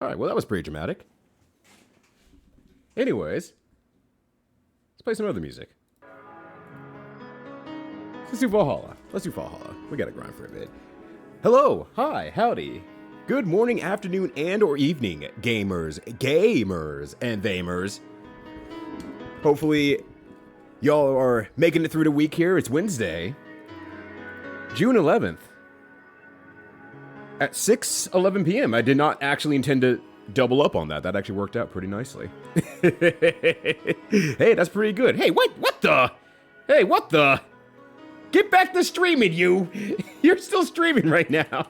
All right, well, that was pretty dramatic. Anyways, let's play some other music. Let's do Valhalla. We gotta grind for a bit. Hello, hi, howdy. Good morning, afternoon, and or evening, gamers, and thamers. Hopefully, y'all are making it through the week here. It's Wednesday, June 11th. At 6:11 p.m. I did not actually intend to double up on that. That actually worked out pretty nicely. Hey, that's pretty good. Hey, what the? Hey, what the? Get back to streaming, you. You're still streaming right now.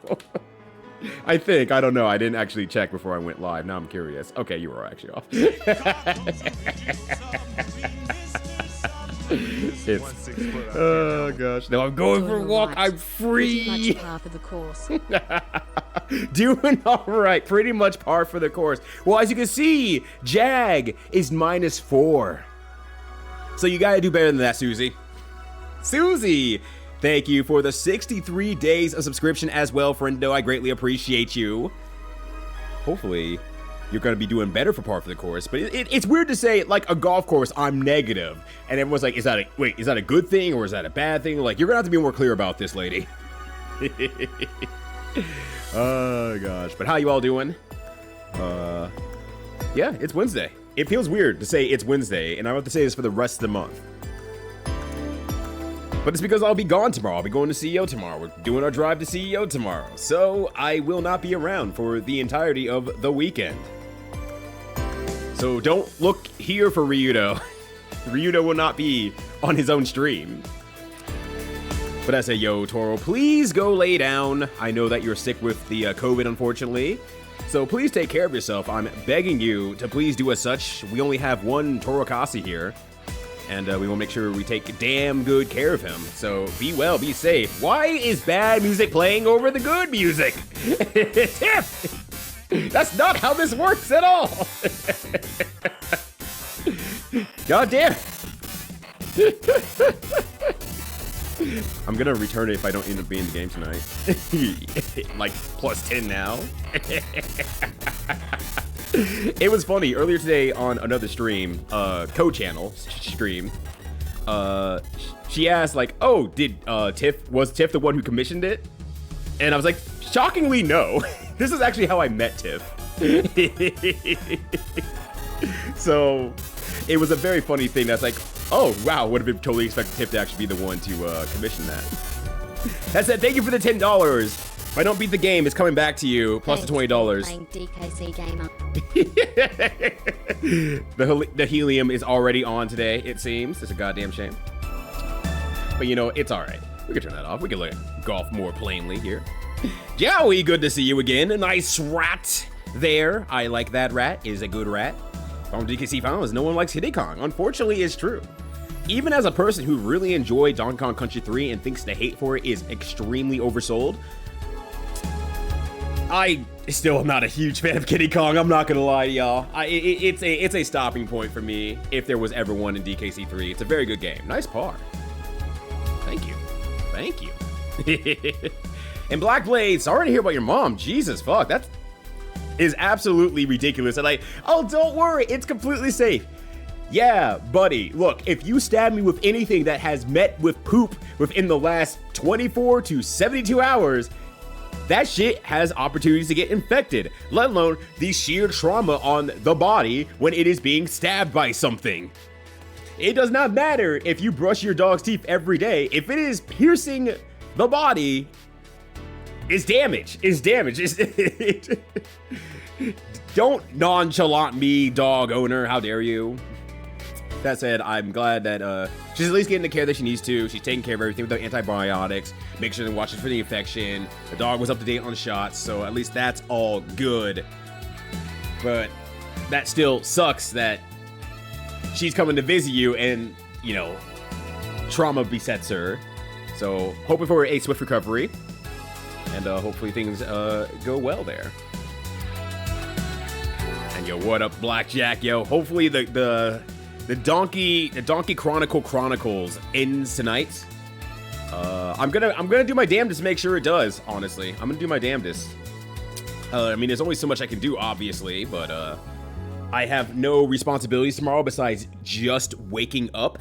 I think. I don't know. I didn't actually check before I went live. Now I'm curious. Okay, you were actually off. Oh gosh. No, I'm going for a walk. I'm free. Pretty much par for the course. Doing all right. Pretty much par for the course. Well, as you can see, Jag is -4. So you gotta do better than that, Susie. Susie, thank you for the 63 days of subscription as well, friendo. I greatly appreciate you. Hopefully, you're going to be doing better for par for the course. But it's weird to say, like, a golf course, I'm negative. And everyone's like, is that a good thing or is that a bad thing? Like, you're going to have to be more clear about this, lady. Oh, gosh. But how you all doing? Yeah, it's Wednesday. It feels weird to say it's Wednesday, and I have to say this for the rest of the month. But it's because I'll be gone tomorrow. I'll be going to CEO tomorrow. We're doing our drive to CEO tomorrow. So I will not be around for the entirety of the weekend. So don't look here for Ryudo. Ryudo will not be on his own stream. But I say, yo, Toro, please go lay down. I know that you're sick with the COVID, unfortunately. So please take care of yourself. I'm begging you to please do as such. We only have one Torokasi here. And we will make sure we take damn good care of him. So be well, be safe. Why is bad music playing over the good music? Tiff! That's not how this works at all. God damn it. I'm gonna return it if I don't end up being in the game tonight. Like +10 now. It was funny earlier today on another stream, co-channel stream. She asked like, "Oh, was Tiff the one who commissioned it?" And I was like, "Shockingly, no. This is actually how I met Tiff." So it was a very funny thing. That's like, oh wow, would have been totally expected Tiff to actually be the one to commission that. That said, thank you for the $10. If I don't beat the game, it's coming back to you, plus the $20. Playing DKC Gamer. The helium is already on today, it seems. It's a goddamn shame. But you know, it's alright. We can turn that off. We can look at golf more plainly here. Joey, good to see you again. A nice rat there. I like that rat. Is a good rat. From DKC Finals, no one likes Diddy Kong. Unfortunately, it's true. Even as a person who really enjoyed Donkey Kong Country 3 and thinks the hate for it is extremely oversold, I still am not a huge fan of Kiddy Kong. I'm not gonna lie to y'all. It's a stopping point for me if there was ever one in DKC 3. It's a very good game. Nice par. Thank you. Thank you. And Black Blade, sorry to hear about your mom. Jesus, fuck. That is absolutely ridiculous. And like, oh, don't worry. It's completely safe. Yeah, buddy. Look, if you stab me with anything that has met with poop within the last 24 to 72 hours, that shit has opportunities to get infected, let alone the sheer trauma on the body when it is being stabbed by something. It does not matter if you brush your dog's teeth every day. If it is piercing the body, it's damage. Don't nonchalant me, dog owner. How dare you? That said, I'm glad that she's at least getting the care that she needs to. She's taking care of everything with the antibiotics, make sure to watch it for the infection. The dog was up to date on shots, so at least that's all good. But that still sucks that she's coming to visit you and, you know, trauma besets her. So hoping for a swift recovery, and hopefully things go well there. And yo, what up, Blackjack? Yo, hopefully the Donkey Chronicles ends tonight. I'm gonna do my damnedest to make sure it does. Honestly, I'm gonna do my damnedest. I mean, there's only so much I can do, obviously, but I have no responsibilities tomorrow besides just waking up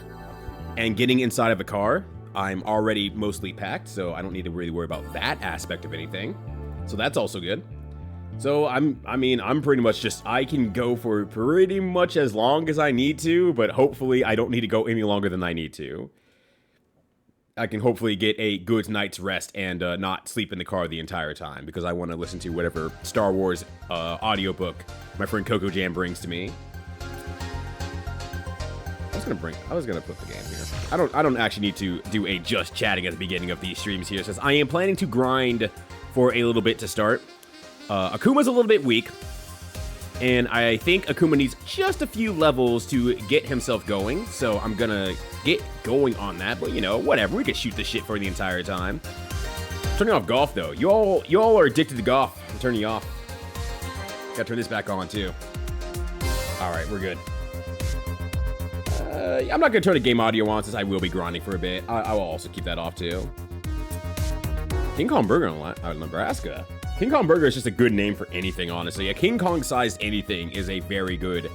and getting inside of a car. I'm already mostly packed, so I don't need to really worry about that aspect of anything. So that's also good. So I'm pretty much just, I can go for pretty much as long as I need to, but hopefully I don't need to go any longer than I need to. I can hopefully get a good night's rest and not sleep in the car the entire time because I want to listen to whatever Star Wars audiobook my friend Coco Jam brings to me. I was gonna put the game here. I don't actually need to do a just chatting at the beginning of these streams here, since I am planning to grind for a little bit to start. Akuma's a little bit weak, and I think Akuma needs just a few levels to get himself going, so I'm gonna get going on that, but you know, whatever, we can shoot this shit for the entire time. Turning off golf, though. You all are addicted to golf. I'm turning you off. Gotta turn this back on, too. Alright, we're good. I'm not gonna turn the game audio on since I will be grinding for a bit. I will also keep that off, too. King Kong Burger in Nebraska. King Kong Burger is just a good name for anything, honestly. A King Kong-sized anything is a very good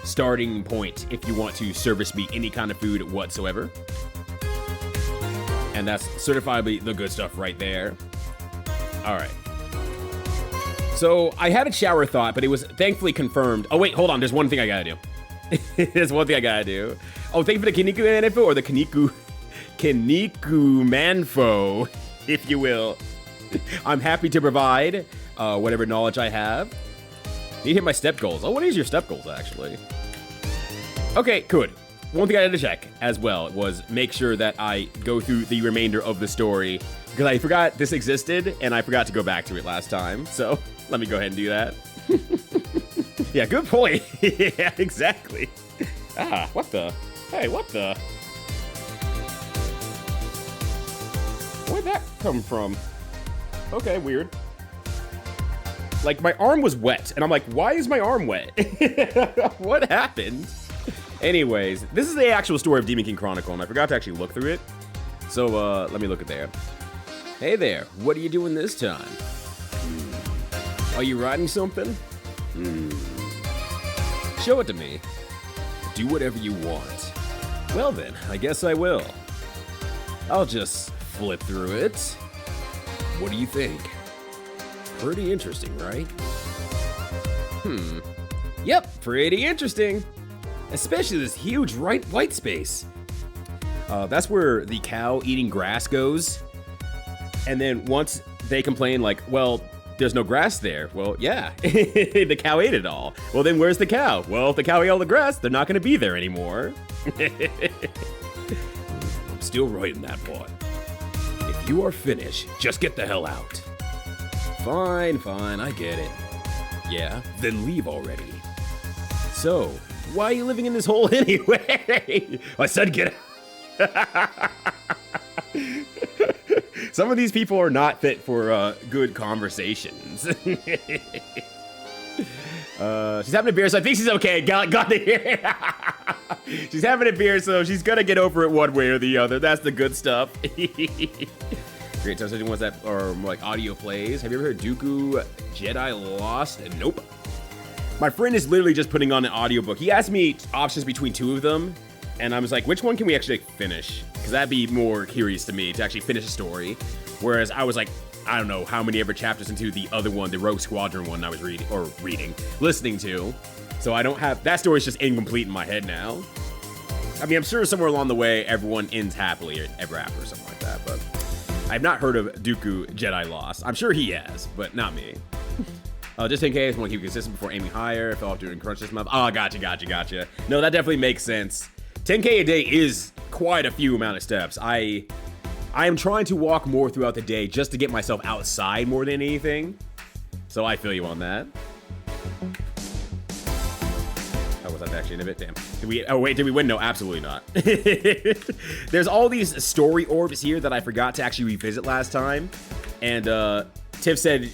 starting point if you want to service me any kind of food whatsoever. And that's certifiably the good stuff right there. All right. So I had a shower thought, but it was thankfully confirmed. Oh, wait, hold on. There's one thing I gotta do. There's one thing I gotta do. Oh, thank you for the Kaniku info, or the Kaniku Manfo, if you will. I'm happy to provide whatever knowledge I have. Need to hit my step goals. Oh, what is your step goals, actually? Okay, good. One thing I had to check as well was make sure that I go through the remainder of the story, because I forgot this existed, and I forgot to go back to it last time. So let me go ahead and do that. Yeah, good point. Yeah, exactly. Ah, what the? Hey, what the? Where'd that come from? Okay, weird. Like, my arm was wet, and I'm like, why is my arm wet? What happened? Anyways, this is the actual story of Demon King Chronicle, and I forgot to actually look through it. So, let me look at there. Hey there, what are you doing this time? Are you writing something? Show it to me. Do whatever you want. Well then, I guess I will. I'll just flip through it. What do you think? Pretty interesting, right? Yep, pretty interesting. Especially this huge white space. That's where the cow eating grass goes. And then once they complain like, well, there's no grass there. Well, yeah, the cow ate it all. Well, then where's the cow? Well, if the cow ate all the grass, they're not gonna be there anymore. I'm still writing that part. If you are finished, just get the hell out. Fine, I get it. Yeah, then leave already. So, why are you living in this hole anyway? I said get out. Some of these people are not fit for good conversations. She's having a beer, so I think she's okay. Got to hear. She's having a beer, so she's gonna get over it one way or the other. That's the good stuff. Great time setting ones that are more like audio plays. Have you ever heard Dooku Jedi Lost? Nope. My friend is literally just putting on an audiobook. He asked me options between two of them, and I was like, which one can we actually finish? Because that'd be more curious to me to actually finish a story. Whereas I was like, I don't know how many ever chapters into the other one, the Rogue Squadron one I was listening to. So I don't have, that story's just incomplete in my head now. I mean, I'm sure somewhere along the way, everyone ends happily ever after or something like that, but I've not heard of Dooku Jedi Lost. I'm sure he has, but not me. Just in case, I want to keep it consistent before aiming higher. If I'll doing crunch this month. Oh, gotcha. No, that definitely makes sense. 10K a day is quite a few amount of steps. I am trying to walk more throughout the day just to get myself outside more than anything. So I feel you on that. Oh, was that actually in a bit? Damn. Did we win? No, absolutely not. There's all these story orbs here that I forgot to actually revisit last time. And Tiff said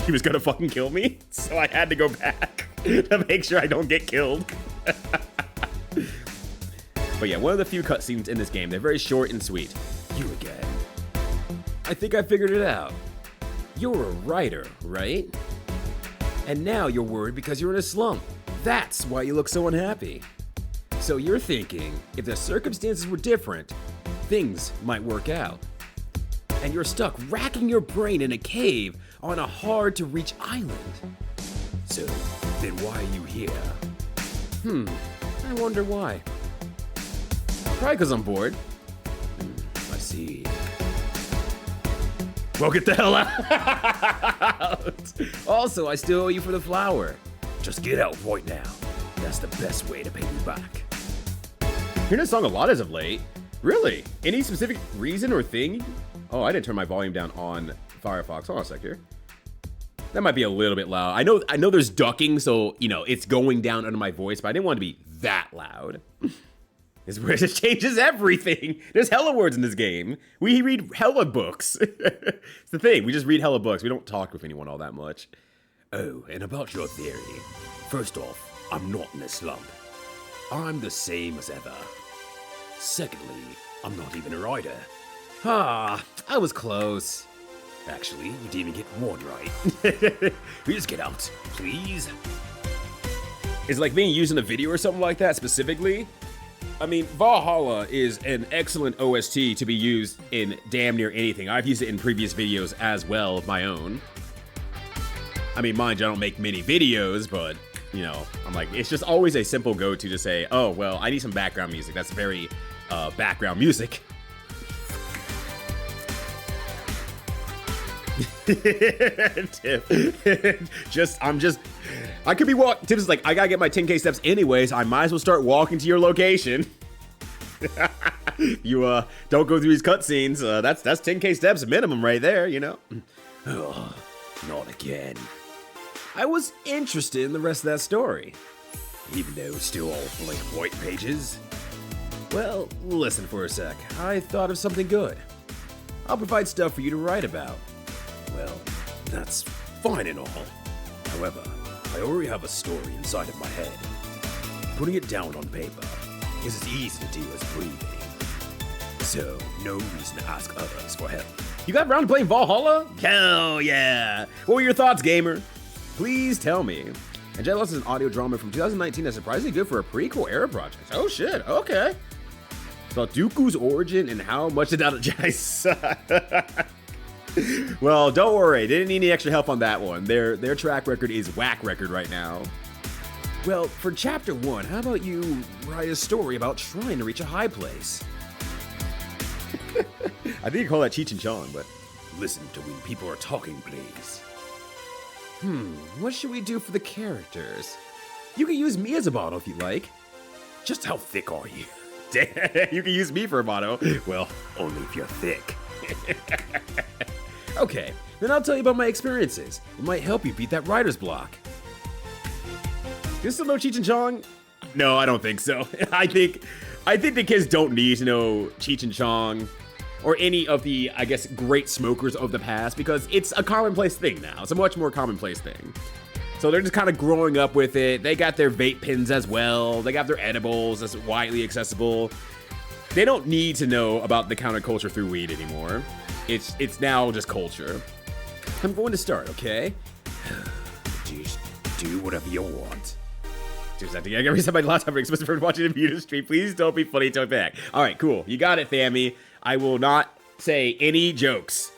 he was gonna fucking kill me. So I had to go back to make sure I don't get killed. But yeah, one of the few cutscenes in this game. They're very short and sweet. You again. I think I figured it out. You're a writer, right? And now you're worried because you're in a slump. That's why you look so unhappy. So you're thinking, if the circumstances were different, things might work out. And you're stuck racking your brain in a cave on a hard-to-reach island. So, then why are you here? I wonder why. Probably because I'm bored. I see. Well, get the hell out! Also, I still owe you for the flower. Just get out right now. That's the best way to pay me back. Hearing this song a lot as of late. Really? Any specific reason or thing? Oh, I didn't turn my volume down on Firefox. Hold on a sec here. That might be a little bit loud. I know there's ducking, so, it's going down under my voice, but I didn't want it to be that loud. This is where it changes everything. There's hella words in this game. We read hella books. It's the thing. We just read hella books. We don't talk with anyone all that much. Oh, and about your theory. First off, I'm not in a slump. I'm the same as ever. Secondly, I'm not even a writer. I was close. Actually, we didn't even get one right. Please get out, please. Is it like being used in a video or something like that specifically? I mean, Valhalla is an excellent OST to be used in damn near anything. I've used it in previous videos as well of my own. I mean, mind you, I don't make many videos, but, I'm like, it's just always a simple go-to to say, oh, well, I need some background music. That's very background music. I could be walking. Tips is like, I gotta get my 10K steps anyways. I might as well start walking to your location. You don't go through these cutscenes. That's 10K steps minimum right there. Oh, not again. I was interested in the rest of that story, even though it's still all blank white pages. Well, listen for a sec. I thought of something good. I'll provide stuff for you to write about. Well, that's fine and all. However, I already have a story inside of my head. Putting it down on paper is as easy to do as breathing. So, no reason to ask others for help. You got around to playing Valhalla? Hell yeah! What were your thoughts, gamer? Please tell me. Angelus is an audio drama from 2019 that's surprisingly good for a prequel era project. Oh shit, okay. It's about Dooku's origin and how much it energizes. Well, don't worry. They didn't need any extra help on that one. Their track record is whack record right now. Well, for chapter 1, how about you write a story about trying to reach a high place? I think you call that Cheech and Chong, but listen to when people are talking, please. What should we do for the characters? You can use me as a bottle if you like. Just how thick are you? You can use me for a bottle. Well, only if you're thick. Okay, then I'll tell you about my experiences. It might help you beat that writer's block. Do you still know Cheech and Chong? No, I don't think so. I think the kids don't need to know Cheech and Chong or any of the, I guess, great smokers of the past because it's a commonplace thing now. It's a much more commonplace thing. So they're just kind of growing up with it. They got their vape pens as well. They got their edibles that's widely accessible. They don't need to know about the counterculture through weed anymore. It's now just culture. I'm going to start, okay? Just do whatever you want. Just have to get every time my last time expensive for watching a video stream. Please don't be funny to me back. All right, cool. You got it, fammy. I will not say any jokes.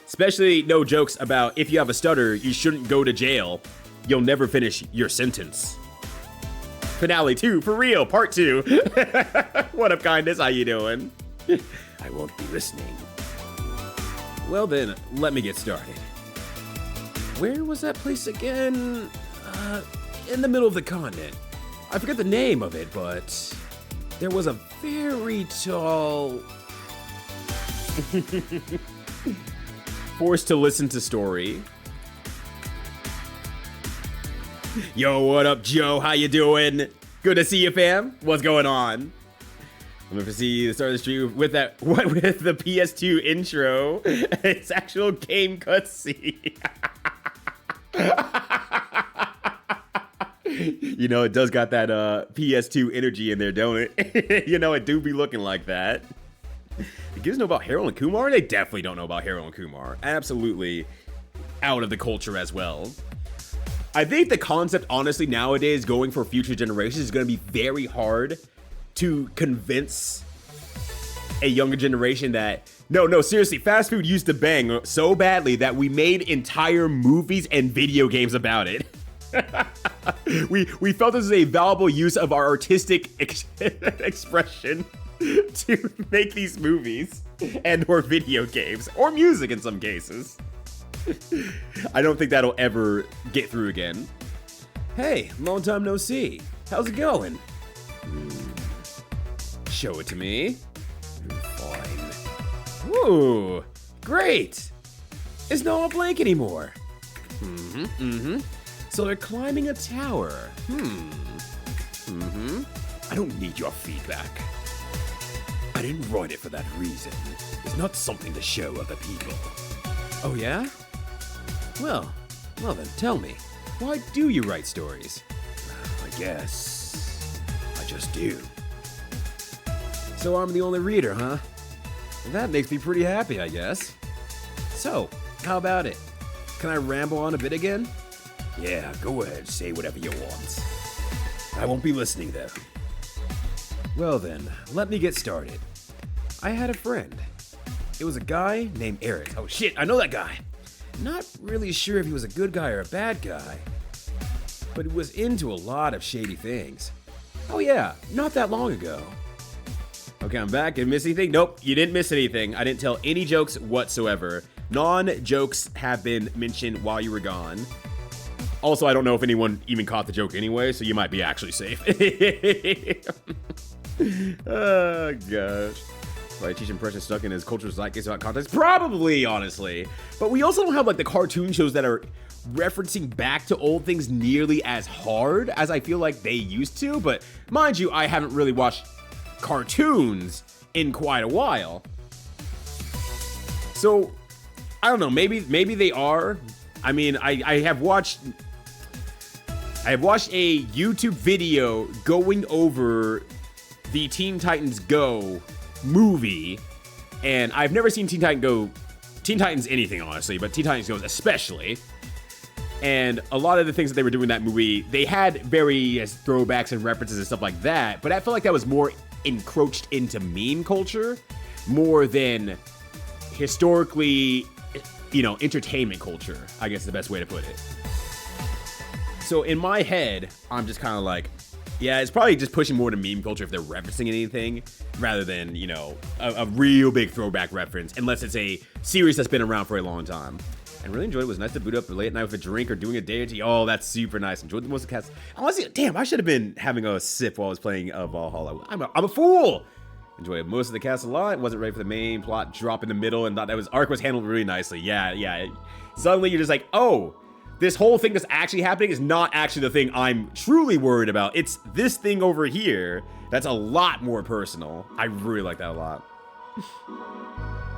Especially no jokes about if you have a stutter, you shouldn't go to jail. You'll never finish your sentence. Finale 2, for real, part 2. What up, kindness? How you doing? I won't be listening. Well then, let me get started. Where was that place again? In the middle of the continent. I forget the name of it, but there was a very tall... Forced to listen to story. Yo, what up, Joe? How you doing? Good to see you, fam. What's going on? I'm gonna see the start of the stream with the PS2 intro. It's actual game cutscene. It does got that PS2 energy in there, don't it? It do be looking like that. The kids know about Harold and Kumar? They definitely don't know about Harold and Kumar. Absolutely out of the culture as well. I think the concept, honestly, nowadays, going for future generations is going to be very hard to convince a younger generation that, no, seriously, fast food used to bang so badly that we made entire movies and video games about it. we felt this is a valuable use of our artistic expression to make these movies and or video games or music in some cases. I don't think that'll ever get through again. Hey, long time no see. How's it going? Show it to me. Fine. Ooh, great. It's not a blank anymore. So they're climbing a tower. I don't need your feedback. I didn't write it for that reason. It's not something to show other people. Oh yeah? Well then, tell me, why do you write stories? I guess I just do. So I'm the only reader, huh? That makes me pretty happy, I guess. So, how about it? Can I ramble on a bit again? Yeah, go ahead, say whatever you want. I won't be listening though. Well then, let me get started. I had a friend. It was a guy named Eric. Oh shit, I know that guy. Not really sure if he was a good guy or a bad guy, but he was into a lot of shady things. Oh yeah, not that long ago. Okay, I'm back. Did I miss anything? Nope, you didn't miss anything. I didn't tell any jokes whatsoever. Non-jokes have been mentioned while you were gone. Also, I don't know if anyone even caught the joke anyway, so you might be actually safe. Oh, gosh. Right, teach impression stuck in his cultural zeitgeist about context? Probably, honestly. But we also don't have, like, the cartoon shows that are referencing back to old things nearly as hard as I feel like they used to. But mind you, I haven't really watched cartoons in quite a while. So, I don't know, maybe they are. I mean, I have watched a YouTube video going over the Teen Titans Go movie, and I've never seen Teen Titans anything, honestly, but Teen Titans Go especially. And a lot of the things that they were doing in that movie, they had various throwbacks and references and stuff like that, but I felt like that was more encroached into meme culture more than historically, entertainment culture, I guess is the best way to put it. So in my head, I'm just kind of like, yeah, it's probably just pushing more to meme culture if they're referencing anything rather than, a real big throwback reference, unless it's a series that's been around for a long time. And really enjoyed it. It was nice to boot up late at night with a drink or doing a deity. Oh, that's super nice. Enjoyed the most of cats. Honestly, damn, I should have been having a sip while I was playing Valhalla. I'm a fool! Enjoyed most of the cast a lot. Wasn't ready for the main plot drop in the middle and thought that arc was handled really nicely. Yeah. Suddenly you're just like, oh, this whole thing that's actually happening is not actually the thing I'm truly worried about. It's this thing over here that's a lot more personal. I really like that a lot.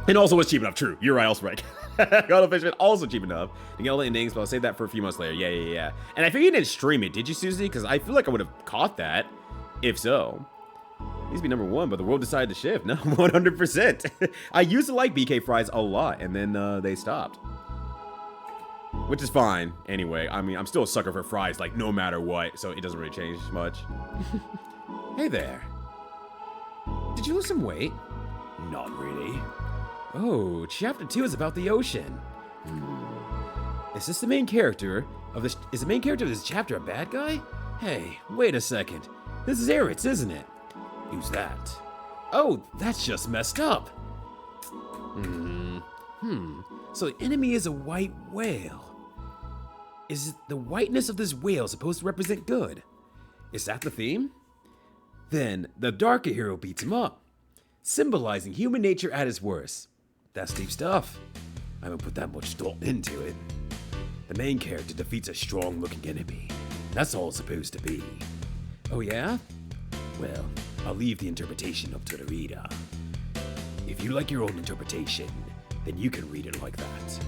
And also was cheap enough, true. You're right, also right. God of Fishman, also cheap enough to get all the endings, but I'll save that for a few months later. Yeah. And I figured you didn't stream it, did you, Susie? Because I feel like I would have caught that, if so. Needs to be number one, but the world decided to shift. No, 100%. I used to like BK fries a lot, and then they stopped. Which is fine, anyway. I mean, I'm still a sucker for fries, like, no matter what, so it doesn't really change much. Hey there. Did you lose some weight? Not really. Oh, chapter 2 is about the ocean. Is this the main character of this? Is the main character of this chapter a bad guy? Hey, wait a second. This is Aritz, isn't it? Who's that? Oh, that's just messed up. So the enemy is a white whale. Is the whiteness of this whale supposed to represent good? Is that the theme? Then the darker hero beats him up, symbolizing human nature at its worst. That's deep stuff. I haven't put that much thought into it. The main character defeats a strong-looking enemy. That's all it's supposed to be. Oh yeah? Well, I'll leave the interpretation up to the reader. If you like your own interpretation, then you can read it like that.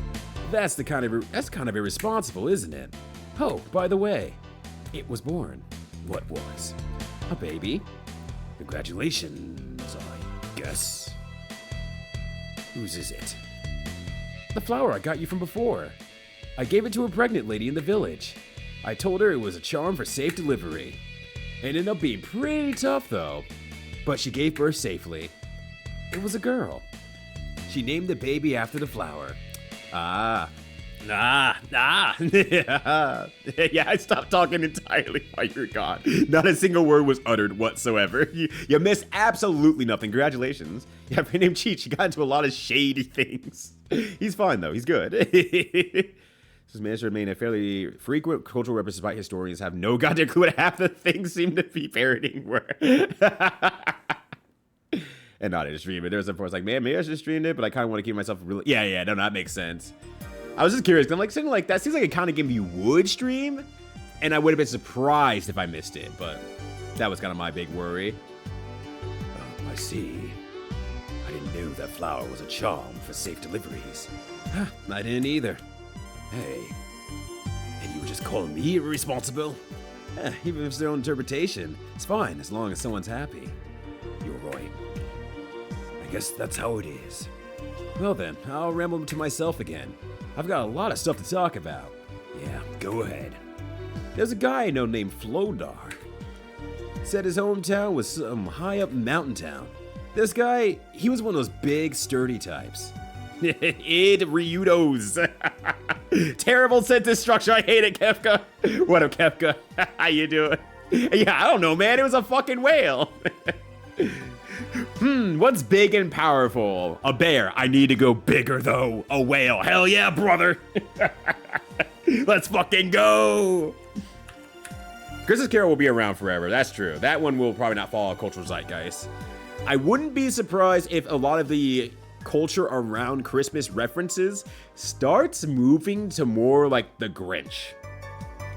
That's kind of irresponsible, isn't it? Oh, by the way, it was born. What was? A baby? Congratulations, I guess. Whose is it? The flower I got you from before. I gave it to a pregnant lady in the village. I told her it was a charm for safe delivery. It ended up being pretty tough though, but she gave birth safely. It was a girl. She named the baby after the flower. Yeah, I stopped talking entirely while you were gone. Not a single word was uttered whatsoever. You missed absolutely nothing. Congratulations. Yeah, her name Cheat. She got into a lot of shady things. He's fine though. He's good. This managed to remain a fairly frequent cultural reference despite historians have no goddamn clue what half the things seem to be parodying were. And not in a stream, but there's some parts like, man, maybe I should have streamed it, but I kind of want to keep myself really. Yeah, no, that makes sense. I was just curious, because I'm like, something like that seems like a kind of game you would stream, and I would have been surprised if I missed it, but that was kind of my big worry. I see. I didn't know that flower was a charm for safe deliveries. I didn't either. Hey, and you were just calling me irresponsible? Even if it's their own interpretation, it's fine as long as someone's happy. You're right. I guess that's how it is. Well then, I'll ramble to myself again. I've got a lot of stuff to talk about. Yeah, go ahead. There's a guy I know named Flodar. Said his hometown was some high up mountain town. This guy, he was one of those big, sturdy types. Id Ryudos. Terrible sentence structure. I hate it, Kefka. What up, Kefka? How you doing? Yeah, I don't know, man. It was a fucking whale. What's big and powerful? A bear. I need to go bigger, though. A whale. Hell yeah, brother. Let's fucking go. Christmas Carol will be around forever. That's true. That one will probably not follow cultural zeitgeist. I wouldn't be surprised if a lot of the culture around Christmas references starts moving to more like the Grinch.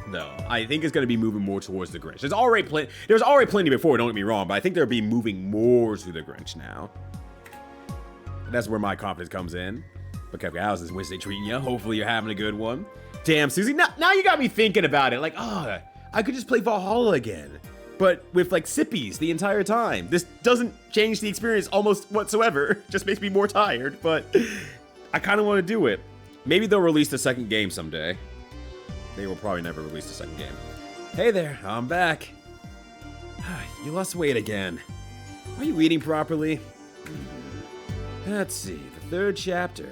Though I think it's going to be moving more towards the Grinch. There's already plenty before, don't get me wrong, but I think they'll be moving more to the Grinch now. That's where my confidence comes in. But Kevin, how's this Wednesday treating you? Hopefully you're having a good one. Damn, Susie, now you got me thinking about it. Like, I could just play Valhalla again, but with like sippies the entire time. This doesn't change the experience almost whatsoever. Just makes me more tired, but I kind of want to do it. Maybe they'll release the second game someday. They will probably never release the second game. Hey there, I'm back. You lost weight again. Are you eating properly? Let's see, the third chapter.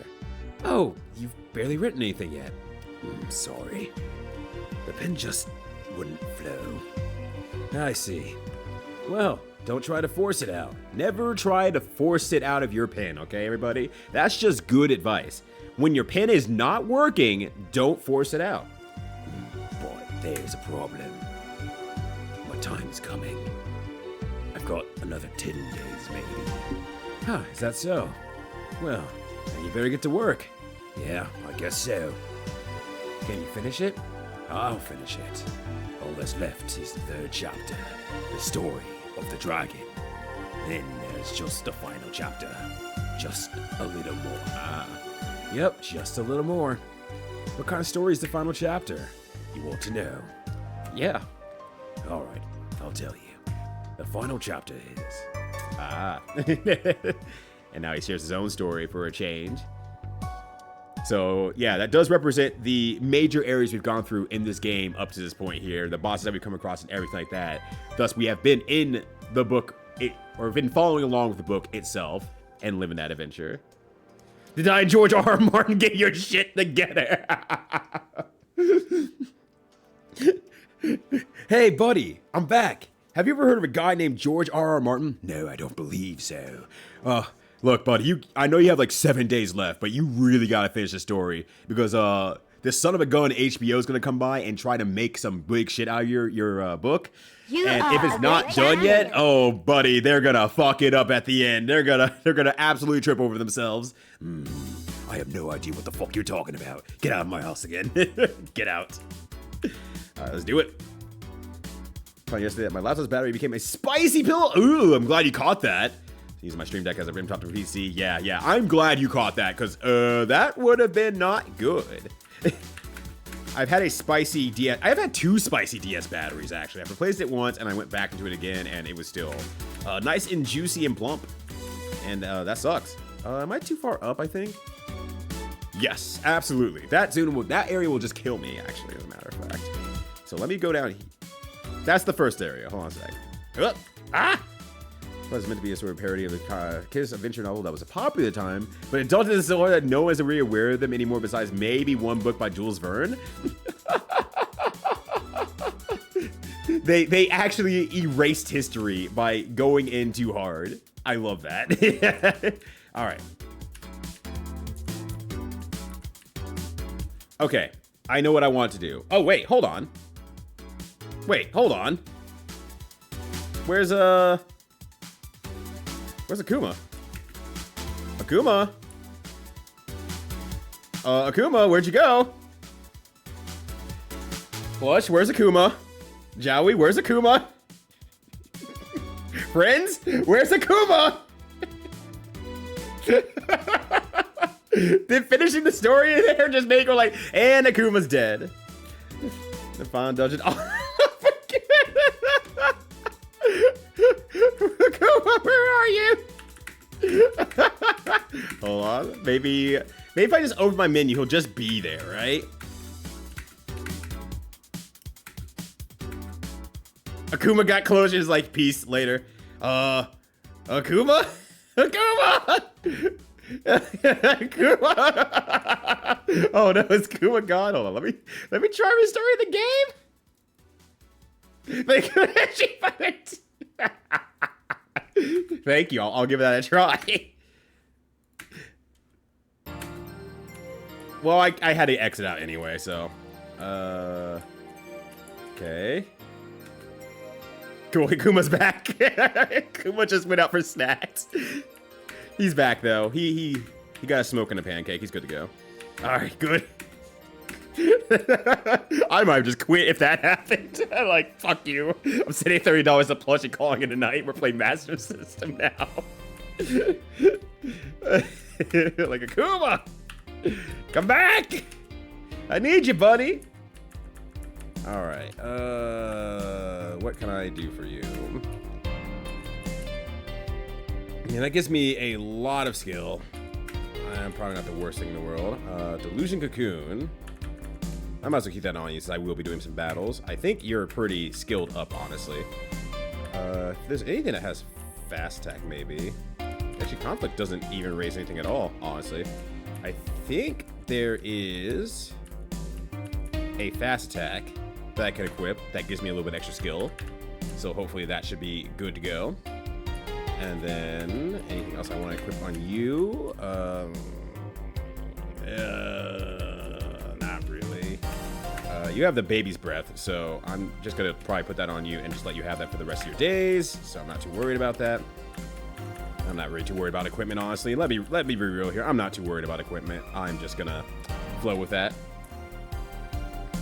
Oh, you've barely written anything yet. Sorry. The pen just wouldn't flow. I see. Well, don't try to force it out. Never try to force it out of your pen, okay, everybody? That's just good advice. When your pen is not working, don't force it out. There's a problem. My time is coming. I've got another 10 days, maybe. Is that so? Well, then you better get to work. Yeah, I guess so. Can you finish it? I'll finish it. All that's left is the third chapter, the story of the dragon. Then there's just the final chapter. Just a little more. Yep, just a little more. What kind of story is the final chapter? You want to know? Yeah. All right, I'll tell you. The final chapter is... And now he shares his own story for a change. So, yeah, that does represent the major areas we've gone through in this game up to this point here. The bosses that we've come across and everything like that. Thus, we have been in the book, or been following along with the book itself and living that adventure. Did I and George R. R. Martin get your shit together? Hey, buddy, I'm back. Have you ever heard of a guy named George R. R. Martin? No, I don't believe so. Look, buddy, I know you have like 7 days left, but you really gotta finish the story because this son of a gun HBO is gonna come by and try to make some big shit out of your book. And if it's not done yet, oh, buddy, they're gonna fuck it up at the end. They're gonna absolutely trip over themselves. I have no idea what the fuck you're talking about. Get out of my house again. Get out. Let's do it. Found yesterday that my laptop's battery became a spicy pillow. Ooh, I'm glad you caught that. Using my stream deck as a rim top to PC. Yeah, I'm glad you caught that, because that would have been not good. I've had a spicy DS. I've had 2 spicy DS batteries, actually. I've replaced it once, and I went back into it again, and it was still nice and juicy and plump. And that sucks. Am I too far up, I think? Yes, absolutely. That area will just kill me, actually, as a matter of fact. So let me go down here. That's the first area. Hold on a sec. Ah! It was meant to be a sort of parody of the Kiss adventure novel that was popular at the time, but indulged in this so that no one's really aware of them anymore besides maybe one book by Jules Verne. They actually erased history by going in too hard. I love that. All right. Okay, I know what I want to do. Oh, wait, hold on. Wait, hold on. Where's Akuma? Akuma? Akuma, where'd you go? Plush, where's Akuma? Joey, where's Akuma? Friends, where's Akuma? Did finishing the story in there just make her like, and Akuma's dead. The final dungeon. Oh, Akuma, where are you? Hold on. Maybe if I just open my menu, he'll just be there, right? Akuma got closure. Is like, peace later. Akuma? Akuma! Akuma! Oh no, is Akuma gone? Hold on, let me try restoring the game. Thank you. I'll give that a try. Well, I had to exit out anyway, so okay. Cool, Akuma's back. Akuma just went out for snacks. He's back though. He got a smoke and a pancake. He's good to go. All right, good. I might just quit if that happened. I'm like, fuck you. I'm sending $30 a plush and calling it a night. We're playing Master System now. Like, Akuma, come back. I need you, buddy. All right. What can I do for you? Yeah, that gives me a lot of skill. I'm probably not the worst thing in the world. Delusion Cocoon. I might as well keep that on you since I will be doing some battles. I think you're pretty skilled up, honestly. If there's anything that has fast attack, maybe. Actually, Conflict doesn't even raise anything at all, honestly. I think there is a fast attack that I can equip that gives me a little bit extra skill. So hopefully that should be good to go. And then anything else I want to equip on you? Not really. You have the baby's breath, so I'm just gonna probably put that on you and just let you have that for the rest of your days. So I'm not too worried about that. I'm not really too worried about equipment, honestly. Let me be real here. I'm not too worried about equipment. I'm just gonna flow with that.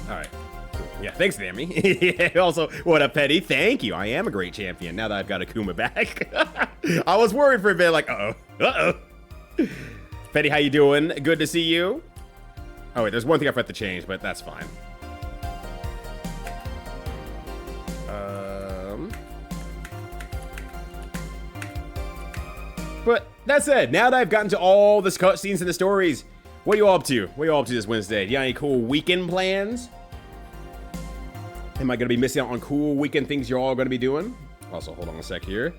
All right. Yeah, thanks, Sammy. Also, what up, Petty? Thank you. I am a great champion now that I've got Akuma back. I was worried for a bit, like, uh-oh. Petty, how you doing? Good to see you. Oh, wait, there's one thing I forgot to change, but that's fine. But that said, now that I've gotten to all the cutscenes and the stories, what are you all up to? What are you all up to this Wednesday? Do you got any cool weekend plans? Am I going to be missing out on cool weekend things you're all going to be doing? Also, hold on a sec here.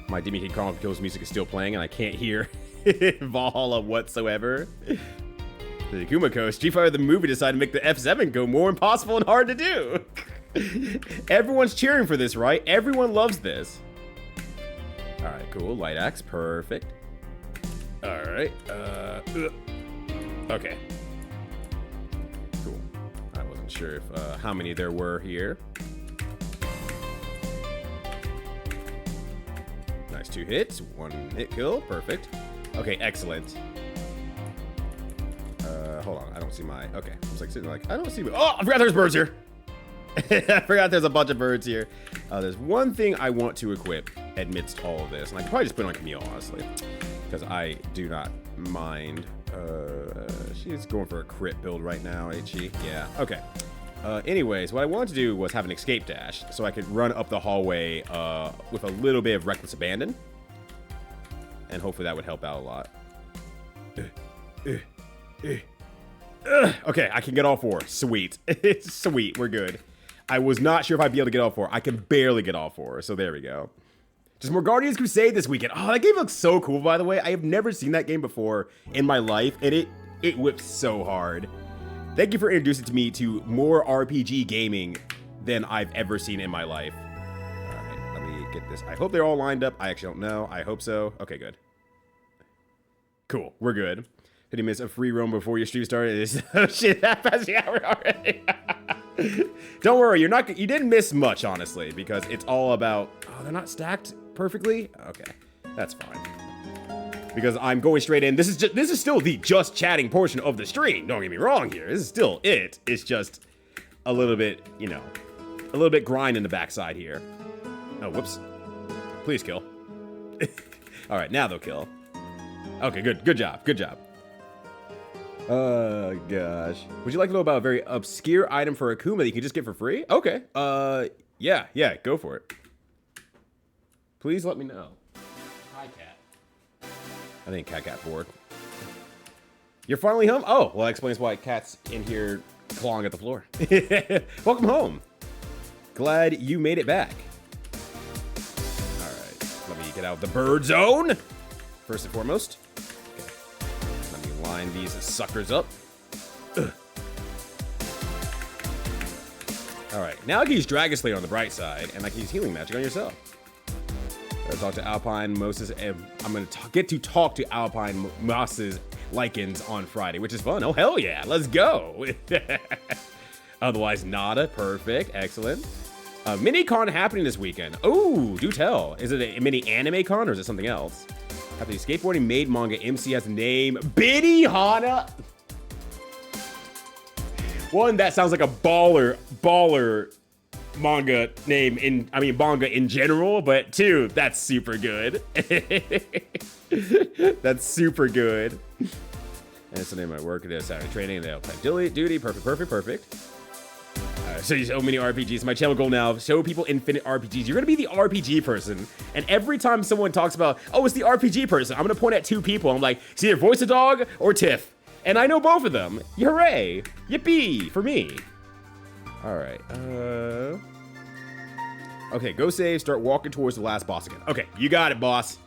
My King Chronicles music is still playing, and I can't hear Valhalla whatsoever. The Akuma Coast, Street Fighter the movie decided to make the F7 go more impossible and hard to do. Everyone's cheering for this, right? Everyone loves this. All right, cool. Light axe, perfect. All right. Okay. Cool. I wasn't sure if how many there were here. Nice, 2 hits, 1 hit kill, perfect. Okay, excellent. Hold on, I don't see my. Okay, I was like sitting like I don't see. Oh, I forgot there's birds here. I forgot there's a bunch of birds here. There's one thing I want to equip amidst all of this, and I could probably just put it on Camille, honestly, because I do not mind. She's going for a crit build right now, ain't she? Yeah. Okay. Anyways, what I wanted to do was have an escape dash, so I could run up the hallway with a little bit of reckless abandon, and hopefully that would help out a lot. Okay, I can get all 4. Sweet. Sweet, we're good. I was not sure if I'd be able to get all 4. I can barely get all 4, so there we go. Just more Guardians Crusade this weekend. Oh, that game looks so cool, by the way. I have never seen that game before in my life, and it whips so hard. Thank you for introducing to me to more RPG gaming than I've ever seen in my life. All right, let me get this. I hope they're all lined up. I actually don't know. I hope so. Okay, good. Cool, we're good. 50 minutes of free roam before your stream started. Oh shit, that past the hour already. Don't worry, you didn't miss much, honestly, because it's all about, oh, they're not stacked perfectly? Okay, that's fine. Because I'm going straight in. This is still the just chatting portion of the stream. Don't get me wrong here. This is still it. It's just a little bit, you know, a little bit grind in the backside here. Oh, whoops. Please kill. All right, now they'll kill. Okay, good job, good job. Oh, gosh. Would you like to know about a very obscure item for Akuma that you can just get for free? Okay. Yeah, go for it. Please let me know. Hi, Cat. I think Cat got bored. You're finally home? Oh, well, that explains why Cat's in here clawing at the floor. Welcome home. Glad you made it back. All right, let me get out the bird zone. First and foremost. Line these suckers up. Ugh. All right, now I can use Dragon Slayer on the bright side, and I can use Healing Magic on yourself. I'll talk to Alpine Moses, and I'm gonna get to talk to Alpine Moses Lycans on Friday, which is fun. Oh hell yeah, let's go. Otherwise, nada. Perfect, excellent. Mini-con happening this weekend. Oh, do tell. Is it a mini anime con or is it something else? After the skateboarding made manga, MC has a name, Biddy Hana. One, that sounds like a baller manga name manga in general, but 2, that's super good. That's super good. And it's the name of my work. There's Saturday training, and they'll play duty. Perfect. So many RPGs. My channel goal now, show people infinite RPGs. You're gonna be the RPG person. And every time someone talks about, oh, it's the RPG person, I'm gonna point at 2 people. I'm like, it's either Voice a Dog or Tiff. And I know both of them. Hooray. Yippee for me. All right. Okay, go save, start walking towards the last boss again. Okay, you got it, boss.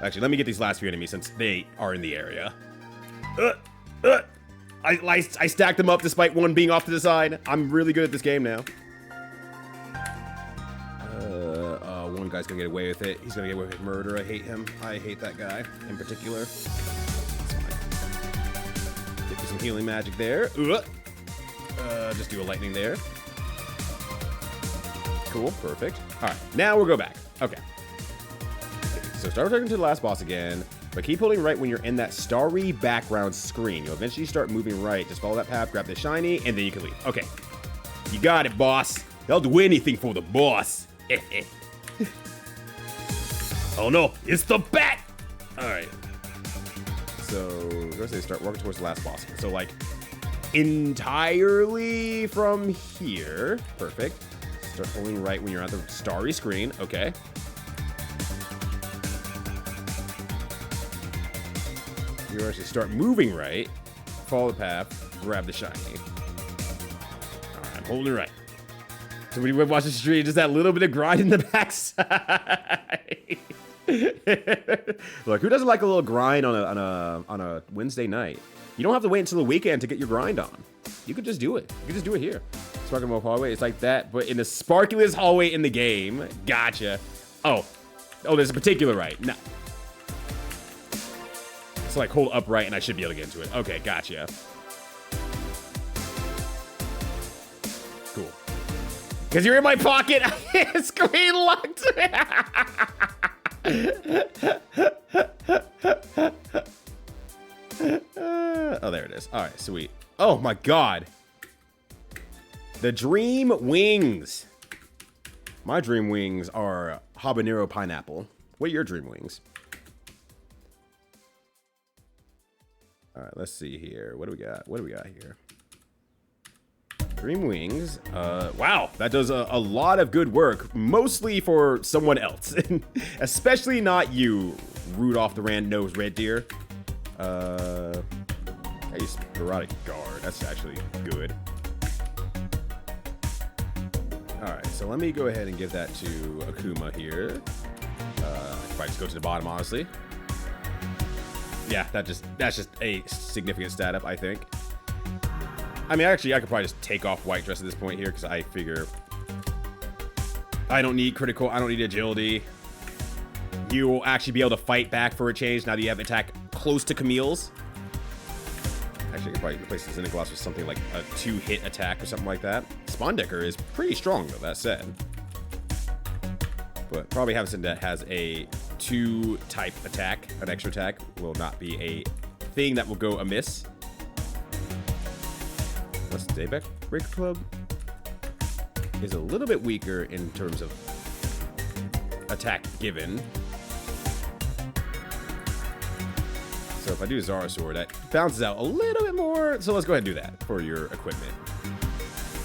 Actually, let me get these last few enemies since they are in the area. I stacked them up despite one being off to the side. I'm really good at this game now. One guy's gonna get away with it. He's gonna get away with murder. I hate him. I hate that guy in particular. That's fine. Get you some healing magic there. Just do a lightning there. Cool, perfect. All right, now we'll go back. Okay. So start talking to the last boss again. But keep holding right when you're in that starry background screen. You'll eventually start moving right. Just follow that path, grab the shiny, and then you can leave. Okay. You got it, boss. I'll do anything for the boss. Oh no, it's the bat! Alright. So, go say start working towards the last boss. So, like, entirely from here. Perfect. Start holding right when you're at the starry screen. Okay. You actually start moving right, follow the path, grab the shiny. All right, I'm holding right. So when you watch the stream, just that little bit of grind in the backside. Look, who doesn't like a little grind on a Wednesday night? You don't have to wait until the weekend to get your grind on. You could just do it. You could just do it here. Sparkling Wolf Hallway, it's like that, but in the sparkliest hallway in the game. Gotcha. Oh, there's a particular right. No. So like hold upright and I should be able to get into it. Okay, gotcha. Cool. Because you're in my pocket. Screen locked. Oh, there it is. All right, sweet. Oh my God. The Dream Wings. My Dream Wings are habanero pineapple. What are your Dream Wings? All right, let's see here. What do we got? What do we got here? Dream Wings. Wow, that does a lot of good work, mostly for someone else, especially not you, Rudolph the Red-Nosed Red Deer. I use Sporadic Guard. That's actually good. Alright, so let me go ahead and give that to Akuma here. If I just go to the bottom, honestly. Yeah, that's just a significant stat up, I think. I mean, actually, I could probably just take off White Dress at this point here, because I figure I don't need critical, I don't need agility. You will actually be able to fight back for a change now that you have attack close to Camille's. Actually, I could probably replace the Xenogloss with something like a 2-hit attack or something like that. Spawndecker is pretty strong, though, that said. But probably having something that has a 2-type attack, an extra attack, will not be a thing that will go amiss. What's the Daybreak Breaker Club? Is a little bit weaker in terms of attack given. So if I do Zara Sword, that bounces out a little bit more. So let's go ahead and do that for your equipment.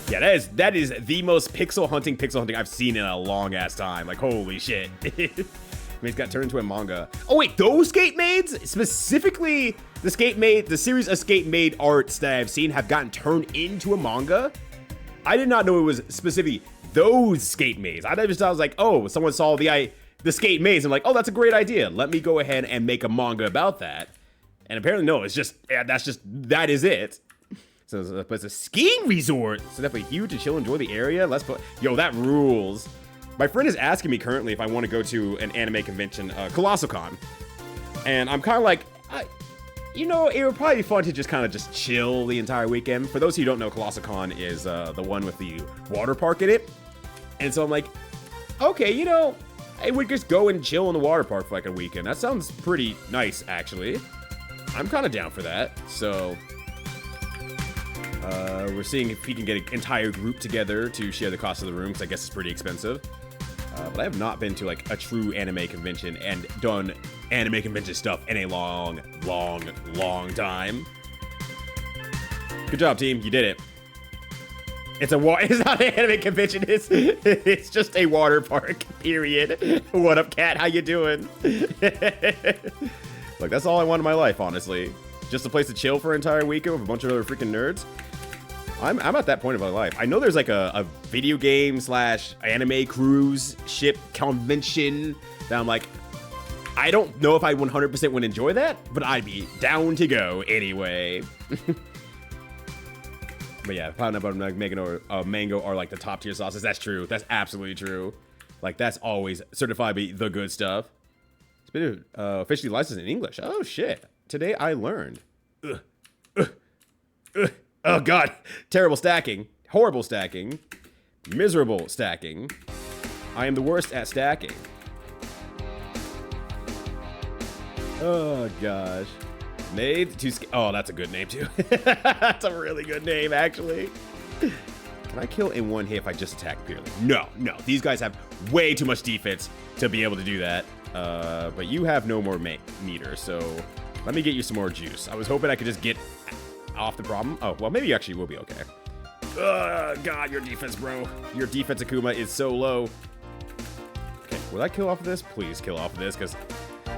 Yeah, that is the most pixel hunting I've seen in a long ass time. Like, holy shit. I mean, it's got turned into a manga. Oh wait, those Skate Maids? Specifically, the series of Skate Maid arts that I've seen have gotten turned into a manga? I did not know it was specifically those Skate Maids. I just thought it was like, oh, someone saw the Skate Maids and like, oh, that's a great idea. Let me go ahead and make a manga about that. And apparently, no, it's just, yeah, that is it. So it's a skiing resort. So definitely huge to chill, enjoy the area. Yo, that rules. My friend is asking me currently if I want to go to an anime convention, ColossalCon. And I'm kind of like, you know, it would probably be fun to just kind of just chill the entire weekend. For those who don't know, ColossalCon is the one with the water park in it. And so I'm like, okay, you know, I would just go and chill in the water park for like a weekend. That sounds pretty nice, actually. I'm kind of down for that. So we're seeing if we can get an entire group together to share the cost of the room, because I guess it's pretty expensive. But I have not been to like a true anime convention and done anime convention stuff in a long time. Good job, team. You did it. It's not an anime convention. It's just a water park. Period. What up, cat? How you doing? Look, that's all I want in my life, honestly. Just a place to chill for an entire weekend with a bunch of other freaking nerds. I'm at that point of my life. I know there's like a video game / anime cruise ship convention that I'm like, I don't know if I 100% would enjoy that, but I'd be down to go anyway. But yeah, pineapple butter, mango are like the top tier sauces. That's true. That's absolutely true. Like, that's always certified to be the good stuff. It's been officially licensed in English. Oh shit. Today I learned. Oh god. Terrible stacking. Horrible stacking. Miserable stacking. I am the worst at stacking. Oh gosh. Made to oh, that's a good name too. That's a really good name, actually. Can I kill in one hit if I just attack purely? No. These guys have way too much defense to be able to do that. But you have no more meter, so let me get you some more juice. I was hoping I could just get off the problem. Oh, well, maybe you actually will be okay. God, your defense, bro. Your defense, Akuma, is so low. Okay, will I kill off of this? Please kill off of this, because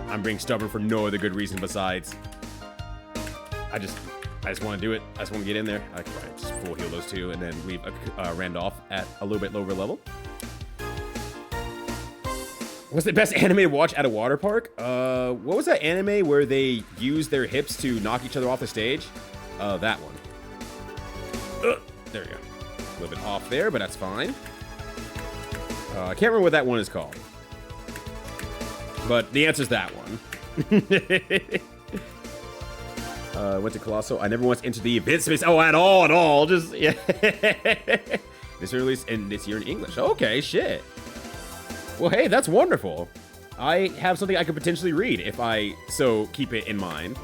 I'm being stubborn for no other good reason besides I just want to do it. I just want to get in there. I can probably just full heal those two and then leave Randolph at a little bit lower level. What's the best anime to watch at a water park? What was that anime where they use their hips to knock each other off the stage? That one. There you go. A little bit off there, but that's fine. I can't remember what that one is called. But the answer's that one. Went to Colossal. I never once entered the event space. Oh, at all. Just, yeah. This release and this year in English. Okay, shit. Well, hey, that's wonderful. I have something I could potentially read if I so keep it in mind.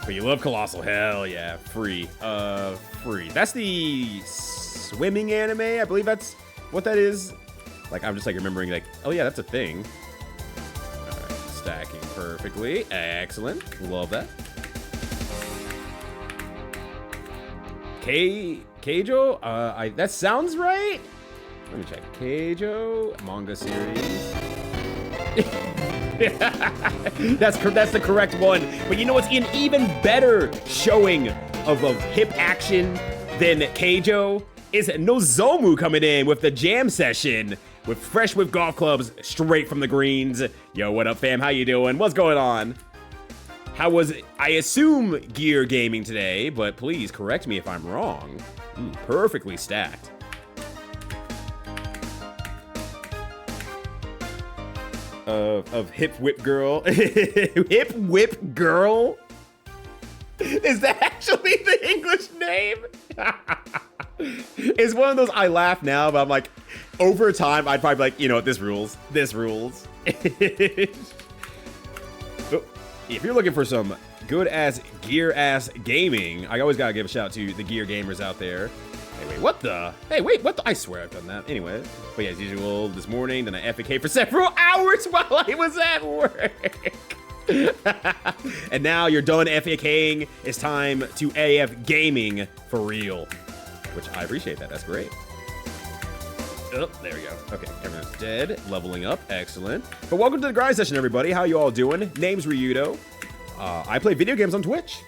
But you love Colossal. Hell yeah. Free. Free. That's the swimming anime. I believe that's what that is. Like, I'm just like remembering like, oh yeah, that's a thing. All right, stacking perfectly. Excellent. Love that. Keijo? That sounds right. Let me check. Keijo manga series. That's the correct one. But you know what's an even better showing of hip action than Keijo is Nozomu coming in with the jam session with Fresh Whip golf clubs straight from the greens. Yo, what up, fam? How you doing? What's going on? How was it? I assume gear gaming today, but please correct me if I'm wrong. Perfectly stacked. Of Hip Whip Girl. Hip Whip Girl? Is that actually the English name? It's one of those I laugh now, but I'm like, over time, I'd probably be like, you know what, this rules. This rules. If you're looking for some good-ass, gear-ass gaming, I always gotta give a shout to the gear gamers out there. Hey, wait, what the? Hey, wait, what the? I swear I've done that. Anyway, but yeah, as usual, this morning, then I FAK for several hours while I was at work. And now you're done FAKing. It's time to AF gaming for real, which I appreciate that. That's great. Oh, there we go. Okay, everyone's dead. Leveling up. Excellent. But welcome to the grind session, everybody. How you all doing? Name's Ryudo. I play video games on Twitch.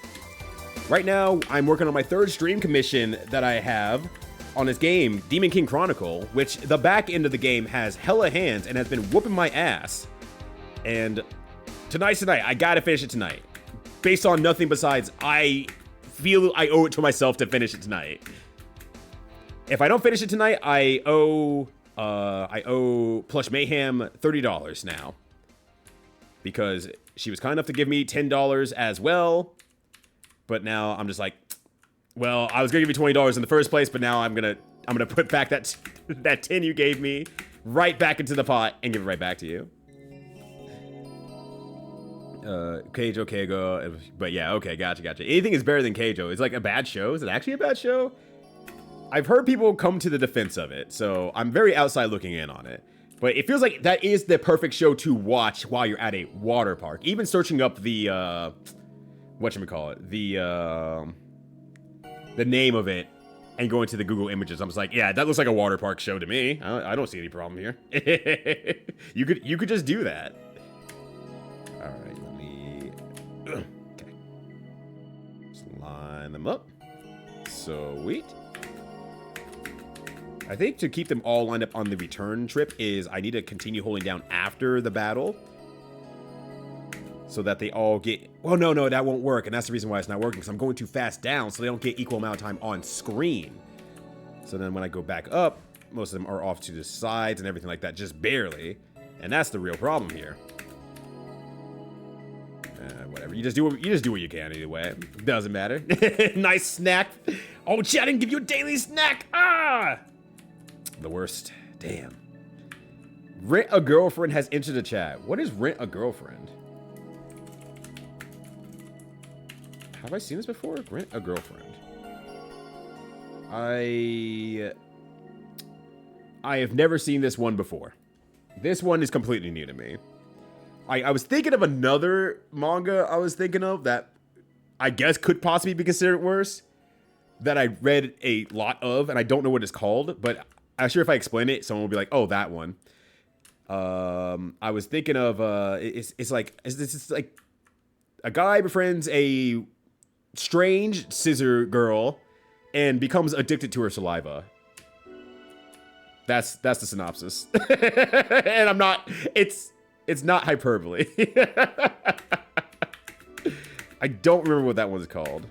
Right now, I'm working on my third stream commission that I have on this game, King Chronicles, which the back end of the game has hella hands and has been whooping my ass. And tonight's tonight. I gotta finish it tonight. Based on nothing besides I feel I owe it to myself to finish it tonight. If I don't finish it tonight, I owe Plush Mayhem $30 now. Because she was kind enough to give me $10 as well. But now I'm just like, well, I was gonna give you $20 in the first place, but now I'm gonna put back that 10 you gave me right back into the pot and give it right back to you. Keijo, Keigo, but yeah, okay, gotcha. Anything is better than Keijo. It's like a bad show. Is it actually a bad show? I've heard people come to the defense of it, so I'm very outside looking in on it. But it feels like that is the perfect show to watch while you're at a water park. Even searching up the, whatchamacallit, the name of it and going to the Google images, I'm just like, yeah, that looks like a water park show to me. I don't see any problem here. You could just do that. All right, let me, okay. Just line them up. Sweet. I think to keep them all lined up on the return trip is I need to continue holding down after the battle so that they all get, well, no, that won't work. And that's the reason why it's not working, because I'm going too fast down so they don't get equal amount of time on screen. So then when I go back up, most of them are off to the sides and everything like that, just barely. And that's the real problem here. Whatever, you just do what you can anyway. Doesn't matter. Nice snack. Oh, shit, I didn't give you a daily snack. Ah! The worst. Damn. Rent a girlfriend has entered the chat. What is rent a girlfriend? Have I seen this before? Rent a girlfriend. I have never seen this one before. This one is completely new to me. I was thinking of another manga I was thinking of that I guess could possibly be considered worse, that I read a lot of, and I don't know what it's called, but I'm sure if I explain it, someone will be like, oh, that one. I was thinking of, it's like a guy befriends a strange scissor girl and becomes addicted to her saliva. That's the synopsis. And I'm not, it's not hyperbole. I don't remember what that one's called.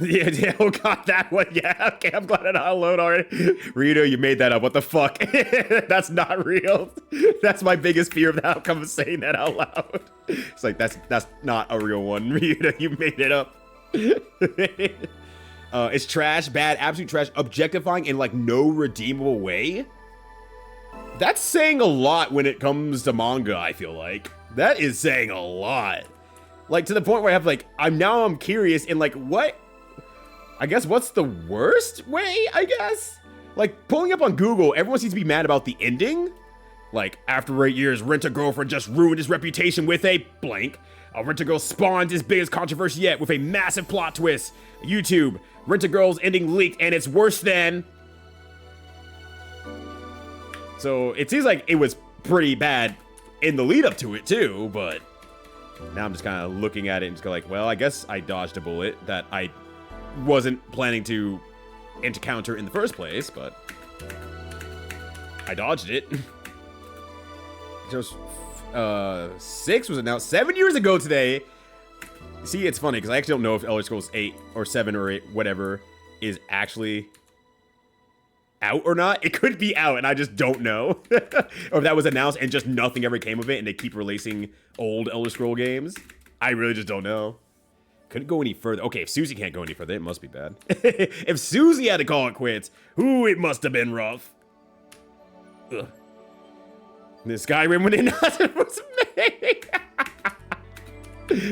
Yeah, oh god, that one, yeah, okay, I'm glad it unload already. Rito, you made that up, what the fuck? That's not real. That's my biggest fear of the outcome of saying that out loud. It's like, that's not a real one, Rito, you made it up. It's trash, bad, absolute trash, objectifying in like no redeemable way. That's saying a lot when it comes to manga, I feel like. That is saying a lot. Like, to the point where I have like, I'm curious in like, what? I guess what's the worst way, I guess? Like, pulling up on Google, everyone seems to be mad about the ending. Like, after 8 years, Rent a Girlfriend just ruined his reputation with a blank. Rent-A-Girl spawned his biggest controversy yet with a massive plot twist. YouTube, Rent-A-Girl's ending leaked, and it's worse than... So it seems like it was pretty bad in the lead up to it too, but now I'm just kind of looking at it and just go like, well, I guess I dodged a bullet that I wasn't planning to encounter in the first place, but I dodged it. Just 6 was announced 7 years ago today. See, it's funny because I actually don't know if Elder Scrolls 8 or 7 or 8, whatever, is actually out or not. It could be out and I just don't know. Or if that was announced and just nothing ever came of it and they keep releasing old Elder Scroll games. I really just don't know. Couldn't go any further. Okay, if Susie can't go any further, it must be bad. If Susie had to call it quits, ooh, it must have been rough. Ugh. This Skyrim when it was made.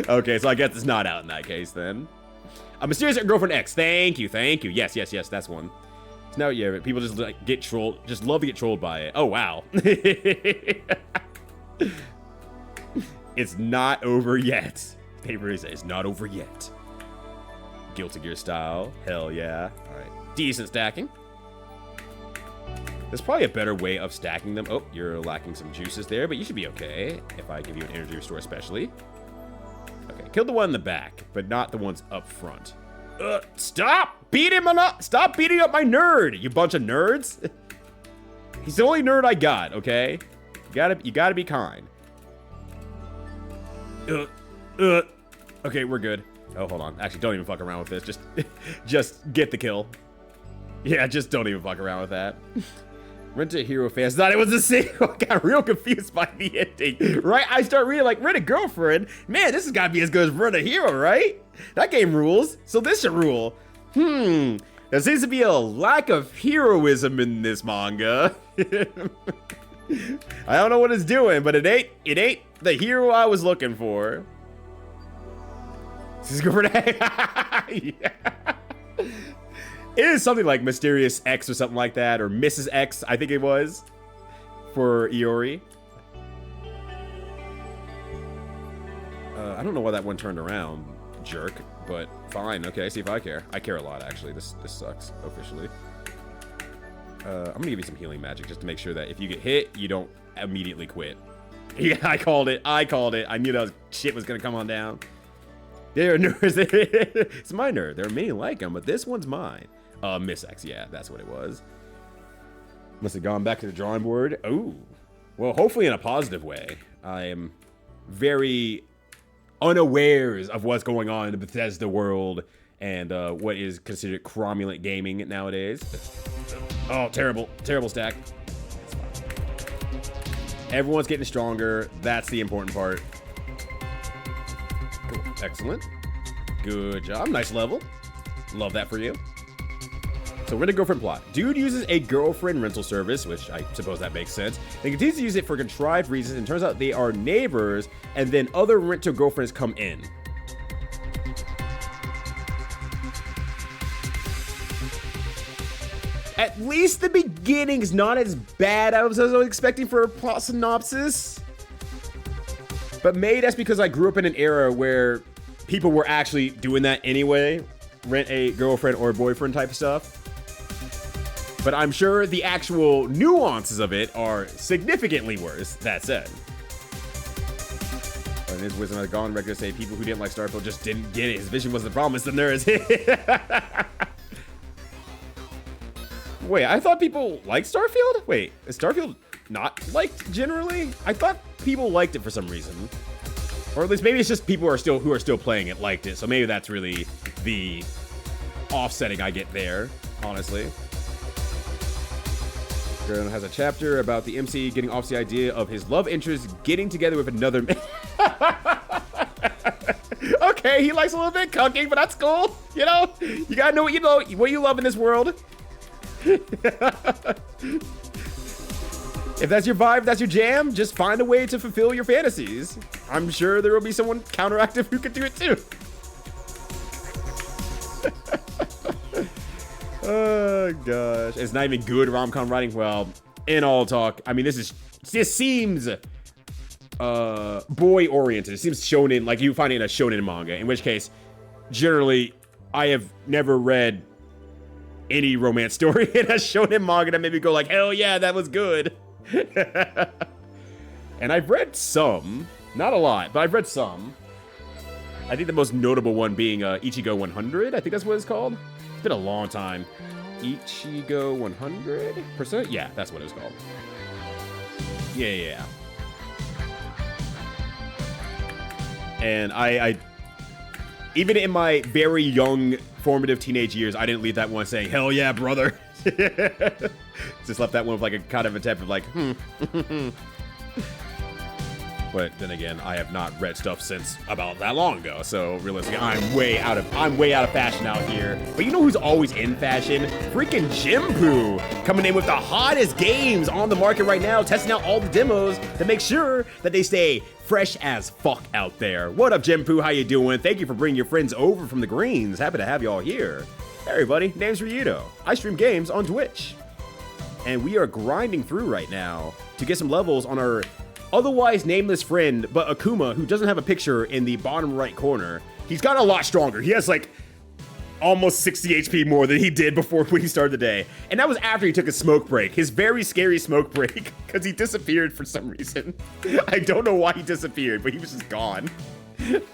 Okay, so I guess it's not out in that case then. A Mysterious Girlfriend X. Thank you, thank you. Yes, yes, yes, that's one. So now, yeah, people just like get trolled, just love to get trolled by it. Oh, wow. It's not over yet. Paper is it's not over yet. Guilty Gear style. Hell yeah. All right. Decent stacking. There's probably a better way of stacking them. Oh, you're lacking some juices there, but you should be okay if I give you an energy restore especially. Okay, killed the one in the back, but not the ones up front. Stop beating him up! Stop beating up my nerd, you bunch of nerds. He's the only nerd I got, okay? You gotta be kind. Okay, we're good. Oh, hold on. Actually, don't even fuck around with this. Just get the kill. Yeah, just don't even fuck around with that. Rent-A-Hero fans thought it was a sequel. I got real confused by the ending, right? I start reading like Rent-A-Girlfriend. Man, this has got to be as good as Rent-A-Hero, right? That game rules, so this should rule. There seems to be a lack of heroism in this manga. I don't know what it's doing, but it ain't the hero I was looking for. This is good for that. Yeah. It is something like Mysterious X or something like that, or Mrs. X, I think it was, for Iori. I don't know why that one turned around, jerk, but fine. Okay, see if I care. I care a lot, actually. This sucks, officially. I'm gonna give you some healing magic just to make sure that if you get hit, you don't immediately quit. Yeah, I called it. I knew that shit was gonna come on down. There are nerds. It's my nerd. There are many like him, but this one's mine. Miss X, yeah, that's what it was. Must have gone back to the drawing board. Oh, well, hopefully in a positive way. I am very unawares of what's going on in the Bethesda world and what is considered cromulent gaming nowadays. Oh, terrible stack. Everyone's getting stronger. That's the important part. Cool. Excellent. Good job. Nice level. Love that for you. So Rent-A-Girlfriend plot. Dude uses a girlfriend rental service, which I suppose that makes sense. They continues to use it for contrived reasons, and turns out they are neighbors, and then other rent-a-girlfriends come in. At least the beginning's not as bad as I was expecting for a plot synopsis. But maybe that's because I grew up in an era where people were actually doing that anyway. Rent a girlfriend or boyfriend type stuff. But I'm sure the actual nuances of it are significantly worse, that said. And his wisdom has gone record to say people who didn't like Starfield just didn't get it. His vision was the problem, it's the nerds. Wait, I thought people liked Starfield? Wait, is Starfield not liked generally? I thought people liked it for some reason. Or at least maybe it's just people who are still playing it liked it. So maybe that's really the offsetting I get there, honestly. Girl has a chapter about the MC getting off the idea of his love interest getting together with another man. Okay, he likes a little bit cucking, but that's cool. You know, you gotta know what you love in this world. If that's your vibe, that's your jam, just find a way to fulfill your fantasies. I'm sure there will be someone counteractive who could do it too. Oh gosh, it's not even good rom-com writing. Well, in all talk, I mean, this seems boy oriented. It seems shonen, like you find it in a shonen manga, in which case, generally, I have never read any romance story in a shonen manga that made me go like, hell yeah, that was good. And I've read some, not a lot, but I've read some. I think the most notable one being Ichigo 100. I think that's what it's called. It's been a long time. Ichigo 100%? Yeah, that's what it was called. Yeah. And I even in my very young formative teenage years, I didn't leave that one saying, hell yeah, brother. Just left that one with like a kind of attempt of like, But then again, I have not read stuff since about that long ago, so realistically, I'm way out of fashion out here. But you know who's always in fashion? Freaking Jimpu, coming in with the hottest games on the market right now, testing out all the demos to make sure that they stay fresh as fuck out there. What up, Jimpu? How you doing? Thank you for bringing your friends over from the Greens. Happy to have you all here. Hey everybody, name's Ryudo. I stream games on Twitch, and we are grinding through right now to get some levels on our otherwise nameless friend, but Akuma, who doesn't have a picture in the bottom right corner. He's gotten a lot stronger. He has like almost 60 HP more than he did before we started the day. And that was after he took a smoke break, his very scary smoke break, because he disappeared for some reason. I don't know why he disappeared, but he was just gone.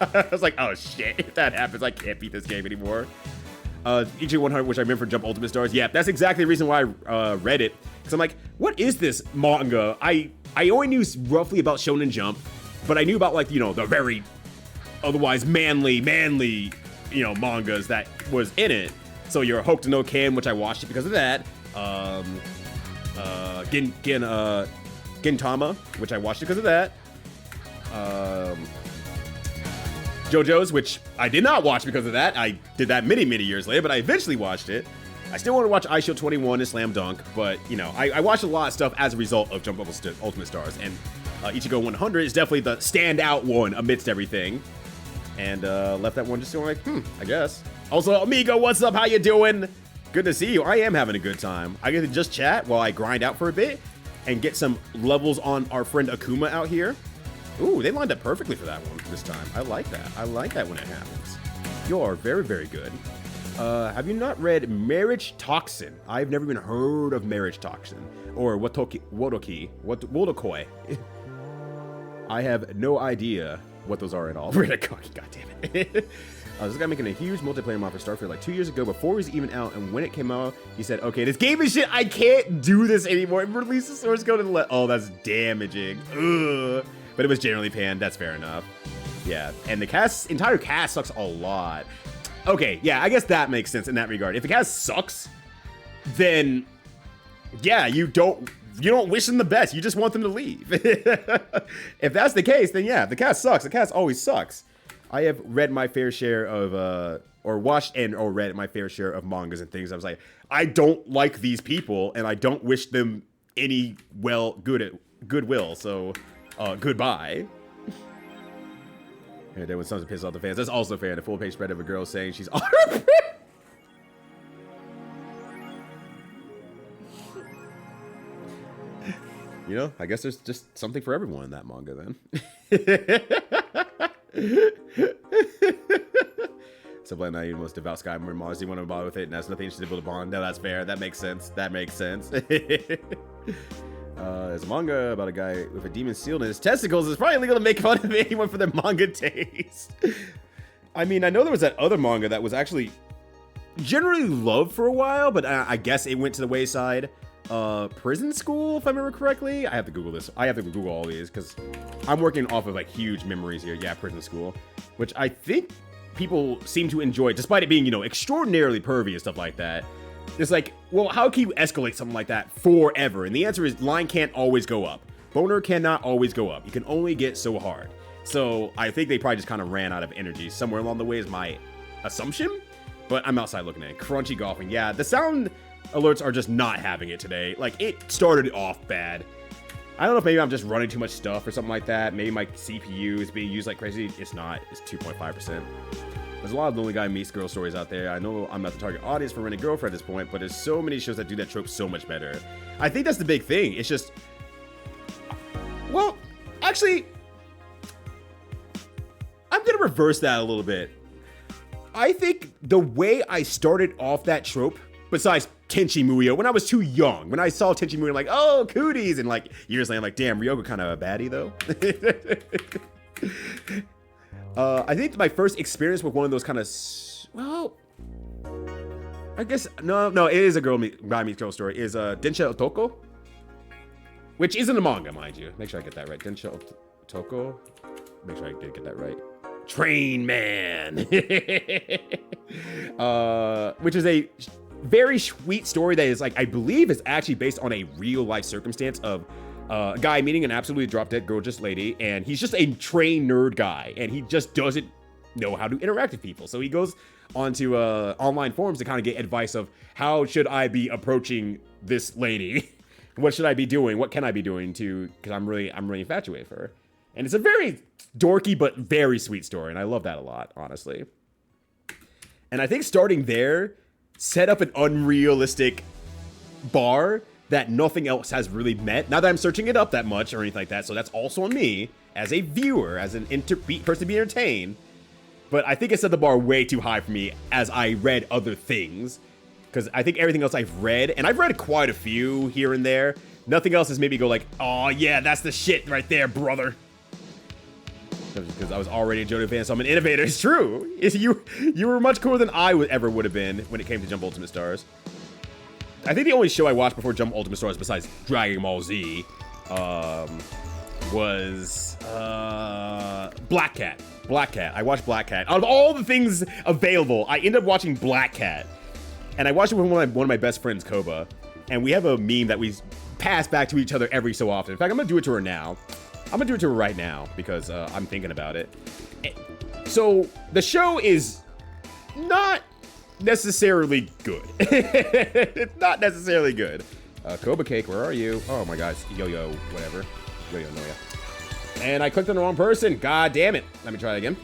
I was like, oh shit, if that happens, I can't beat this game anymore. Ichigo 100, which I remember from Jump Ultimate Stars. Yeah, that's exactly the reason why I read it. Because I'm like, what is this manga? I only knew roughly about Shonen Jump, but I knew about like, you know, the very otherwise manly, you know, mangas that was in it. So your Hokuto no Ken, which I watched it because of that. Gintama, which I watched it because of that. JoJo's, which I did not watch because of that. I did that many years later, but I eventually watched it. I still want to watch iShield 21 and Slam Dunk, but, you know, I watched a lot of stuff as a result of Jump Ultimate Stars, and Ichigo 100 is definitely the standout one amidst everything, and left that one just feeling like, I guess. Also, Amigo, what's up? How you doing? Good to see you. I am having a good time. I get to just chat while I grind out for a bit and get some levels on our friend Akuma out here. Ooh, they lined up perfectly for that one this time. I like that. I like that when it happens. You are very good. Have you not read Marriage Toxin? I've never even heard of Marriage Toxin. Or Wodokoi. I have no idea what those are at all. God damn it. This guy making a huge multiplayer mod for Starfield like 2 years ago before it was even out, and when it came out, he said, okay, this game is shit, I can't do this anymore. It released the source code and oh, that's damaging. Ugh. But it was generally panned, that's fair enough. Yeah, and the entire cast sucks a lot. Okay, yeah, I guess that makes sense in that regard. If the cast sucks, then yeah, you don't wish them the best. You just want them to leave. If that's the case, then yeah, the cast sucks. The cast always sucks. I have read my fair share of or watched or read my fair share of mangas and things. I was like, I don't like these people, and I don't wish them any goodwill. So, goodbye. And then when something pisses off the fans, that's also fair. The full page spread of a girl saying she's on her. You know, I guess there's just something for everyone in that manga then. So Blend, you're the most devout Skyrim Mars. You want to bother with it, and that's nothing to build a bond. No, that's fair. That makes sense. There's a manga about a guy with a demon sealed in his testicles. It's probably illegal to make fun of anyone for their manga taste. I mean, I know there was that other manga that was actually generally loved for a while, but I guess it went to the wayside. Prison School, if I remember correctly. I have to Google this. I have to Google all these because I'm working off of like huge memories here. Yeah, Prison School, which I think people seem to enjoy, despite it being, you know, extraordinarily pervy and stuff like that. It's like, well, how can you escalate something like that forever? And the answer is line can't always go up. Boner cannot always go up. You can only get so hard. So I think they probably just kind of ran out of energy somewhere along the way is my assumption. But I'm outside looking at it. Crunchy golfing. Yeah, the sound alerts are just not having it today. Like, it started off bad. I don't know if maybe I'm just running too much stuff or something like that. Maybe my CPU is being used like crazy. It's not. It's 2.5%. There's a lot of lonely guy meets girl stories out there. I know I'm not the target audience for Renting Girlfriend at this point, but there's so many shows that do that trope so much better. I think that's the big thing. It's just, well, actually, reverse that a little bit. I think the way I started off that trope, besides Tenchi Muyo, when I was too young, when I saw Tenchi Muyo, I'm like, oh, cooties, and like years later, I'm like, damn, Ryoga kind of a baddie though. I think my first experience with one of those kind of, well, I guess no, it is a guy meets girl story. Is Densha Otoko, which isn't a manga, mind you. Make sure I get that right. Densha Otoko. Make sure I did get that right. Train Man, which is a very sweet story that is like, I believe is actually based on a real life circumstance of a guy meeting an absolutely drop dead gorgeous lady, and he's just a train nerd guy, and he just doesn't know how to interact with people. So he goes onto online forums to kind of get advice of how should I be approaching this lady? What should I be doing? What can I be doing because I'm really infatuated with her. And it's a very dorky but very sweet story, and I love that a lot, honestly. And I think starting there set up an unrealistic bar that nothing else has really met. Not that I'm searching it up that much or anything like that, so that's also on me as a viewer, as an person to be entertained. But I think it set the bar way too high for me as I read other things. Because I think everything else I've read, and I've read quite a few here and there, nothing else has made me go like, oh yeah, that's the shit right there, brother. Because I was already a JoJo fan, so I'm an innovator. It's true. You were much cooler than I ever would have been when it came to Jump Ultimate Stars. I think the only show I watched before Jump Ultimate Stars, besides Dragon Ball Z, was Black Cat. Black Cat. I watched Black Cat. Out of all the things available, I ended up watching Black Cat, and I watched it with one of my best friends, Koba, and we have a meme that we pass back to each other every so often. In fact, I'm gonna do it to her now. I'm gonna do it to her right now because I'm thinking about it. So the show is not necessarily good. It's not necessarily good. Koba Cake, where are you? Oh my God, Yo-Yo, whatever. Yo-Yo Noya. And I clicked on the wrong person. God damn it. Let me try it again.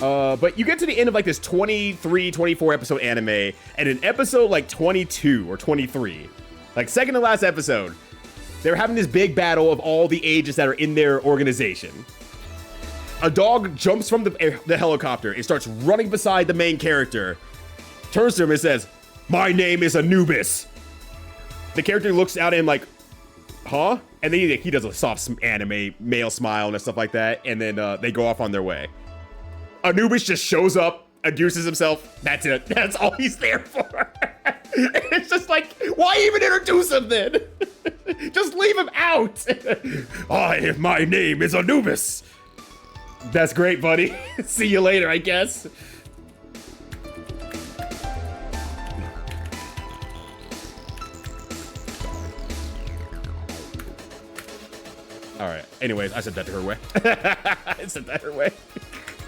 But you get to the end of like this 23, 24 episode anime, and in episode like 22 or 23, like second to last episode, they're having this big battle of all the ages that are in their organization. A dog jumps from the helicopter and starts running beside the main character, turns to him and says, "My name is Anubis." The character looks at him like, huh? And then he does a soft anime male smile and stuff like that, and then they go off on their way. Anubis just shows up, introduces himself, that's it. That's all he's there for. It's just like, why even introduce him then? Just leave him out. My name is Anubis. That's great, buddy. See you later, I guess. All right. Anyways, I said that to her way. I said that her way.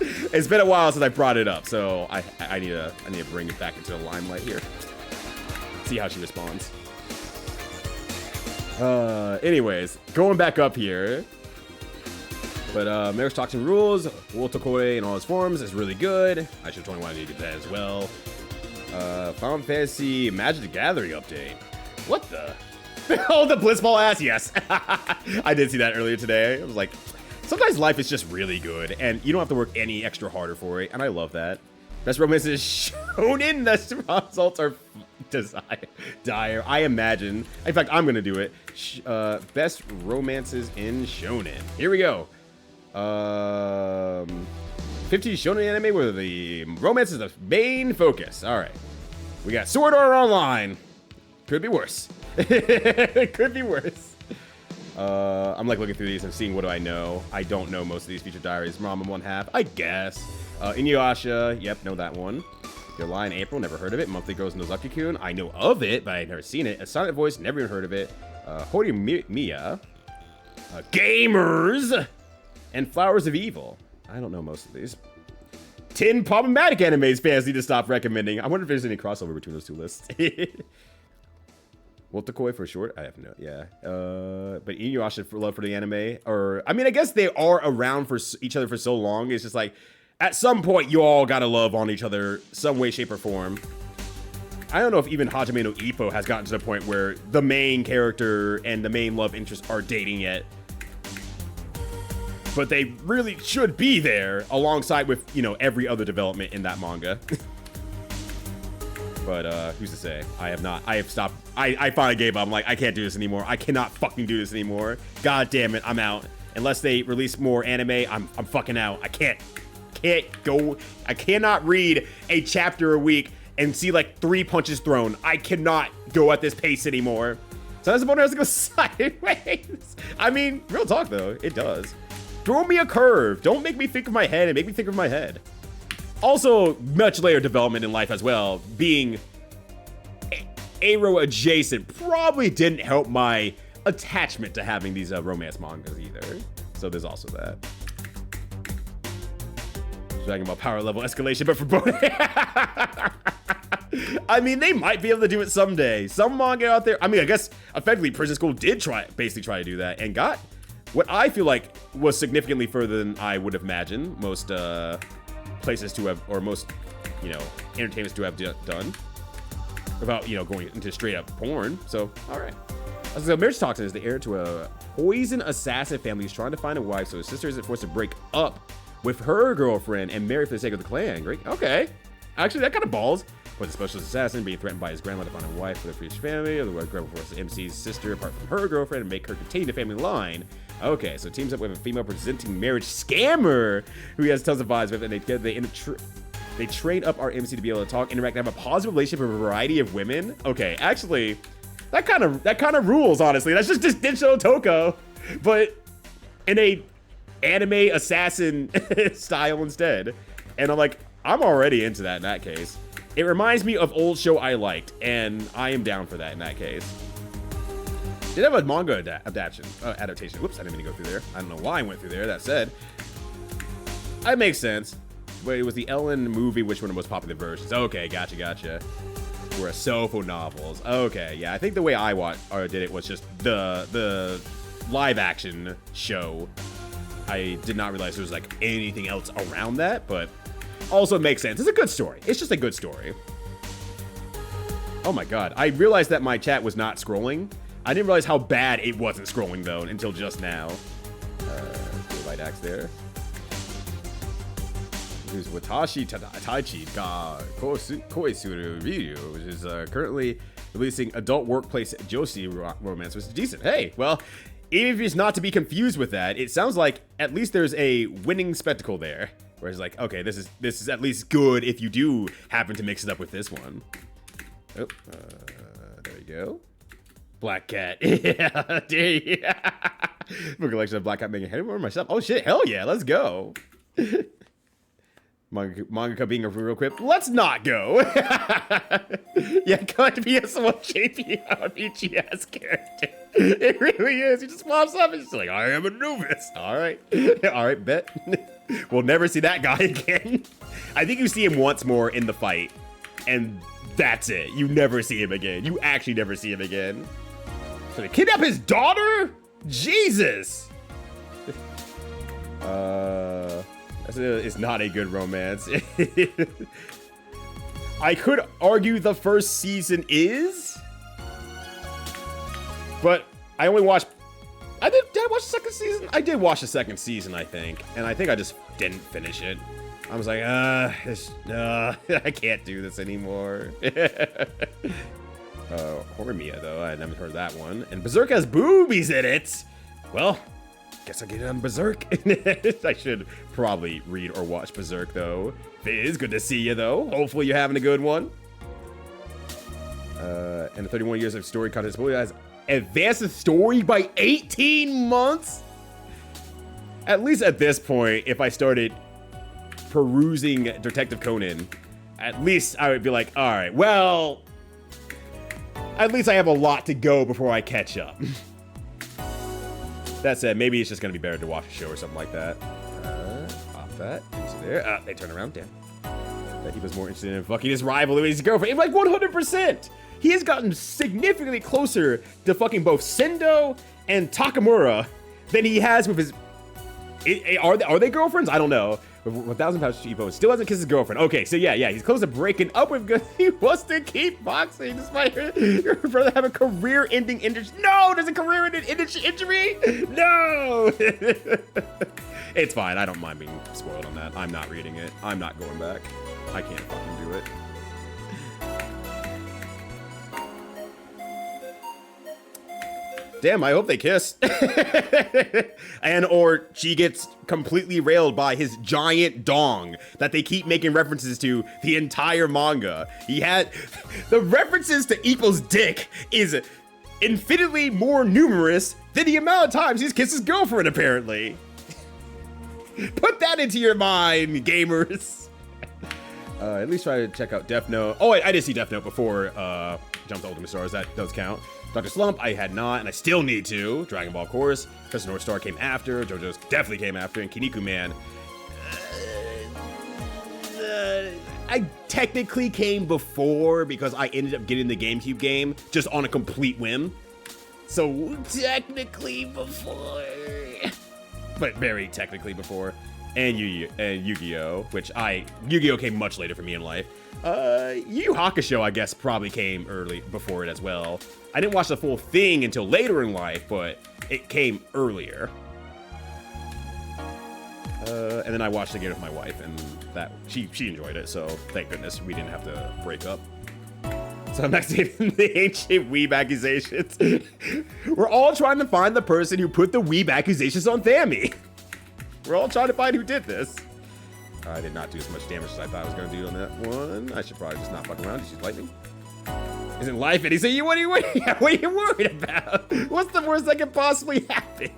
It's been a while since I brought it up, so I need to bring it back into the limelight here. See how she responds. Anyways, going back up here. But Meritocracy Rules, Wotokoi in all its forms is really good. I should totally want to get that as well. Final Fantasy Magic the Gathering update. What the? Oh, the Blitzball ass, yes. I did see that earlier today. I was like, sometimes life is just really good, and you don't have to work any extra harder for it, and I love that. Best romance is shonen. The results are dire. I imagine. In fact, I'm gonna do it. Best romances in shonen. Here we go. 50 shonen anime where the romance is the main focus. All right. We got Sword Art Online. Could be worse. It could be worse. I'm like looking through these and seeing what do I know. I don't know most of these featured diaries. Ramen 1/2, I guess. Inuyasha, yep, know that one. Your Lie in April, never heard of it. Monthly Girls Nozaki-kun, I know of it, but I've never seen it. A Silent Voice, never even heard of it. Horimiya, Gamers, and Flowers of Evil. I don't know most of these. 10 problematic animes fans need to stop recommending. I wonder if there's any crossover between those two lists. Wotakoi for short? I have no, yeah. But Inuyasha for love for the anime, or I mean, I guess they are around for each other for so long. It's just like at some point you all gotta love on each other some way, shape, or form. I don't know if even Hajime no Ippo has gotten to the point where the main character and the main love interest are dating yet. but they really should be there alongside with, you know, every other development in that manga. But who's to say? I have stopped. I finally gave up. I'm like, I can't do this anymore. I cannot fucking do this anymore. God damn it, I'm out. Unless they release more anime, I'm fucking out. I can't go. I cannot read a chapter a week and see like 3 punches thrown. I cannot go at this pace anymore. Sometimes the boner has to go sideways. I mean, real talk though, it does. Throw me a curve. Don't make me think of my head and make me think of my head. Also, much later development in life as well, being Aero adjacent probably didn't help my attachment to having these romance mangas either. So there's also that. Talking about power level escalation, but for both. I mean, they might be able to do it someday. Some manga out there. I mean, I guess effectively Prison School did basically try to do that and got what I feel like was significantly further than I would have imagined most places to have, or most, you know, entertainments to have done without, you know, going into straight up porn. So, all right. So Marriage Toxin is the heir to a poison assassin family who's trying to find a wife, so his sister isn't forced to break up with her girlfriend and marry for the sake of the clan. Great. Okay. Actually, that kind of balls. With the specialist assassin being threatened by his grandma to find a wife for the priest family, otherwise grandma forces MC's sister apart from her girlfriend and make her continue the family line. Okay, so teams up with a female presenting marriage scammer who he has tons of vibes with, and they train up our MC to be able to talk, interact, and have a positive relationship with a variety of women. Okay, actually, that kind of rules. Honestly, that's just Densho Toko, but in a anime assassin style instead. And I'm like, I'm already into that in that case. It reminds me of old show I liked, and I am down for that in that case. Did have a manga adaptation. Whoops, I didn't mean to go through there. I don't know why I went through there. That said, it makes sense. Wait, it was the Ellen movie. Which one of the most popular versions? Okay, gotcha. Were Sofo novels. Okay, yeah. I think the way I did it was just the live action show. I did not realize there was like anything else around that, but also it makes sense. It's a good story. It's just a good story. Oh my god. I realized that my chat was not scrolling. I didn't realize how bad it wasn't scrolling though until just now. Light axe there. Here's Watashi Taichi ga Koisuru Ryu, which is currently releasing adult workplace joshi romance, which is decent. Hey, well, even if it's not to be confused with that, it sounds like at least there's a winning spectacle there. Where it's like, okay, this is at least good if you do happen to mix it up with this one. Oh, there you go. Black Cat. Yeah, dude. Book collection of Black Cat making head over myself. Oh shit, hell yeah, let's go. Mangaka being a real quick. Let's not go. Yeah, going to be a somewhat shapy RPG-ass character. It really is. He just pops up and he's like, I am Anubis. All right. All right, bet. We'll never see that guy again. I think you see him once more in the fight, and that's it. You never see him again. You actually never see him again. So they kidnap his daughter? Jesus. It's not a good romance. I could argue the first season is, but I only watched. Did I watch the second season? I did watch the second season, I think, and I think I just didn't finish it. I was like, I can't do this anymore. Horimiya, though, I never heard that one. And Berserk has boobies in it. Well, guess I'll get it on Berserk. I should probably read or watch Berserk, though. Fizz, good to see you, though. Hopefully you're having a good one. And the 31 years of story content has advanced the story by 18 months? At least at this point, if I started perusing Detective Conan, at least I would be like, all right, well, at least I have a lot to go before I catch up. That said, maybe it's just going to be better to watch a show or something like that. Off that. Into there. They turn around. Damn. That he was more interested in fucking his rival than his girlfriend. Like 100%. He has gotten significantly closer to fucking both Sendo and Takamura than he has with his... Are they girlfriends? I don't know. With 1,000 pounds cheapo, still hasn't kissed his girlfriend. Okay, so yeah, he's close to breaking up with good. He wants to keep boxing despite your brother having career-ending injury. No, there's a career-ending injury. No. It's fine. I don't mind being spoiled on that. I'm not reading it. I'm not going back. I can't fucking do it. Damn, I hope they kiss. And or she gets completely railed by his giant dong that they keep making references to the entire manga. He had the references to Ippo's dick is infinitely more numerous than the amount of times he's kissed his girlfriend, apparently. Put that into your mind, gamers. At least try to check out Death Note. Oh, I did see Death Note before Jump to Ultimate Stars. That does count. Dr. Slump, I had not, and I still need to. Dragon Ball, of course. Because North Star came after. JoJo's definitely came after. And Kinnikuman Man. I technically came before because I ended up getting the GameCube game just on a complete whim. So technically before. But very technically before. And Yu-Gi-Oh! Which Yu-Gi-Oh! Came much later for me in life. Yu Yu Hakusho, I guess, probably came early before it as well. I didn't watch the full thing until later in life, but it came earlier. And then I watched it again with my wife, and that she enjoyed it, so thank goodness we didn't have to break up. So next in the ancient weeb accusations. We're all trying to find the person who put the weeb accusations on Thammy. We're all trying to find who did this. I did not do as much damage as I thought I was going to do on that one. I should probably just not fuck around. Just use lightning. Isn't life anything? What are you worried about? What's the worst that could possibly happen?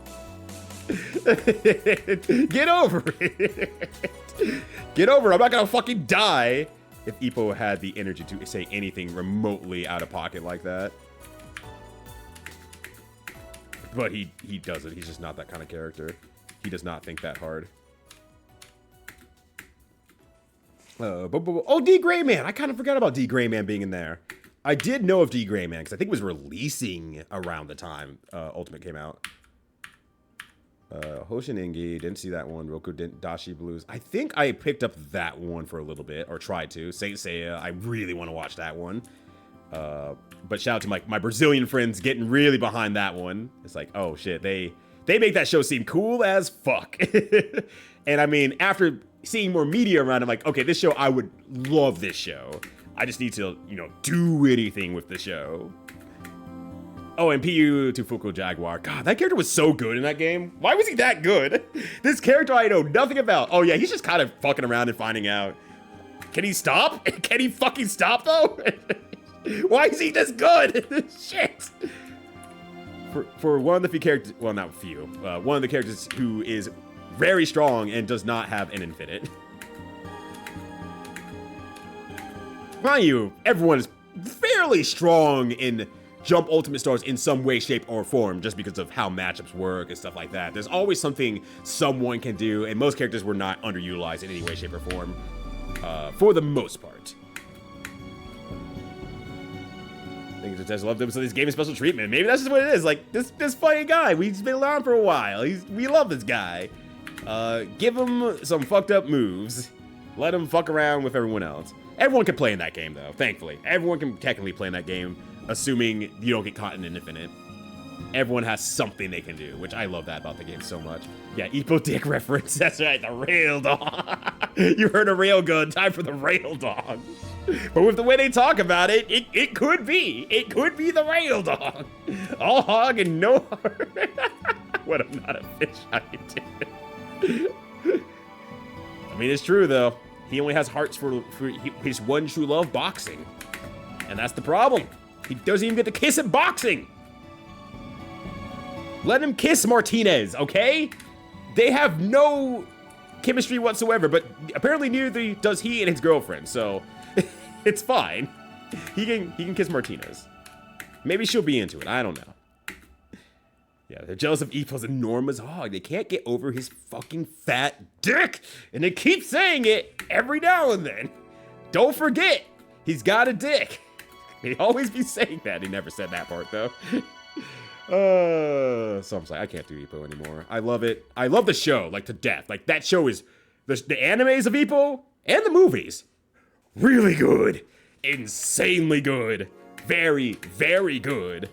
Get over it. Get over it. I'm not going to fucking die if Ippo had the energy to say anything remotely out of pocket like that. But he doesn't. He's just not that kind of character. He does not think that hard. Oh, D. Gray Man. I kind of forgot about D. Gray Man being in there. I did know of D. Gray Man because I think it was releasing around the time Ultimate came out. Hoshin Ingi, didn't see that one. Roku Dashi Blues. I think I picked up that one for a little bit, or tried to. Saint Seiya, I really want to watch that one. But shout out to my Brazilian friends getting really behind that one. It's like, oh shit, they make that show seem cool as fuck. And I mean, after seeing more media around, I'm like, okay, this show, I would love this show. I just need to, do anything with the show. Oh, and P.U. to Fuku Jaguar. God, that character was so good in that game. Why was he that good? This character I know nothing about. Oh yeah, he's just kind of fucking around and finding out. Can he stop? Can he fucking stop though? Why is he this good? Shit. For one of the few characters, well, not few, one of the characters who is very strong and does not have an infinite. Mind you, everyone is fairly strong in Jump Ultimate Stars in some way, shape, or form, just because of how matchups work and stuff like that. There's always something someone can do, and most characters were not underutilized in any way, shape, or form, for the most part. I think just love them, so this gave him special treatment. Maybe that's just what it is. Like, this funny guy, we've been around for a while. We love this guy. Give him some fucked up moves. Let him fuck around with everyone else. Everyone can play in that game, though, thankfully. Everyone can technically play in that game, assuming you don't get caught in an infinite. Everyone has something they can do, which I love that about the game so much. Yeah, Ippo Dick reference. That's right, the rail dog. You heard a rail gun. Time for the rail dog. But with the way they talk about it, it could be. It could be the rail dog. All hog and no heart. What I'm not a fish, I did. I mean, it's true, though. He only has hearts for his one true love, boxing. And that's the problem. He doesn't even get to kiss in boxing. Let him kiss Martinez, okay? They have no chemistry whatsoever, but apparently neither does he and his girlfriend, so it's fine. He can kiss Martinez. Maybe she'll be into it, I don't know. Yeah, they're jealous of Ippo's enormous hog. They can't get over his fucking fat dick, and they keep saying it every now and then. Don't forget, he's got a dick. They always be saying that. He never said that part, though. So I'm like, I can't do Ippo anymore. I love it. I love the show, like, to death. Like, that show is, the animes of Ippo and the movies, really good. Insanely good. Very, very good.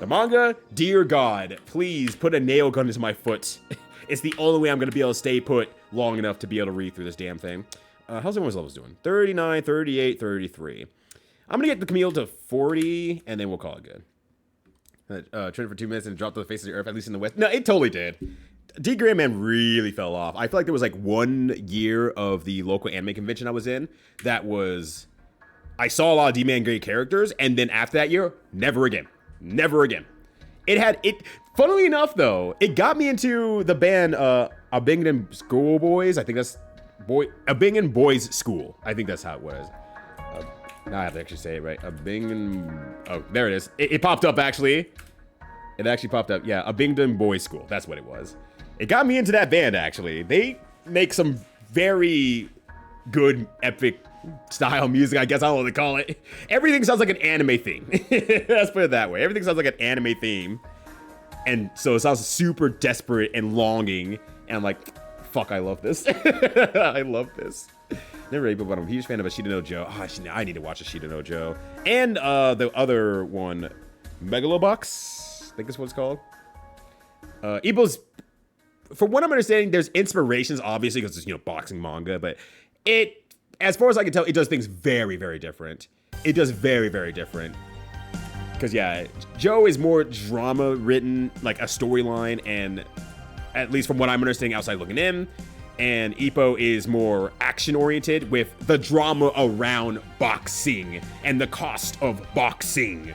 The manga, dear God, please put a nail gun into my foot It's the only way I'm going to be able to stay put long enough to be able to read through this damn thing. How's everyone's levels doing? 39, 38, 33. I'm going to get the Camille to 40, and then we'll call it good. Trend for 2 minutes and dropped to the face of the earth, at least in the West. No, it totally did. D Grandman really fell off. I feel like there was like 1 year of the local anime convention I was in that was... I saw a lot of D-Man great characters, and then after that year, never again. Never again. Funnily enough, though, it got me into the band Abingdon Schoolboys. I think that's... Abingdon Boys School. I think that's how it was. Now I have to actually say it right. Abingdon... Oh, there it is. It popped up, actually. It actually popped up. Yeah, Abingdon Boys School. That's what it was. It got me into that band, actually. They make some very good, epic style music, I guess. I don't know what to call it. Everything sounds like an anime theme. Let's put it that way. Everything sounds like an anime theme. And so it sounds super desperate and longing. And I'm like, fuck, I love this. I love this. Never able, but I'm a huge fan of Ashita no Joe. Oh, I need to watch Ashita no Joe. And the other one, Megalobox, I think that's what it's called. Ibo's, from what I'm understanding, there's inspirations, obviously, because it's, boxing manga, but as far as I can tell, it does things very, very different. It does very, very different. Because, yeah, Joe is more drama written, like a storyline, and at least from what I'm understanding outside looking in, and Ippo is more action-oriented with the drama around boxing and the cost of boxing.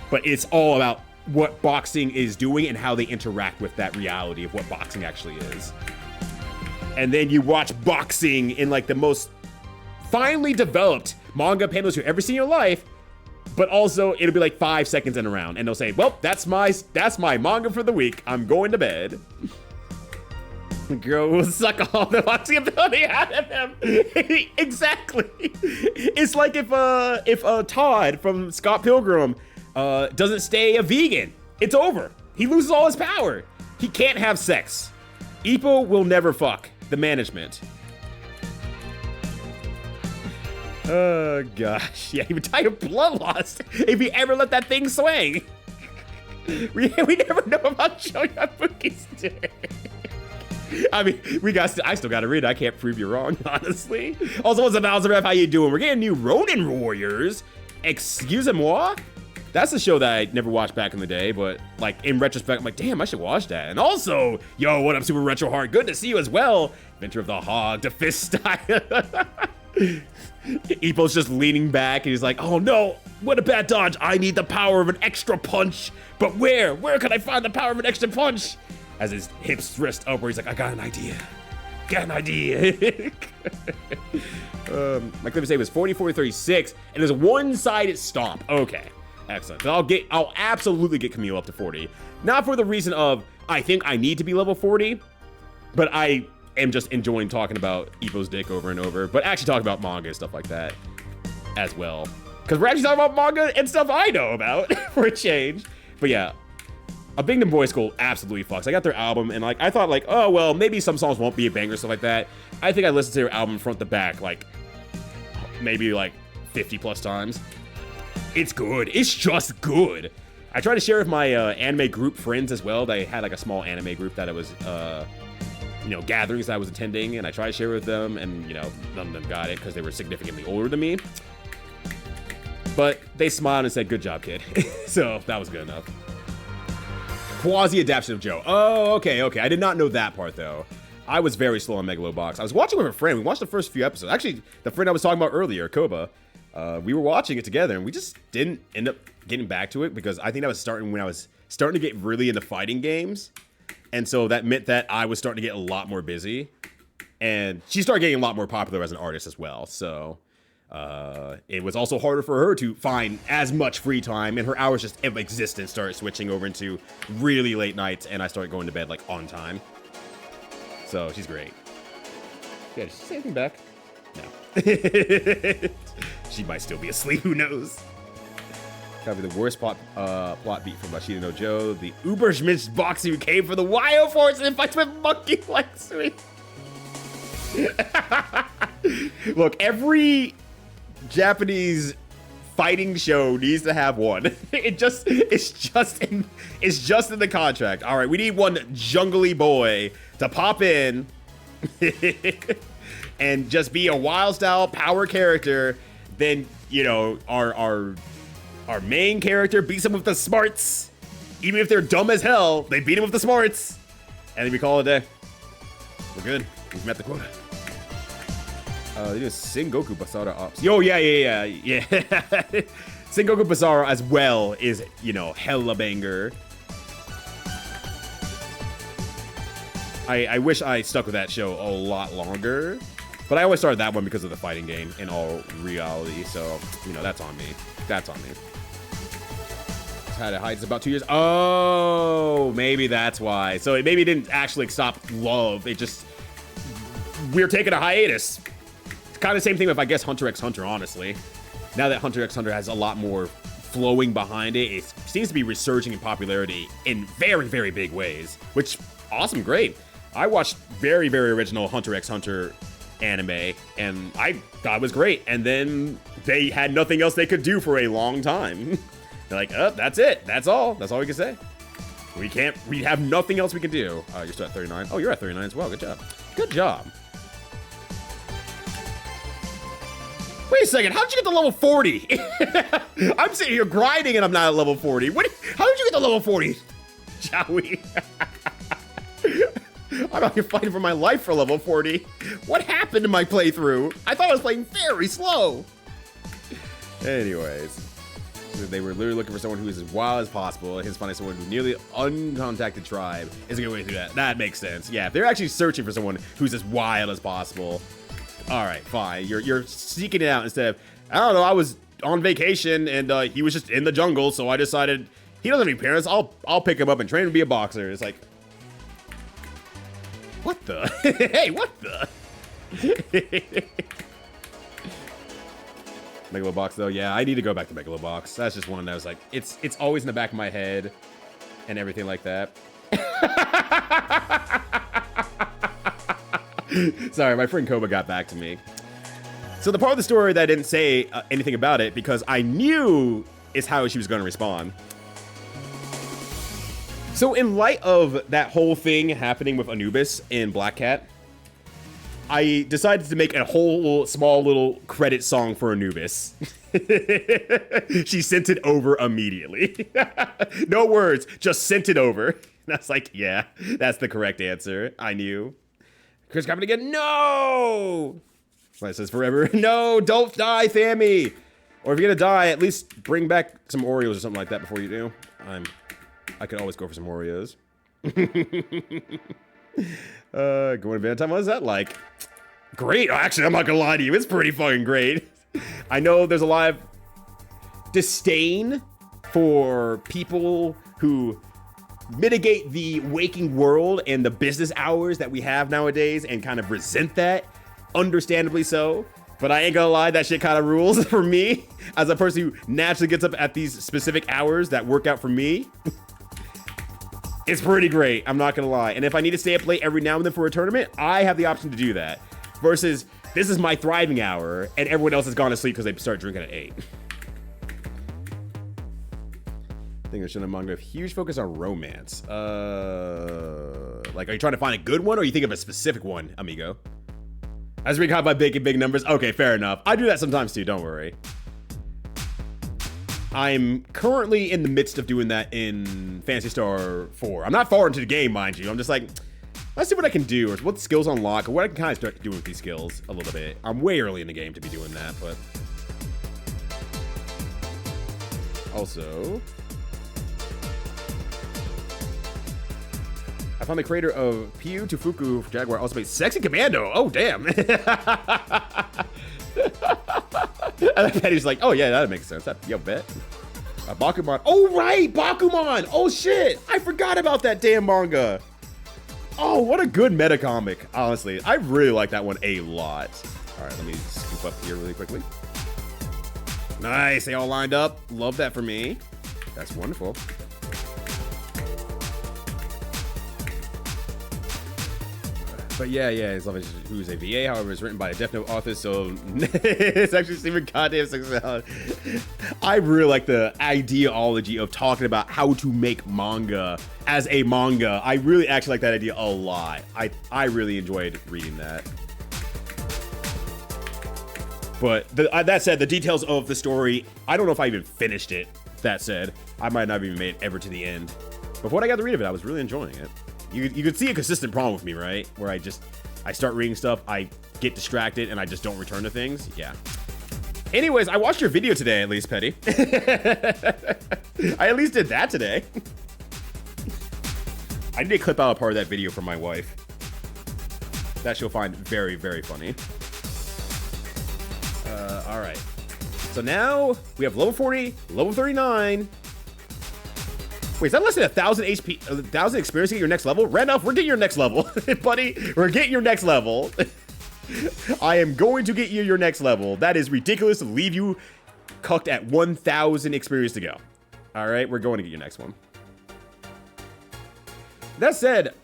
But it's all about what boxing is doing and how they interact with that reality of what boxing actually is. And then you watch boxing in like the most finely developed manga panels you've ever seen in your life, but also it'll be like 5 seconds in a round, and they'll say, well, that's my manga for the week. I'm going to bed. The girl will suck all the boxing ability out of him. Exactly. It's like if Todd from Scott Pilgrim doesn't stay a vegan. It's over. He loses all his power. He can't have sex. Ippo will never fuck the management. Oh gosh, yeah, he would die of blood loss if he ever let that thing swing. We never know about Shoyabuki's dick. I mean, I still gotta read it. I can't prove you wrong, honestly. Also, what's up, Alzaref? How you doing? We're getting new Ronin Warriors. Excusez-moi? That's a show that I never watched back in the day, but like in retrospect, I'm like, damn, I should watch that. And also, yo, what up, Super Retro Heart? Good to see you as well. Adventure of the Hog, the Fist Style. Ippo's just leaning back and he's like, oh no, what a bad dodge. I need the power of an extra punch. But where? Where can I find the power of an extra punch? As his hips thrust upward, he's like, I got an idea. Got an idea. My clip say was 44 to 36, and there's a one-sided stomp. Okay, excellent. I'll absolutely get Camille up to 40. Not for the reason of I think I need to be level 40, but I am just enjoying talking about Ippo's dick over and over, but actually talking about manga and stuff like that as well. Because we're actually talking about manga and stuff I know about for a change. But yeah, Abingdon Boys School absolutely fucks. I got their album and like I thought like, oh well, maybe some songs won't be a banger, stuff like that. I think I listened to their album front to back like maybe like 50 plus times. It's good. It's just good. I tried to share with my anime group friends as well. They had like a small anime group that I was gatherings that I was attending, and I tried to share with them, and none of them got it because they were significantly older than me. But they smiled and said, good job, kid. So that was good enough. Quasi-adaptation of Joe. Oh, okay. I did not know that part, though. I was very slow on Megalobox. I was watching with a friend. We watched the first few episodes. Actually, the friend I was talking about earlier, Koba, we were watching it together, and we just didn't end up getting back to it because I think that was starting when I was starting to get really into fighting games. And so that meant that I was starting to get a lot more busy. And she started getting a lot more popular as an artist as well. So it was also harder for her to find as much free time. And her hours just of existence started switching over into really late nights. And I started going to bed like on time. So she's great. Yeah, did she say anything back? No. She might still be asleep. Who knows? Probably the worst plot beat from Ashita no Joe. The Uberschmitz boxer who came for the Wild Force and fights with monkey like sweet. Look, every Japanese fighting show needs to have one. It's just in the contract. All right, we need one jungly boy to pop in and just be a wild style power character, then, you know, our main character beats him with the smarts. Even if they're dumb as hell, they beat him with the smarts. And then we call it a day. We're good. We've met the quota. They do Sengoku Basara Ops. Yo, yeah. Sengoku Basara as well is, you know, hella banger. I wish I stuck with that show a lot longer. But I always started that one because of the fighting game in all reality. So, you know, that's on me. That's on me. Had it hides about 2 years. Oh, maybe that's why. So it maybe didn't actually stop love. It just, we're taking a hiatus. It's kind of the same thing with, I guess, Hunter x Hunter, honestly. Now that Hunter x Hunter has a lot more flowing behind it, it seems to be resurging in popularity in very, very big ways. Which, awesome, great. I watched very, very original Hunter x Hunter anime, and I thought it was great. And then they had nothing else they could do for a long time. They're like, oh, that's it. That's all we can say. We have nothing else we can do. You're still at 39. Oh, you're at 39 as well. Good job. Good job. Wait a second. How did you get to level 40? I'm sitting here grinding and I'm not at level 40. How did you get to level 40? Joey. I'm out here fighting for my life for level 40. What happened to my playthrough? I thought I was playing very slow. Anyways. They were literally looking for someone who is as wild as possible. His finding someone who nearly uncontacted tribe is a good way through that. That makes sense. Yeah, if they're actually searching for someone who's as wild as possible. All right, fine. You're seeking it out instead of, I don't know, I was on vacation and he was just in the jungle, so I decided he doesn't have any parents. I'll pick him up and train him to be a boxer. It's like, what the? Hey, what the? Megalobox though, yeah, I need to go back to Megalobox. That's just one that was like, it's always in the back of my head and everything like that. Sorry, my friend Koba got back to me. So the part of the story that I didn't say anything about it because I knew is how she was going to respond. So in light of that whole thing happening with Anubis in Black Cat, I decided to make a whole small little credit song for Anubis. She sent it over immediately. No words, just sent it over. And I was like, yeah, that's the correct answer. I knew. Chris coming again. No! It says forever. No, don't die, Thammy. Or if you're gonna die, at least bring back some Oreos or something like that before you do. I could always go for some Oreos. Going to Valentine, what is that like? Great. Actually, I'm not gonna lie to you. It's pretty fucking great. I know there's a lot of disdain for people who mitigate the waking world and the business hours that we have nowadays and kind of resent that, understandably so. But I ain't gonna lie, that shit kind of rules for me as a person who naturally gets up at these specific hours that work out for me. It's pretty great, I'm not gonna lie. And if I need to stay up late every now and then for a tournament, I have the option to do that. Versus, this is my thriving hour and everyone else has gone to sleep because they start drinking at 8. I think I should have manga with huge focus on romance. Like, are you trying to find a good one or are you thinking of a specific one, amigo? As we caught by big numbers. Okay, fair enough. I do that sometimes too, don't worry. I'm currently in the midst of doing that in Phantasy Star 4. I'm not far into the game, mind you. I'm just like, let's see what I can do, or what skills unlock, or what I can kind of start doing with these skills a little bit. I'm way early in the game to be doing that, but... Also... I found the creator of Piu Tufuku Jaguar also made Sexy Commando. Oh, damn. And Petty's like, oh, yeah, that makes sense. Yo, bet. Bakuman. Oh, right. Bakuman. Oh, shit. I forgot about that damn manga. Oh, what a good meta comic. Honestly, I really like that one a lot. All right, let me scoop up here really quickly. Nice. They all lined up. Love that for me. That's wonderful. But yeah, as long as who's a VA, however, it's written by a Death Note author, so it's actually Steven goddamn success. I really like the ideology of talking about how to make manga as a manga. I really actually like that idea a lot. I really enjoyed reading that. But that said, the details of the story, I don't know if I even finished it. That said, I might not have even made it ever to the end. But from what I got to read of it, I was really enjoying it. You could see a consistent problem with me, right? Where I start reading stuff, I get distracted, and I just don't return to things. Yeah. Anyways, I watched your video today, at least, Petty. I at least did that today. I need to clip out a part of that video for my wife. That she'll find very, very funny. All right. So now we have level 40, level 39. Wait, is that less than 1,000 HP, 1,000 experience to get your next level? Randolph, we're getting your next level. Buddy, we're getting your next level. I am going to get you your next level. That is ridiculous to leave you cucked at 1,000 experience to go. All right, we're going to get your next one. That said,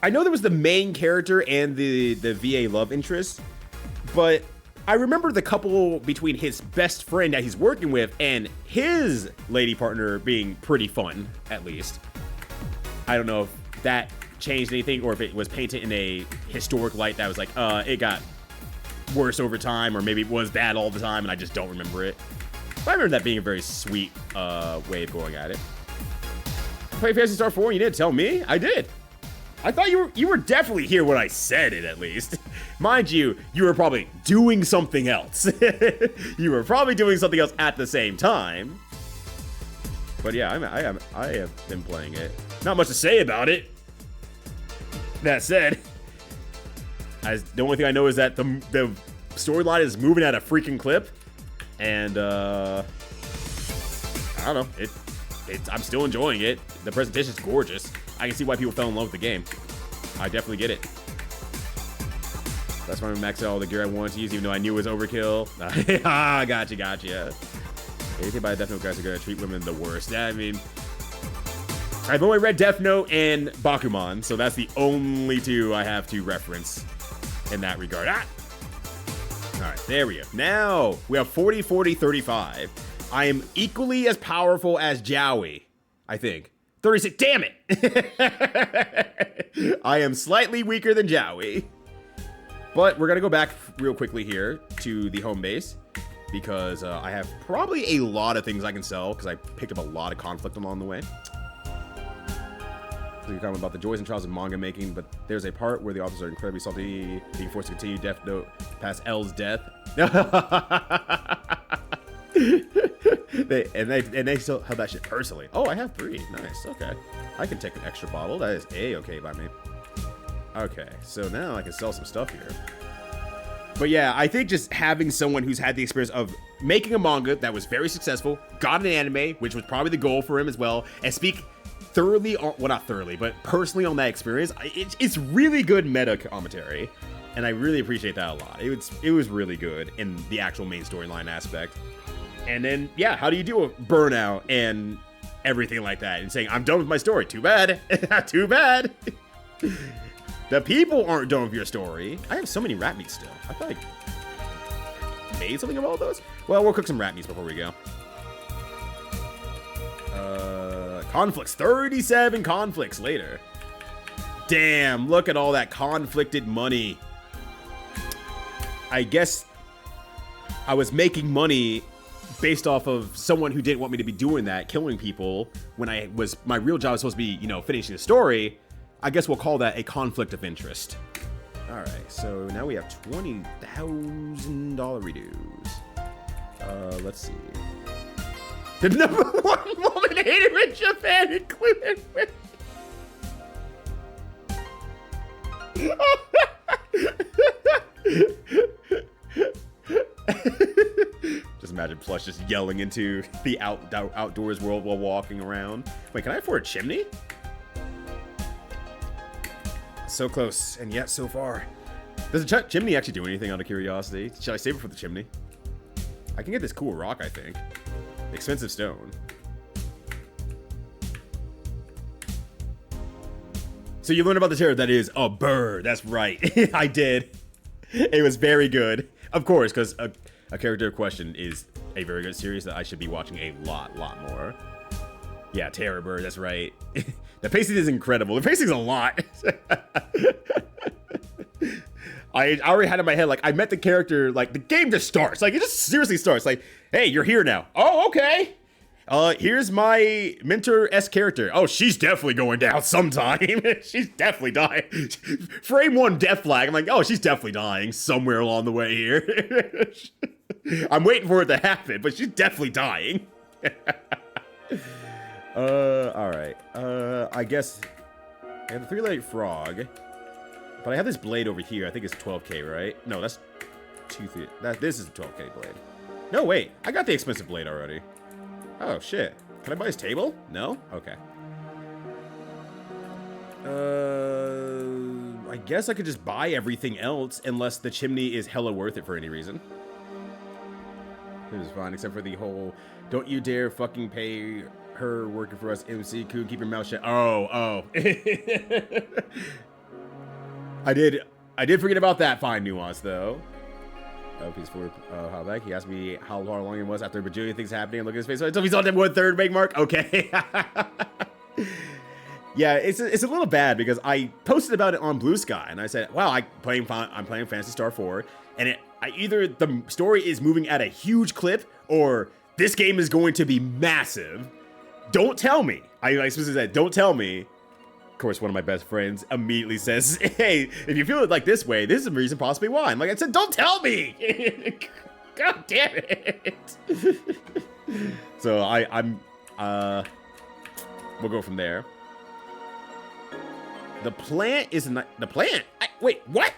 I know there was the main character and the VA love interest, but I remember the couple between his best friend that he's working with and his lady partner being pretty fun, at least. I don't know if that changed anything or if it was painted in a historic light that was like, it got worse over time, or maybe it was bad all the time and I just don't remember it. But I remember that being a very sweet way of going at it. Play Phantasy Star 4 and you didn't tell me? I did. I thought you were definitely here when I said it, at least. Mind you, you were probably doing something else. You were probably doing something else at the same time. But yeah, I have been playing it. Not much to say about it. That said, the only thing I know is that the storyline is moving at a freaking clip, and I don't know. I'm still enjoying it. The presentation's gorgeous. I can see why people fell in love with the game. I definitely get it. That's why I maxed out all the gear I wanted to use, even though I knew it was overkill. Gotcha. Anything by Death Note guys are gonna treat women the worst. I mean, I've only read Death Note and Bakuman, so that's the only two I have to reference in that regard. Alright, there we go. Now, we have 40, 40, 35. I am equally as powerful as Jowie, I think. 36, damn it! I am slightly weaker than Jowie. But we're gonna go back real quickly here to the home base, because I have probably a lot of things I can sell, because I picked up a lot of conflict along the way. So you're talking about the joys and trials of manga making, but there's a part where the authors are incredibly salty, being forced to continue Death Note past L's death. They still have that shit personally. Oh, I have 3. Nice. Okay. I can take an extra bottle. That is A-okay by me. Okay, so now I can sell some stuff here. But yeah, I think just having someone who's had the experience of making a manga that was very successful, got an anime, which was probably the goal for him as well, and speak thoroughly, well, not thoroughly, but personally on that experience, it's really good meta commentary. And I really appreciate that a lot. It was really good in the actual main storyline aspect. And then, yeah, how do you deal with burnout and everything like that? And saying, I'm done with my story. Too bad. Too bad. The people aren't done with your story. I have so many rat meats still. I thought I made something of all those. Well, we'll cook some rat meats before we go. Conflicts. 37 conflicts later. Damn, look at all that conflicted money. I guess I was making money based off of someone who didn't want me to be doing that, killing people, when my real job was supposed to be, finishing the story. I guess we'll call that a conflict of interest. All right, so now we have $20,000 redos. Let's see. The number 1 woman hater in Japan included with... Just imagine Plush just yelling into the outdoors world while walking around. Wait, can I afford a chimney? So close, and yet so far. Does the chimney actually do anything out of curiosity? Should I save it for the chimney? I can get this cool rock, I think. Expensive stone. So you learned about the terror that is a bird. That's right. I did. It was very good. Of course, because a character question is a very good series that I should be watching a lot more. Yeah, Terror Bird, that's right. The pacing is incredible. The pacing's a lot. I already had in my head, like, I met the character, like, the game just starts. Like, it just seriously starts. Like, hey, you're here now. Oh, okay. Here's my mentor-esque character. Oh, she's definitely going down sometime. She's definitely dying. Frame 1 death flag. I'm like, oh, she's definitely dying somewhere along the way here. I'm waiting for it to happen, but she's definitely dying. Alright. I guess I have a 3-legged frog. But I have this blade over here. I think it's 12k, right? No, that's 2-3. This is a 12k blade. No, wait. I got the expensive blade already. Oh, shit. Can I buy his table? No? Okay. I guess I could just buy everything else unless the chimney is hella worth it for any reason. It was fine, except for the whole, don't you dare fucking pay her working for us, MC Coon, keep your mouth shut. Oh. I did forget about that fine nuance, though. Piece 4, how back. He asked me how far along it was after a bajillion things happening. And look at his face. So I told him he's on that 1/3 make mark. Okay. Yeah, it's a little bad because I posted about it on Blue Sky and I said, "Wow, I'm playing Phantasy Star 4, and either the story is moving at a huge clip or this game is going to be massive. Don't tell me." I specifically said, "Don't tell me." Of course, one of my best friends immediately says, "Hey, if you feel it like this way, this is a reason possibly why." I'm like, I said, "Don't tell me." God damn it. So we'll go from there. The plant is not the plant. Wait, what?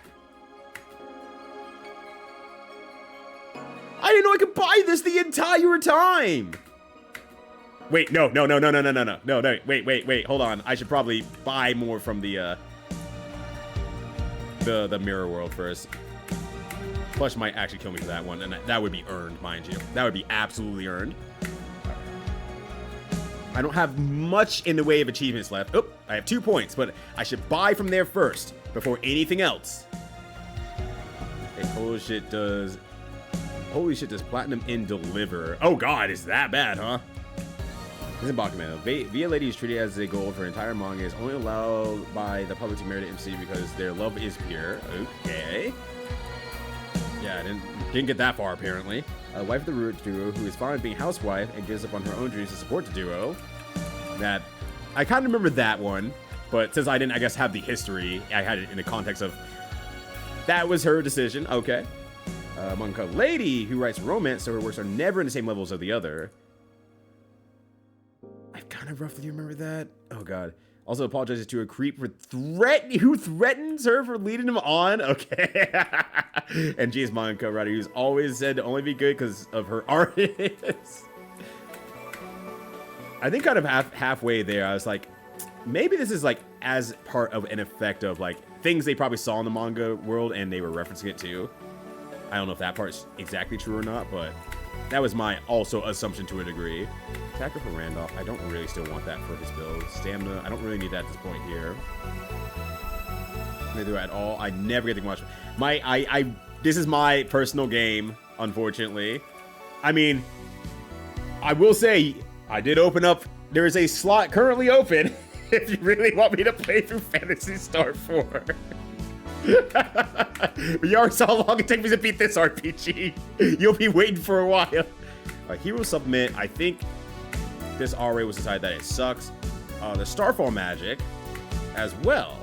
I didn't know I could buy this the entire time. Wait, no, wait, hold on. I should probably buy more from the mirror world first. Plush might actually kill me for that one, and that would be earned, mind you. That would be absolutely earned. I don't have much in the way of achievements left. Oh, I have 2 points, but I should buy from there first before anything else. Hey, holy shit, does Platinum in deliver? Oh god, is that bad, huh? This is Bakuman. Via Lady is treated as a goal for entire manga. Is only allowed by the public to merit MC because their love is pure. Okay. Yeah, I didn't get that far apparently. Wife of the root duo who is fond of being housewife and gives up on her own dreams to support the duo. That I kind of remember that one, but since I didn't, I guess, have the history, I had it in the context of that was her decision. Okay. Manga lady who writes romance, so her works are never in the same levels of the other. I kind of roughly remember that. Oh god. Also apologizes to a creep for who threatens her for leading him on. Okay. And G is manga writer who's always said to only be good because of her artist. I think kind of halfway there, I was like, maybe this is like as part of an effect of like things they probably saw in the manga world and they were referencing it too. I don't know if that part's exactly true or not, but that was my also assumption to a degree. Attacker for Randolph. I don't really still want that for his build. Stamina. I don't really need that at this point here. Neither at all. I never get to watch. This is my personal game, unfortunately. I mean, I will say, I did open up. There is a slot currently open if you really want me to play through Phantasy Star 4. You already saw how long it takes me to beat this RPG. You'll be waiting for a while. Hero Submit. I think this RA was decided that it sucks. The Starfall magic as well.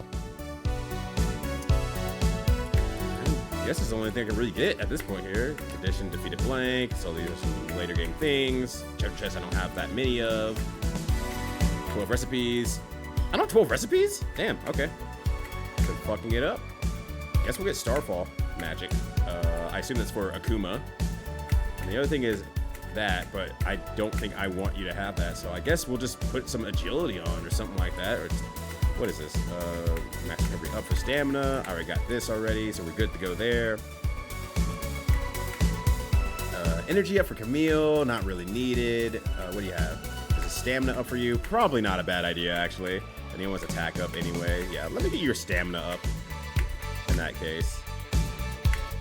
I guess it's the only thing I can really get at this point here. Addition, defeated blank. So these are some later game things. Treasure chest I don't have that many of. 12 recipes. I don't have 12 recipes? Damn, okay. Could fucking it up. Guess we'll get Starfall magic. I assume that's for Akuma. And the other thing is that, but I don't think I want you to have that. So I guess we'll just put some agility on or something like that. Or what is this? Max recovery up for stamina. I already got this already, so we're good to go there. Energy up for Camille, not really needed. What do you have? Is it stamina up for you? Probably not a bad idea, actually. Anyone's attack up anyway. Yeah, let me get your stamina up in that case.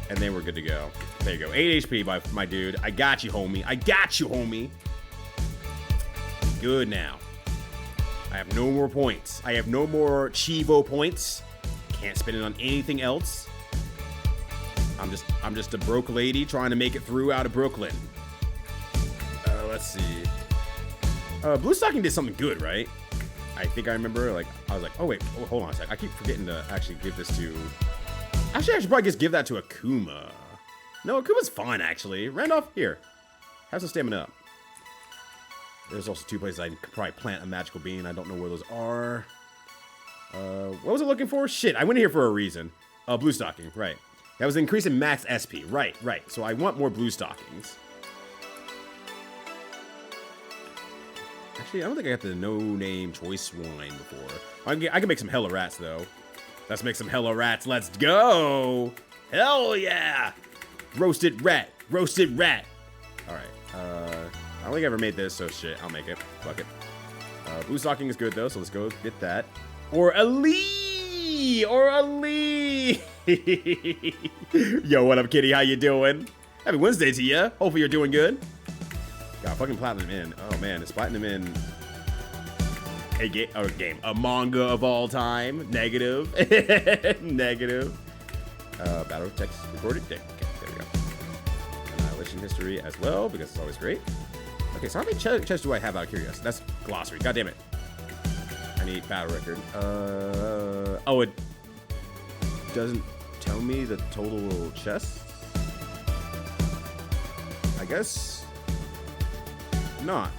And then we're good to go. There you go. 8 HP, my dude. I got you, homie. I got you, homie. Good now. I have no more points. I have no more Chivo points. Can't spend it on anything else. I'm just a broke lady trying to make it through out of Brooklyn. Let's see. Blue Stocking did something good, right? I think I remember, like, I was like, oh wait, oh, hold on a sec. I keep forgetting to actually give this to... Actually, I should probably just give that to Akuma. No, Akuma's fine, actually. Randolph, here. Have some stamina up. There's also 2 places I could probably plant a magical bean. I don't know where those are. What was I looking for? Shit, I went here for a reason. Blue Stocking, right. That was increasing max SP. Right. So I want more Blue Stockings. Actually, I don't think I got the no-name choice wine before. I can make some Hella Rats, though. Let's make some Hella Rats. Let's go! Hell yeah! Roasted rat. Roasted rat. All right. I don't think I ever made this, so shit. I'll make it. Fuck it. Blue Stocking is good, though, so let's go get that. Or a Lee! Or a Lee! Yo, what up, kitty? How you doing? Happy Wednesday to ya. Hopefully you're doing good. Got fucking Platinum in. Oh, man. Is Platinum in a game? A manga of all time? Negative. Negative. Battle text recorded. Okay, there we go. Annihilation history as well, because it's always great. Okay, so how many chests do I have out of curiosity? That's glossary. God damn it. I need battle record. Oh, it doesn't tell me the total chests? I guess not.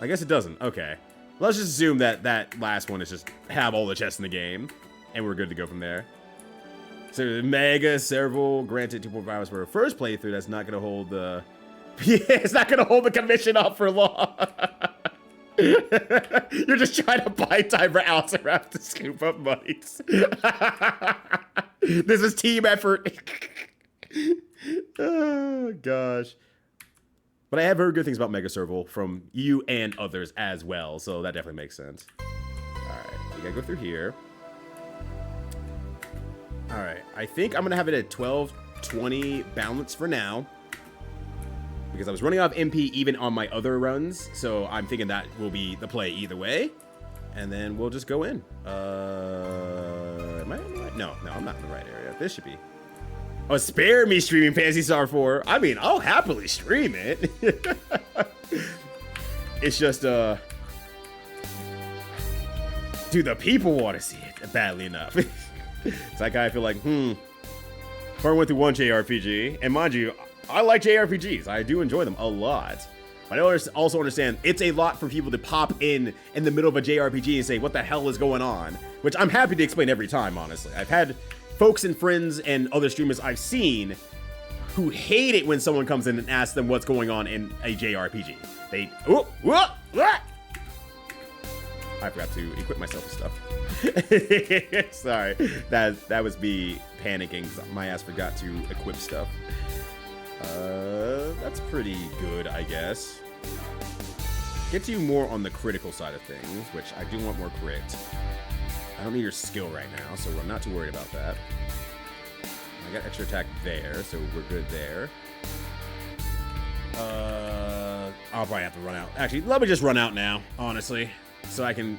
I guess it doesn't. Okay. Let's just assume that that last one is just have all the chests in the game, and we're good to go from there. So Mega Serval granted 2.5 hours for a first playthrough. That's not gonna hold the yeah, it's not gonna hold the commission up for long. You're just trying to buy time for Alzaraf to scoop up monies. This is team effort. Oh gosh. But I have heard good things about Mega Serval from you and others as well, so that definitely makes sense. Alright, we gotta go through here. Alright, I think I'm gonna have it at 12-20 balance for now. Because I was running out of MP even on my other runs, so I'm thinking that will be the play either way. And then we'll just go in. Am I in the right? No, I'm not in the right area. This should be. Oh, spare me streaming Phantasy Star 4. I mean, I'll happily stream it. It's just, do the people want to see it badly enough? It's like I feel like, if I went through one JRPG, and mind you, I like JRPGs. I do enjoy them a lot. But I also understand it's a lot for people to pop in the middle of a JRPG and say, what the hell is going on? Which I'm happy to explain every time, honestly. I've had folks and friends and other streamers I've seen who hate it when someone comes in and asks them what's going on in a JRPG. They, I forgot to equip myself with stuff. Sorry, that was me panicking because my ass forgot to equip stuff. That's pretty good, I guess. Get to you more on the critical side of things, which I do want more crit. I don't need your skill right now, so I'm not too worried about that. I got extra attack there, so we're good there. I'll probably have to run out. Actually, let me just run out now, honestly, so I can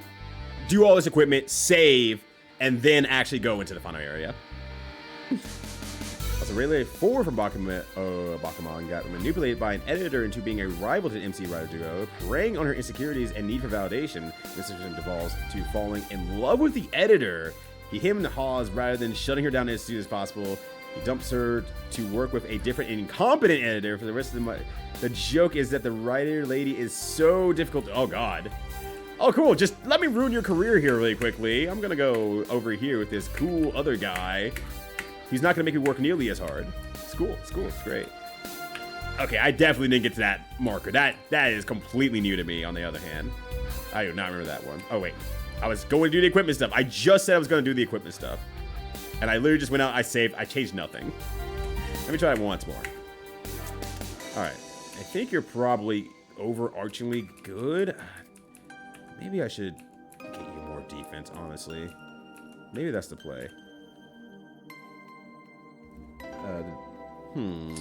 do all this equipment, save, and then actually go into the final area. So Rayleigh 4 from Bakuman got manipulated by an editor into being a rival to the MC Rider duo, preying on her insecurities and need for validation. This situation devolves to falling in love with the editor. He him and haws rather than shutting her down as soon as possible. He dumps her to work with a different and incompetent editor for the rest of the month. The joke is that the writer lady is so difficult to, oh god. Oh cool, just let me ruin your career here really quickly. I'm gonna go over here with this cool other guy. He's not gonna make me work nearly as hard. It's cool, it's great. Okay, I definitely didn't get to that marker. That is completely new to me, on the other hand. I do not remember that one. Oh wait, I was going to do the equipment stuff. I just said I was gonna do the equipment stuff. And I literally just went out, I saved, I changed nothing. Let me try it once more. All right, I think you're probably overarchingly good. Maybe I should get you more defense, honestly. Maybe that's the play. I mean,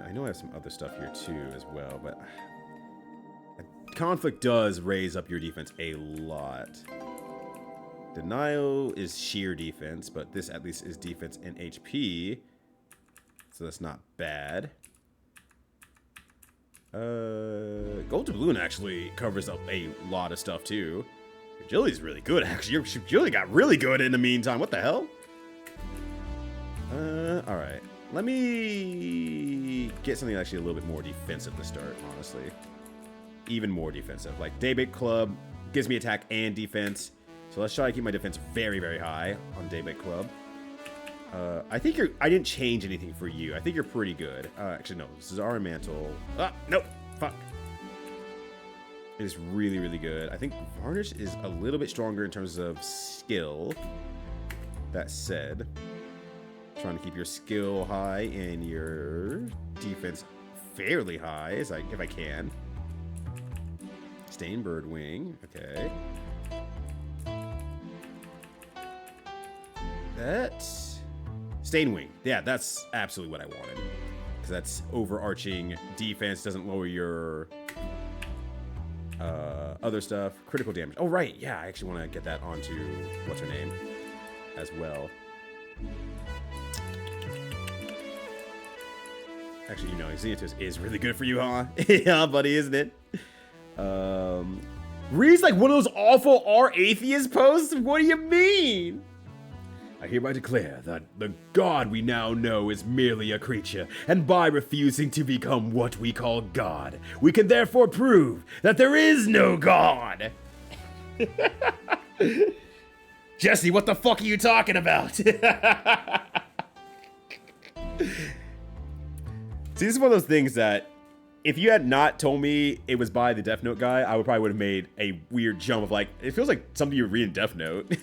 I know I have some other stuff here too as well, but conflict does raise up your defense a lot. Denial is sheer defense, but this at least is defense and HP, so that's not bad. Gold Doubloon actually covers up a lot of stuff too. Agility's really good, actually. Your agility got really good in the meantime. What the hell? Alright. Let me get something actually a little bit more defensive to start, honestly. Even more defensive. Like, Daybreak Club gives me attack and defense. So let's try to keep my defense very, very high on Daybreak Club. I think I didn't change anything for you. I think you're pretty good. Actually, no. This is our mantle. Ah, nope. Fuck. It is really, really good. I think Varnish is a little bit stronger in terms of skill. That said, trying to keep your skill high and your defense fairly high, as if I can. Stainbird Wing. Okay. That's Stain Wing. Yeah, that's absolutely what I wanted. Because that's overarching defense, doesn't lower your other stuff. Critical damage. Oh, right. Yeah, I actually want to get that onto what's her name as well. Actually, you know, Xenatus is really good for you, huh? Yeah, buddy, isn't it? Reads like one of those awful Are Atheist posts? What do you mean? I hereby declare that the God we now know is merely a creature, and by refusing to become what we call God, we can therefore prove that there is no God. Jesse, what the fuck are you talking about? See, this is one of those things that if you had not told me it was by the Death Note guy, I probably would have made a weird jump of like, it feels like something you would read in Death Note.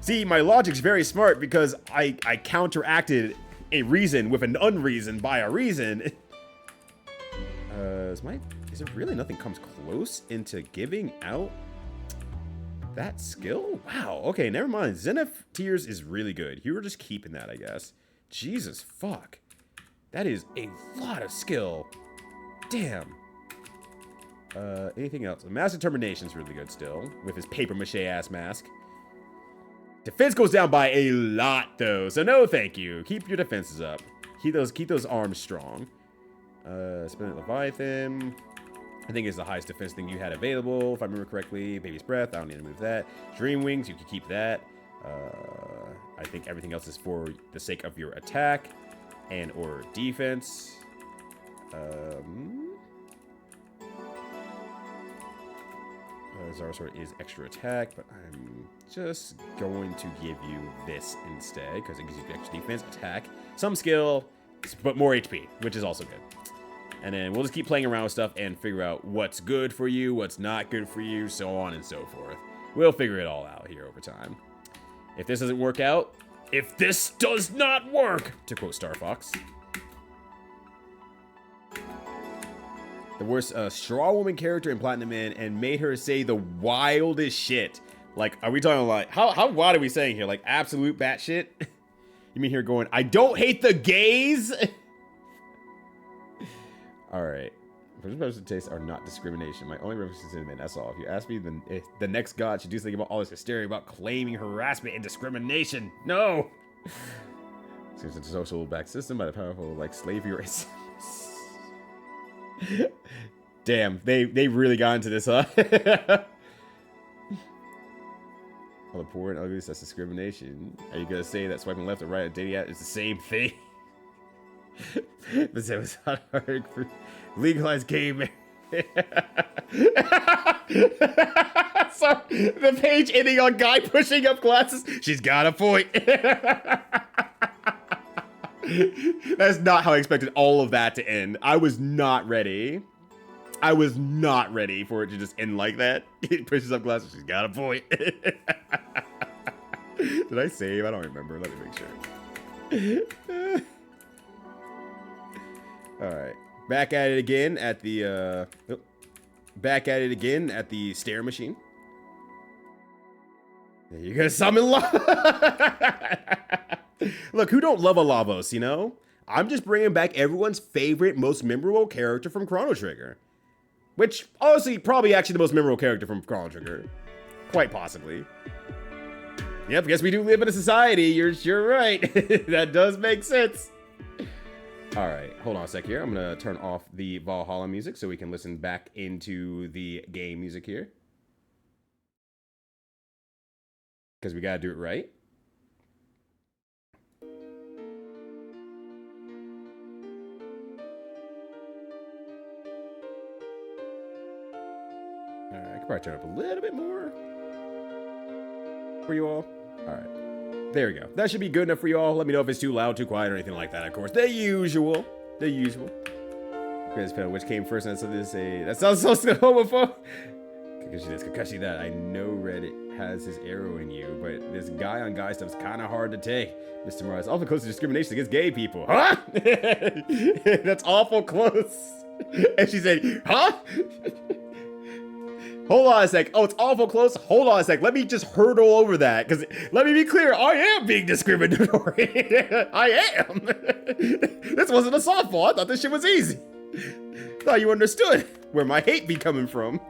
See, my logic's very smart because I counteracted a reason with an unreason by a reason. Is there really nothing comes close into giving out that skill? Wow, okay, never mind. Zenith Tears is really good. You were just keeping that, I guess. Jesus, fuck. That is a lot of skill. Damn. Anything else? Mass Determination's really good still, with his paper mache ass mask. Defense goes down by a lot, though, so no thank you. Keep your defenses up. Keep those arms strong. Spinning Leviathan, I think is the highest defense thing you had available, if I remember correctly. Baby's Breath, I don't need to move that. Dream Wings, you can keep that. I think everything else is for the sake of your attack and or defense. Zarasaur is extra attack, but I'm just going to give you this instead, because it gives you extra defense, attack, some skill, but more HP, which is also good. And then we'll just keep playing around with stuff and figure out what's good for you, what's not good for you, so on and so forth. We'll figure it all out here over time. If this doesn't work out, if this does not work, to quote Star Fox. The worst Straw Woman character in Platinum Man and made her say the wildest shit. Like, are we talking like, how wild are we saying here? Like, absolute batshit? You mean here going, I don't hate the gays? Alright. Personal tastes are not discrimination. My only reference is cinnamon, that's all. If you ask me, then if the next god should do something about all this hysteria about claiming harassment and discrimination. No! Seems it's a social back system by the powerful, like, slavery race. Damn, they really got into this, huh? All the poor and ugly, that's discrimination. Are you gonna say that swiping left or right at dating app is the same thing? But it was hard for legalized gay marriage. Sorry, the page ending on guy pushing up glasses. She's got a point. That's not how I expected all of that to end. I was not ready. I was not ready for it to just end like that. He pushes up glasses. She's got a point. Did I save? I don't remember. Let me make sure. Alright. Back at it again at the, back at it again at the stair machine. You're gonna summon lava. Look, who don't love a Lavos, you know? I'm just bringing back everyone's favorite, most memorable character from Chrono Trigger. Which, honestly, probably actually the most memorable character from Chrono Trigger. Quite possibly. Yep, guess we do live in a society. You're right. That does make sense. All right, hold on a sec here. I'm gonna turn off the Valhalla music so we can listen back into the game music here. Because we gotta do it right. All right, I could probably turn up a little bit more for you all. All right, there we go. That should be good enough for you all. Let me know if it's too loud, too quiet, or anything like that. Of course, the usual. Which came first? And that sounds so homophobic. Kakashi this, Kakashi that. I know Reddit has his arrow in you, but this guy on guy stuff's kind of hard to take. Mr. Morales, awful close to discrimination against gay people. Huh? That's awful close. And she said, huh? Hold on a sec. Oh, it's awful close. Hold on a sec. Let me just hurdle over that. Because let me be clear. I am being discriminatory. I am. This wasn't a softball. I thought this shit was easy. Thought you understood where my hate be coming from.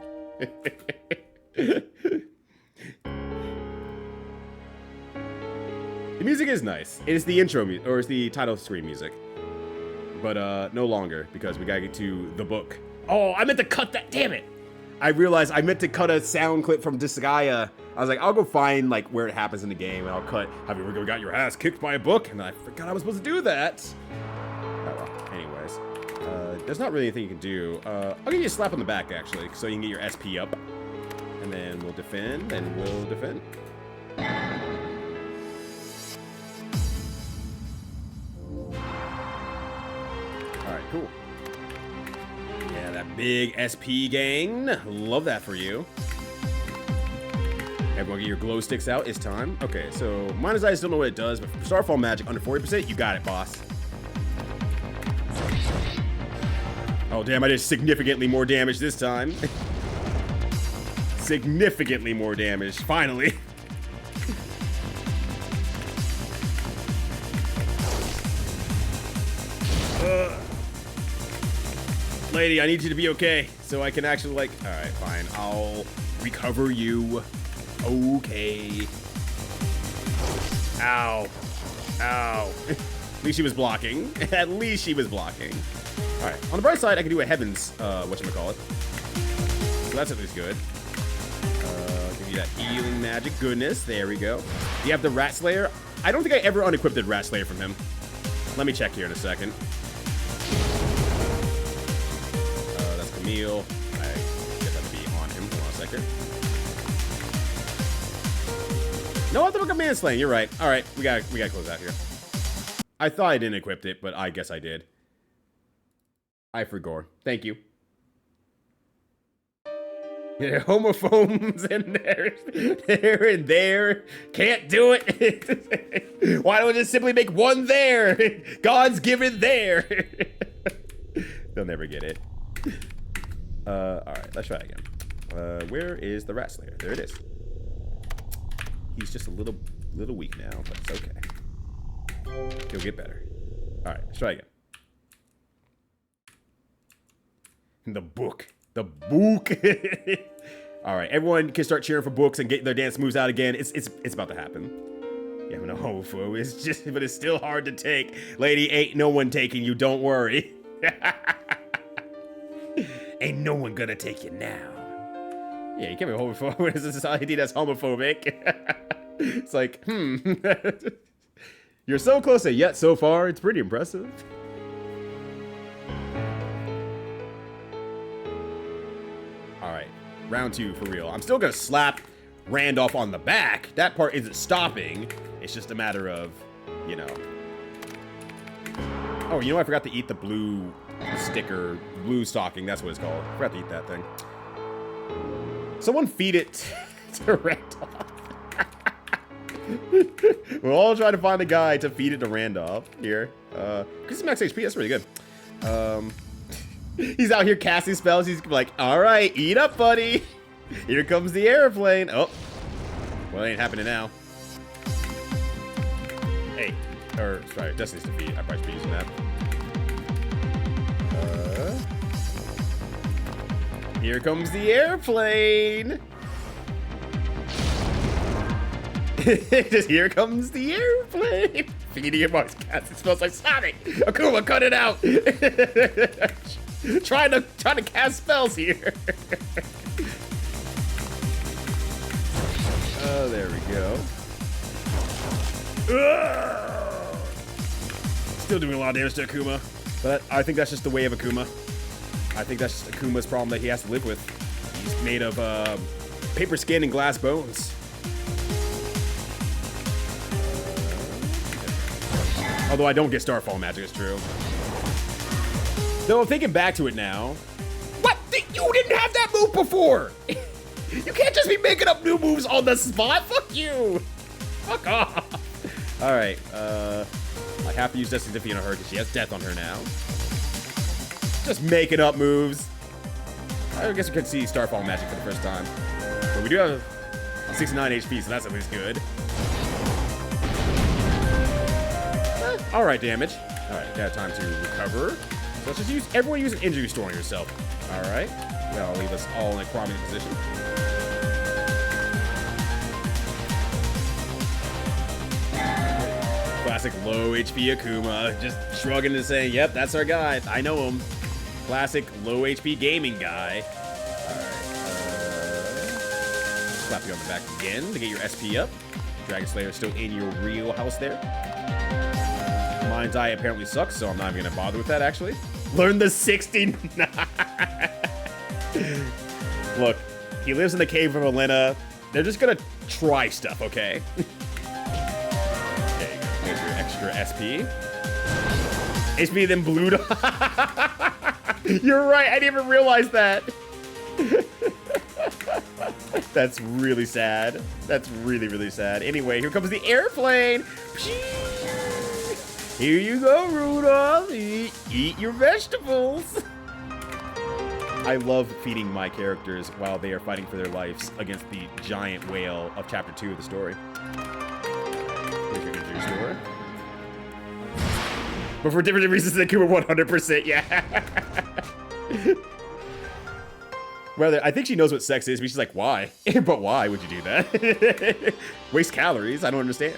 The music is nice. It is the intro music, or it's the title screen music. But no longer, because we gotta get to the book. Oh, I meant to cut that. Damn it. I realized I meant to cut a sound clip from Disgaea. I was like, I'll go find like where it happens in the game, and I'll cut. Have you ever got your ass kicked by a book? And I forgot I was supposed to do that. Oh well. Anyways, there's not really anything you can do. I'll give you a slap on the back actually, so you can get your SP up, and then we'll defend, and we'll defend. All right, cool. Yeah, that big SP gang. Love that for you. Everyone get your glow sticks out. It's time. Okay, so Minus Eye still know what it does, but for Starfall Magic under 40%, you got it, boss. Oh, damn, I did significantly more damage this time. Significantly more damage, finally. Lady, I need you to be okay, so I can actually, like... Alright, fine. I'll recover you. Okay. Ow. Ow. At least she was blocking. At least she was blocking. Alright, on the bright side, I can do a Heaven's, whatchamacallit. So that's at least good. Give you that healing magic. Goodness, there we go. You have the Rat Slayer. I don't think I ever unequipped the Rat Slayer from him. Let me check here in a second. Camille. I get that to be on him. Hold on a second. No, I have to look at Manslaying. You're right. All right, we gotta close out here. I thought I didn't equip it, but I guess I did. I forgot. Thank you. Yeah, homophobes in there and there. Can't do it. Why don't we just simply make one there? God's given there. They'll never get it. Alright, let's try again. Where is the Rat Slayer? There it is. He's just a little weak now, but it's okay. He'll get better. Alright, let's try again. The book. The book. Alright, everyone can start cheering for books and get their dance moves out again. It's about to happen. Yeah, no homophobe. It's just, but it's still hard to take. Lady, ain't no one taking you, don't worry. Ain't no one gonna take you now. Yeah, you can't be homophobic. It's a society that's homophobic. It's like, You're so close to yet so far. It's pretty impressive. All right, round 2 for real. I'm still gonna slap Randolph on the back. That part isn't stopping. It's just a matter of, you know. Oh, you know, I forgot to eat the blue sticker, blue stocking, that's what it's called. I forgot to eat that thing. Someone feed it to Randolph. We're all trying to find a guy to feed it to Randolph here. Because it's max HP, that's really good. He's out here casting spells. He's like, all right, eat up, buddy. Here comes the airplane. Oh, well, it ain't happening now. Hey, or sorry, Destiny's Defeat. I probably should be using that. Here comes the airplane. Just here comes the airplane. Feeding him on his cats. It smells like Sonic. Akuma, cut it out. trying to cast spells here. Oh, there we go. Still doing a lot of damage to Akuma, but I think that's just the way of Akuma. I think that's just Akuma's problem that he has to live with. He's made of paper skin and glass bones. Although I don't get Starfall magic, it's true. Though I'm thinking back to it now. What? You didn't have that move before! You can't just be making up new moves on the spot! Fuck you! Fuck off! Alright, I have to use Destiny's Defeat on her because she has death on her now. Just making up moves. I guess we could see Starfall magic for the first time. But we do have 69 HP, so that's at least good. Alright, damage. Alright, got time to recover. So let's just use, everyone use an injury restore on yourself. Alright. That'll leave us all in a prominent position. Classic low HP Akuma, just shrugging and saying, yep, that's our guy. I know him. Classic low HP gaming guy. Alright. Slap you on the back again to get your SP up. Dragon Slayer is still in your real house there. Mind's Eye apparently sucks, so I'm not even gonna bother with that, actually. Learn the 69. Look, he lives in the cave of Elena. They're just gonna try stuff, okay? Okay, here's your extra SP. HP then blue. You're right, I didn't even realize that. That's really sad. That's really, really sad. Anyway, here comes the airplane. Here you go, Rudolph. Eat your vegetables. I love feeding my characters while they are fighting for their lives against the giant whale of Chapter 2 of the story. Here's your injury store. But for different reasons than Kuma 100%, yeah. Rather, I think she knows what sex is, but she's like, why? But why would you do that? Waste calories, I don't understand.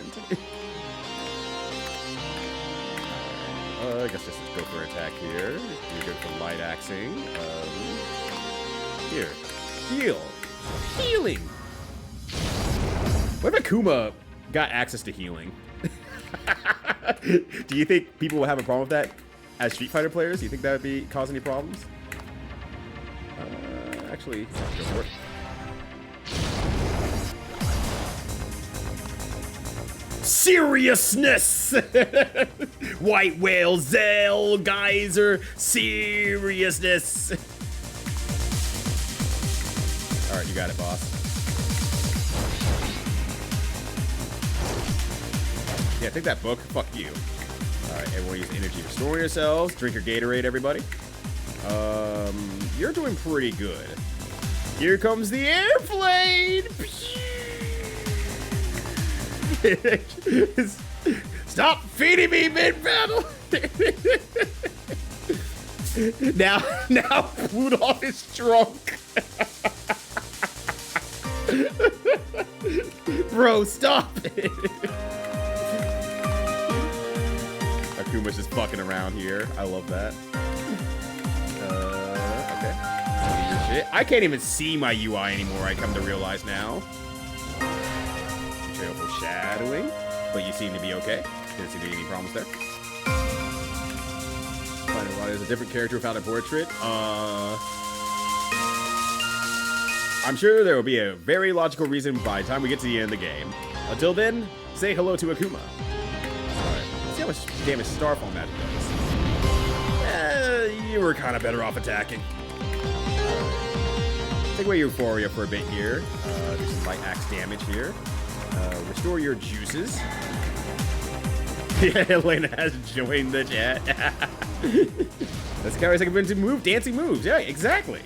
I guess just go for attack here. You're good for light axing. Here. Heal. Healing. What if Akuma got access to healing? Do you think people will have a problem with that as Street Fighter players? Do you think that would cause any problems? Actually, go for it. Seriousness! White whale, Zell, geyser, seriousness. Alright, you got it, boss. Yeah, take that book. Fuck you. Alright, everyone use energy to restore yourselves. Drink your Gatorade, everybody. You're doing pretty good. Here comes the airplane! Stop feeding me mid-battle! now Rudolph is drunk. Bro, stop it! Akuma's just fucking around here. I love that. Okay. Shit. I can't even see my UI anymore, I come to realize now. Trail foreshadowing, but you seem to be okay. Didn't seem to be any problems there. Finding why there's a different character without a portrait. I'm sure there will be a very logical reason by the time we get to the end of the game. Until then, say hello to Akuma. Alright, let's see how much damage Starfall magic does. You were kind of better off attacking. Take away Euphoria for a bit here. Do some light axe damage here. Restore your juices. Yeah, Elena has joined the chat. That's Carrie's like a move, dancing moves. Yeah, exactly.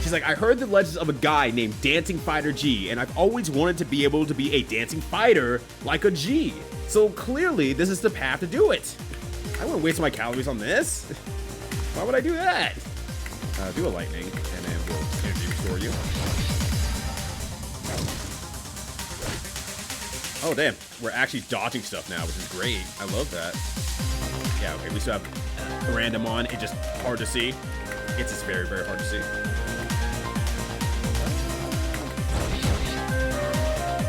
She's like, I heard the legends of a guy named Dancing Fighter G, and I've always wanted to be able to be a dancing fighter like a G. So clearly, this is the path to do it. I wouldn't waste my calories on this. Why would I do that? Do a lightning, and then we'll energy restore you. Oh, damn. We're actually dodging stuff now, which is great. I love that. Yeah, okay, we still have random on. It's just hard to see. It's just very, very hard to see.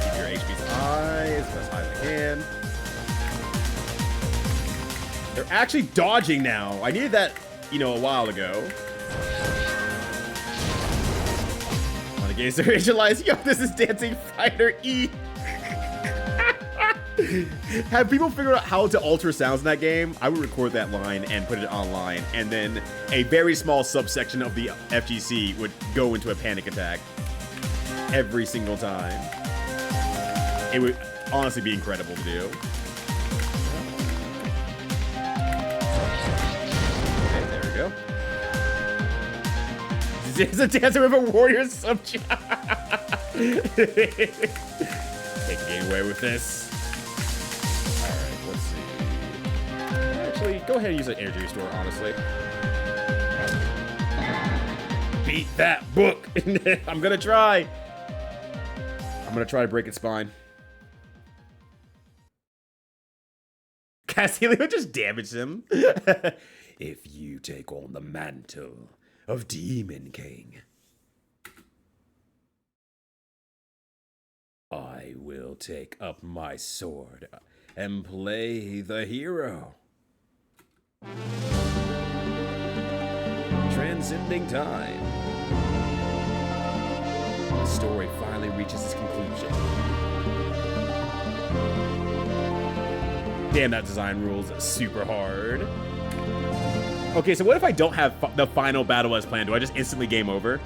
Keep your HP's high, as high as I can. They're actually dodging now. I needed that, you know, a while ago. On against the visualize. Yo, this is Dancing Fighter E. Have people figure out how to alter sounds in that game? I would record that line and put it online, and then a very small subsection of the FGC would go into a panic attack every single time. It would honestly be incredible to do. Okay, there we go. It's a dancer with a warrior subject. Take the game away with this. Actually, go ahead and use an energy restore, honestly. Beat that book. I'm gonna try. I'm gonna try to break its spine. Castillo just damaged him. If you take on the mantle of Demon King, I will take up my sword and play the hero. Transcending time. The story finally reaches its conclusion. Damn, that design rules super hard. Okay, so what if I don't have the final battle as planned? Do I just instantly game over?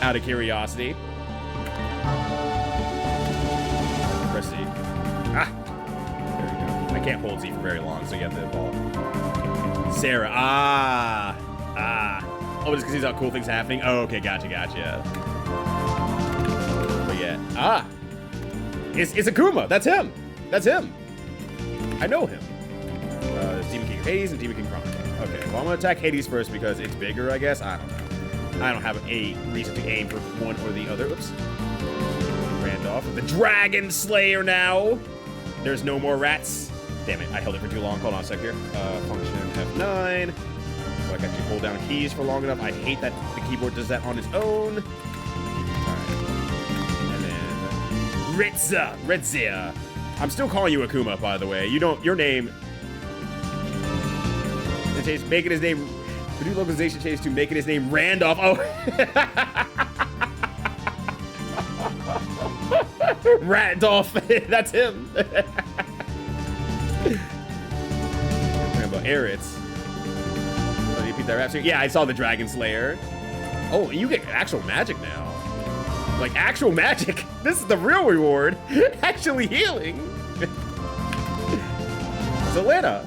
Out of curiosity. Press C. Ah! There we go. I can't hold Z for very long, so you have to evolve. Sarah. Oh, just because he's how cool things happening? Oh, okay, gotcha. But yeah. It's Akuma. That's him. I know him. Demon King Hades and Demon King Chronicles. Okay, well, I'm going to attack Hades first because it's bigger, I guess. I don't know. I don't have a reason to aim for one or the other. Oops. Randolph. The Dragon Slayer now. There's no more rats. Damn it, I held it for too long. Hold on a sec here. Function F9. So I can actually hold down keys for long enough. I hate that the keyboard does that on its own. Alright. And then Ritzia. I'm still calling you Akuma, by the way. Your name. Making his name. The new localization change to making his name Randolph. Oh. Randolph. That's him. Rambo Eretz. Oh, you repeat that rap? Yeah, I saw the Dragon Slayer. Oh, you get actual magic now. Like actual magic. This is the real reward. Actually healing. Zelena.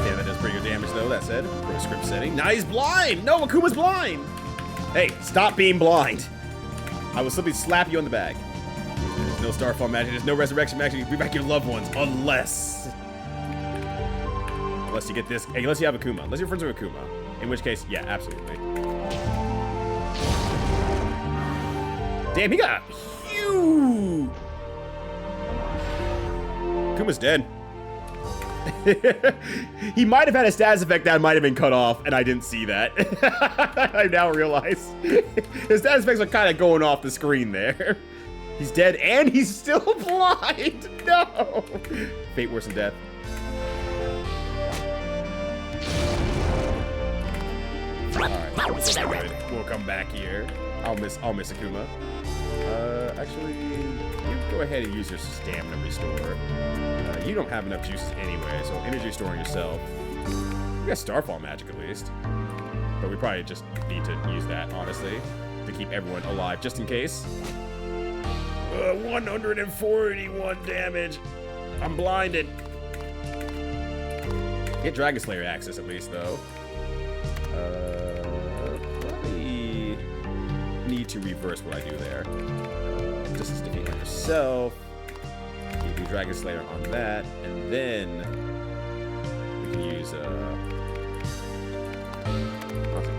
Yeah, that does pretty good damage though, that said. For a script setting. Now he's blind! No, Akuma's blind! Hey, stop being blind. I will simply slap you on the back. There's no Starfall magic, there's no resurrection magic. You can bring back your loved ones, unless you get this. Hey, unless you have Akuma. Unless you're friends with Akuma. In which case, yeah, absolutely. Damn, he got huge. Akuma's dead. He might have had a status effect that might have been cut off, and I didn't see that. I now realize. His status effects are kind of going off the screen there. He's dead, and he's still blind. No. Fate worse than death. Alright, we'll come back here. I'll miss Akuma. Actually, you go ahead and use your stamina restore. You don't have enough juices anyway, so energy restoring yourself. You got Starfall magic at least. But we probably just need to use that, honestly, to keep everyone alive, just in case. 141 damage. I'm blinded. Get Dragon Slayer access at least, though. Probably need to reverse what I do there. This is defeat on yourself. You do Dragon Slayer on that, and then we can use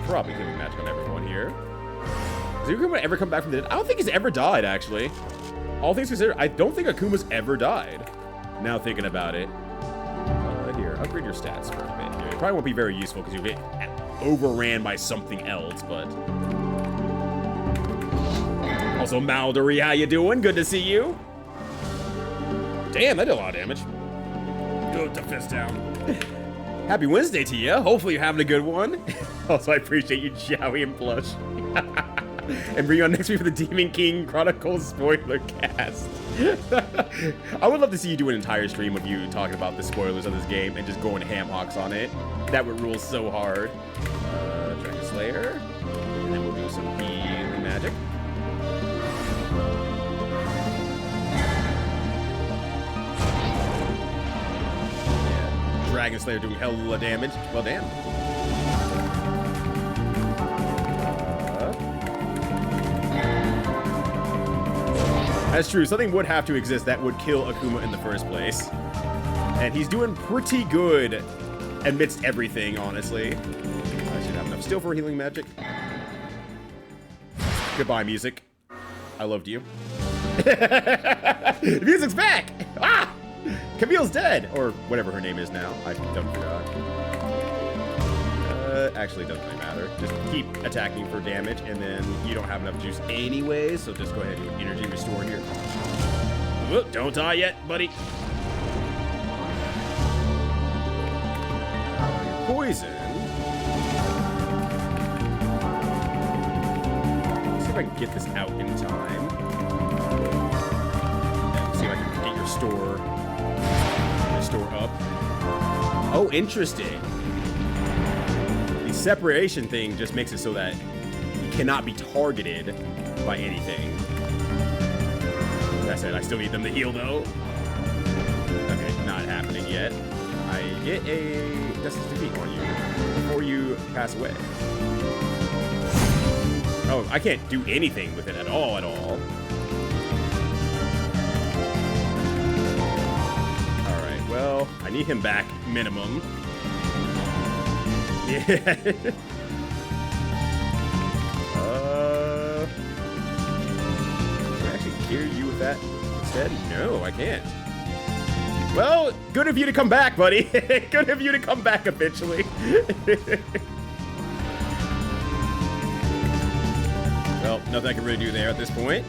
probably Healing Magic on everyone here. Does Akuma ever come back from the dead? I don't think he's ever died, actually. All things considered, I don't think Akuma's ever died. Now thinking about it. Here, upgrade your stats for a bit here. It probably won't be very useful because you'll get overran by something else, but... Also, Maldory, how you doing? Good to see you. Damn, that did a lot of damage. Good to fist down. Happy Wednesday to you. Hopefully you're having a good one. Also, I appreciate you, Joey and Plush. And bring you on next week for the King Chronicles spoiler cast. I would love to see you do an entire stream of you talking about the spoilers of this game and just going ham hocks on it. That would rule so hard. Dragon Slayer. And then we'll do some healing magic. Yeah. Dragon Slayer doing hella damage. Well, damn. That's true. Something would have to exist that would kill Akuma in the first place. And he's doing pretty good amidst everything, honestly. I should have enough still for healing magic. Goodbye, music. I loved you. The music's back! Ah! Camille's dead! Or whatever her name is now. I don't forgot. Actually, doesn't really matter. Just keep attacking for damage, and then you don't have enough juice anyway, so just go ahead and do energy restore here. Whoop, don't die yet, buddy. Poison. Let's see if I can get this out in time. And see if I can get your store up. Oh, interesting. The separation thing just makes it so that you cannot be targeted by anything. Like I said, I still need them to heal, though. Okay, not happening yet. I get a Justice Defeat on you before you pass away. Oh, I can't do anything with it at all. Alright, well, I need him back, minimum. Yeah. Can I actually cure you with that instead? No, I can't. Well, good of you to come back, buddy. Good of you to come back eventually. Well, nothing I can really do there at this point.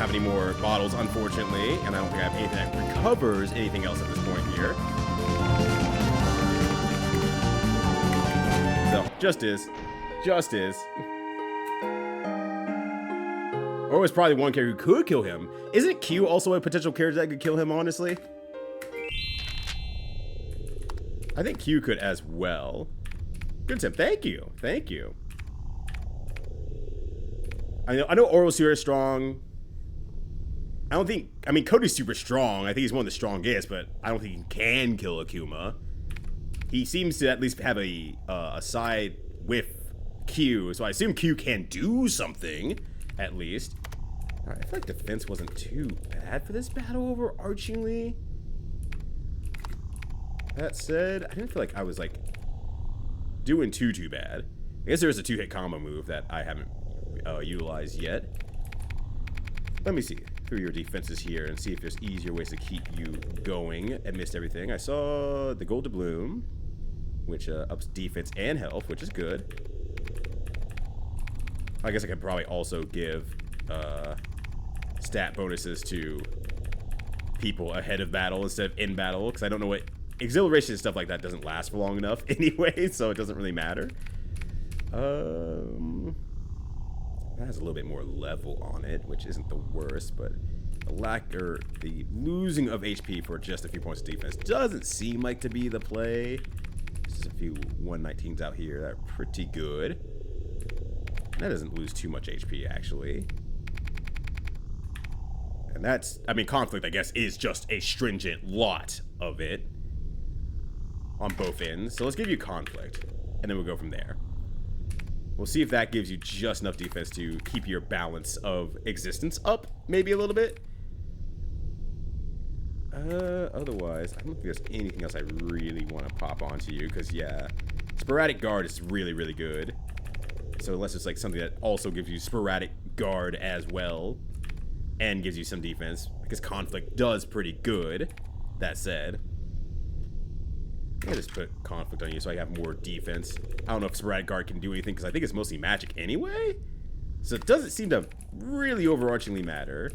Any more bottles, unfortunately, and I don't think I have anything that recovers anything else at this point here. So, just is. Or it's probably one character who could kill him. Isn't Q also a potential character that could kill him, honestly? I think Q could as well. Good tip. Thank you. I know Oro's super strong. I mean, Cody's super strong. I think he's one of the strongest, but I don't think he can kill Akuma. He seems to at least have a side with Q, so I assume Q can do something, at least. All right, I feel like defense wasn't too bad for this battle overarchingly. That said, I didn't feel like I was, like, doing too bad. I guess there is a two-hit combo move that I haven't utilized yet. Let me see through your defenses here and see if there's easier ways to keep you going amidst everything. I saw the Gold Doubloon, which ups defense and health, which is good. I guess I could probably also give stat bonuses to people ahead of battle instead of in battle, because I don't know what... Exhilaration and stuff like that doesn't last for long enough anyway, so it doesn't really matter. That has a little bit more level on it, which isn't the worst, but the losing of HP for just a few points of defense doesn't seem like to be the play. There's a few 119s out here that are pretty good. That doesn't lose too much HP, actually. And that's, I mean, conflict, I guess, is just a stringent lot of it on both ends. So let's give you conflict, and then we'll go from there. We'll see if that gives you just enough defense to keep your balance of existence up, maybe a little bit. Otherwise, I don't think there's anything else I really want to pop onto you, because, yeah, sporadic guard is really, really good. So unless it's like something that also gives you sporadic guard as well, and gives you some defense, because conflict does pretty good, that said. I'm gonna just put conflict on you so I have more defense. I don't know if sporadic guard can do anything, because I think it's mostly magic anyway. So it doesn't seem to really overarchingly matter.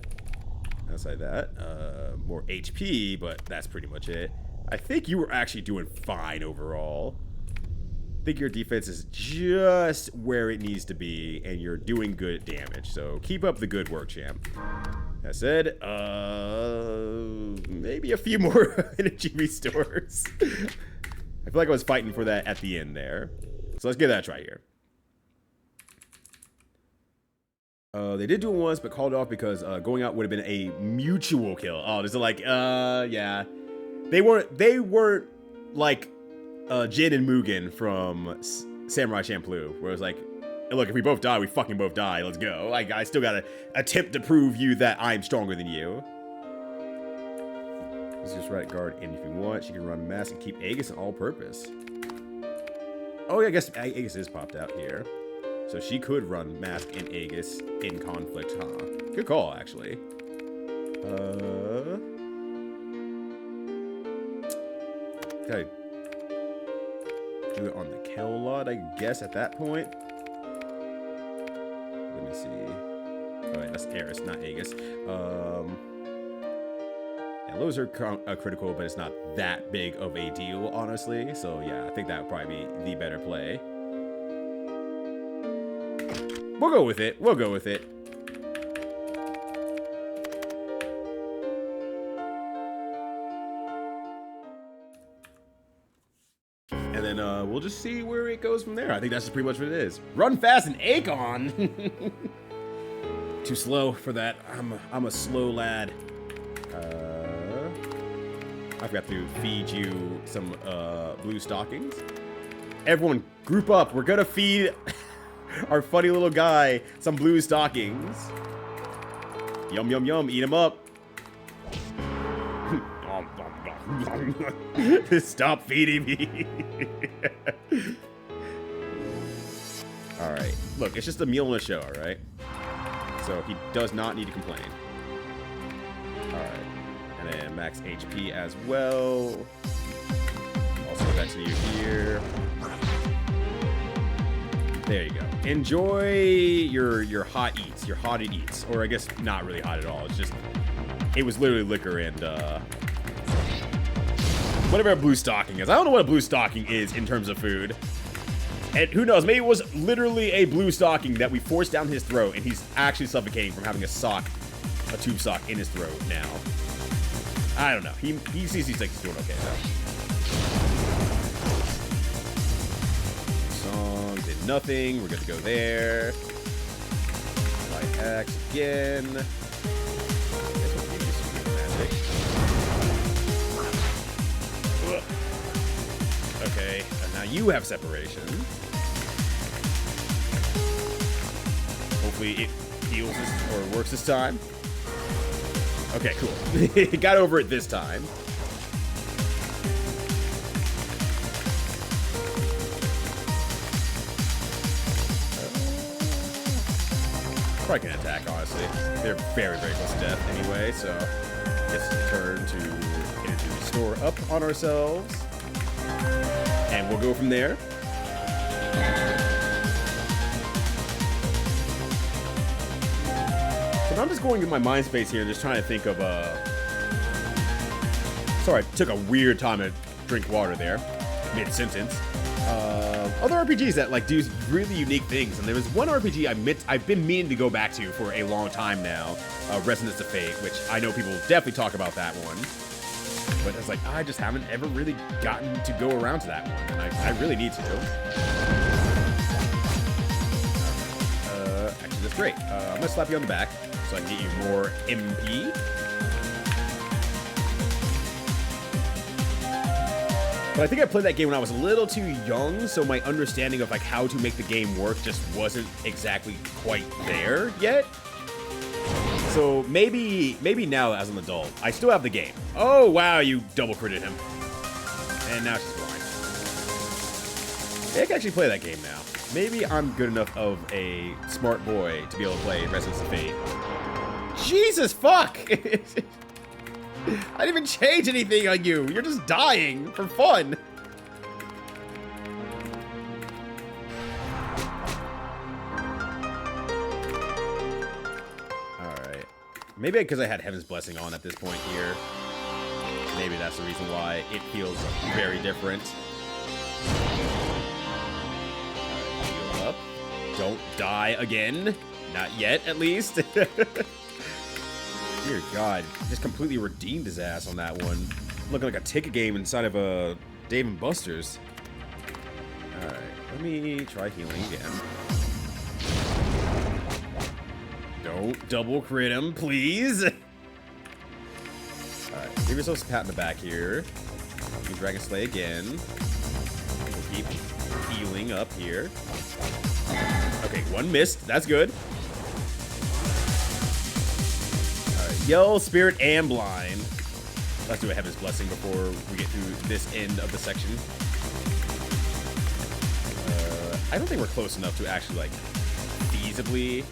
Outside that, more HP, but that's pretty much it. I think you were actually doing fine overall. I think your defense is just where it needs to be, and you're doing good damage. So keep up the good work, champ. That said, maybe a few more energy restores. I feel like I was fighting for that at the end there. So let's give that a try here. They did do it once, but called it off because going out would have been a mutual kill. Oh, this is like, yeah. They weren't like Jin and Mugen from Samurai Champloo, where it was like, look, if we both die, we fucking both die. Let's go. Like, I still gotta attempt to prove you that I'm stronger than you. Let's just right guard in if you want. She can run mass and keep Aegis on all purpose. Oh, yeah, I guess Aegis is popped out here. So she could run Mask and Aegis in conflict, huh? Good call, actually. Okay. Do it on the Kel-Lod, I guess, at that point. Let me see. Oh, wait, that's Eris, not Aegis. Yeah, those are critical, but it's not that big of a deal, honestly. So, yeah, I think that would probably be the better play. We'll go with it. We'll go with it. And then we'll just see where it goes from there. I think that's pretty much what it is. Run fast and Akon. Too slow for that. I'm a slow lad. I've got to feed you some blue stockings. Everyone, group up. We're gonna feed our funny little guy some blue stockings. Yum, yum, yum. Eat him up. Stop feeding me. Alright. Look, it's just a meal and a show, alright? So he does not need to complain. Alright. And then max HP as well. Also back to you here. There you go. Enjoy your hot eats, your hotted eats. Or I guess not really hot at all. It's just, it was literally liquor and whatever a blue stocking is. I don't know what a blue stocking is in terms of food. And who knows, maybe it was literally a blue stocking that we forced down his throat and he's actually suffocating from having a tube sock in his throat now. I don't know. He CC6 is doing okay though. Song did nothing. We're good to go there. Light axe again. I guess we'll give you some good magic. Okay, and now you have separation. Hopefully it heals or works this time. Okay, cool. Got over it this time. Probably can attack, honestly. They're very, very close to death anyway, so it's turn to energy restore up on ourselves. And we'll go from there. So I'm just going in my mind space here and just trying to think of sorry, I took a weird time to drink water there, mid-sentence. Other RPGs that like do really unique things, and there was one RPG I've been meaning to go back to for a long time now, Resonance of Fate, which I know people definitely talk about that one. But it's like, I just haven't ever really gotten to go around to that one. And I really need to. Actually, that's great. I'm going to slap you on the back so I can get you more MP. But I think I played that game when I was a little too young, so my understanding of like how to make the game work just wasn't exactly quite there yet. So maybe now as an adult, I still have the game. Oh wow, you double critted him. And now she's blind. I can actually play that game now. Maybe I'm good enough of a smart boy to be able to play Resonance of Fate. Jesus fuck! I didn't even change anything on you. You're just dying for fun. Alright. Maybe because I had Heaven's Blessing on at this point here. Maybe that's the reason why it feels very different. Alright, heal up. Don't die again. Not yet, at least. Dear God, just completely redeemed his ass on that one. Looking like a ticket game inside of a Dave & Buster's. Alright, let me try healing again. Don't double crit him, please. Alright, give yourself a pat in the back here. You Dragon Slay again. We'll keep healing up here. Okay, one missed. That's good. Yell, Spirit, and Blind. Let's do a Heaven's Blessing before we get through this end of the section. I don't think we're close enough to actually, like, feasibly...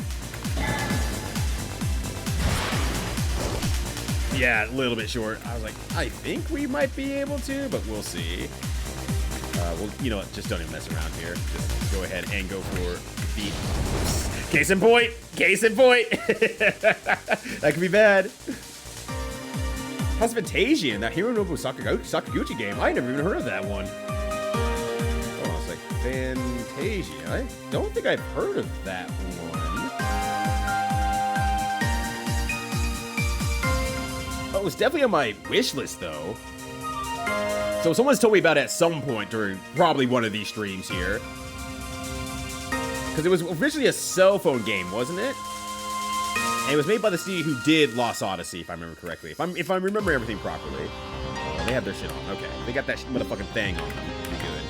Yeah, a little bit short. I was like, I think we might be able to, but we'll see. Well, you know what? Just don't even mess around here. Just go ahead and go for the... Case in point! Case in point! That could be bad. How's Fantasian? That Hironobu Sakaguchi game? I never even heard of that one. Oh, I was like, Fantasia. I don't think I've heard of that one. Oh, it was definitely on my wish list, though. So someone's told me about it at some point during probably one of these streams here. Because it was originally a cell phone game, wasn't it? And it was made by the studio who did Lost Odyssey, if I remember correctly. If I remember everything properly. Oh, they have their shit on. Okay. They got that motherfucking thing on them. Good.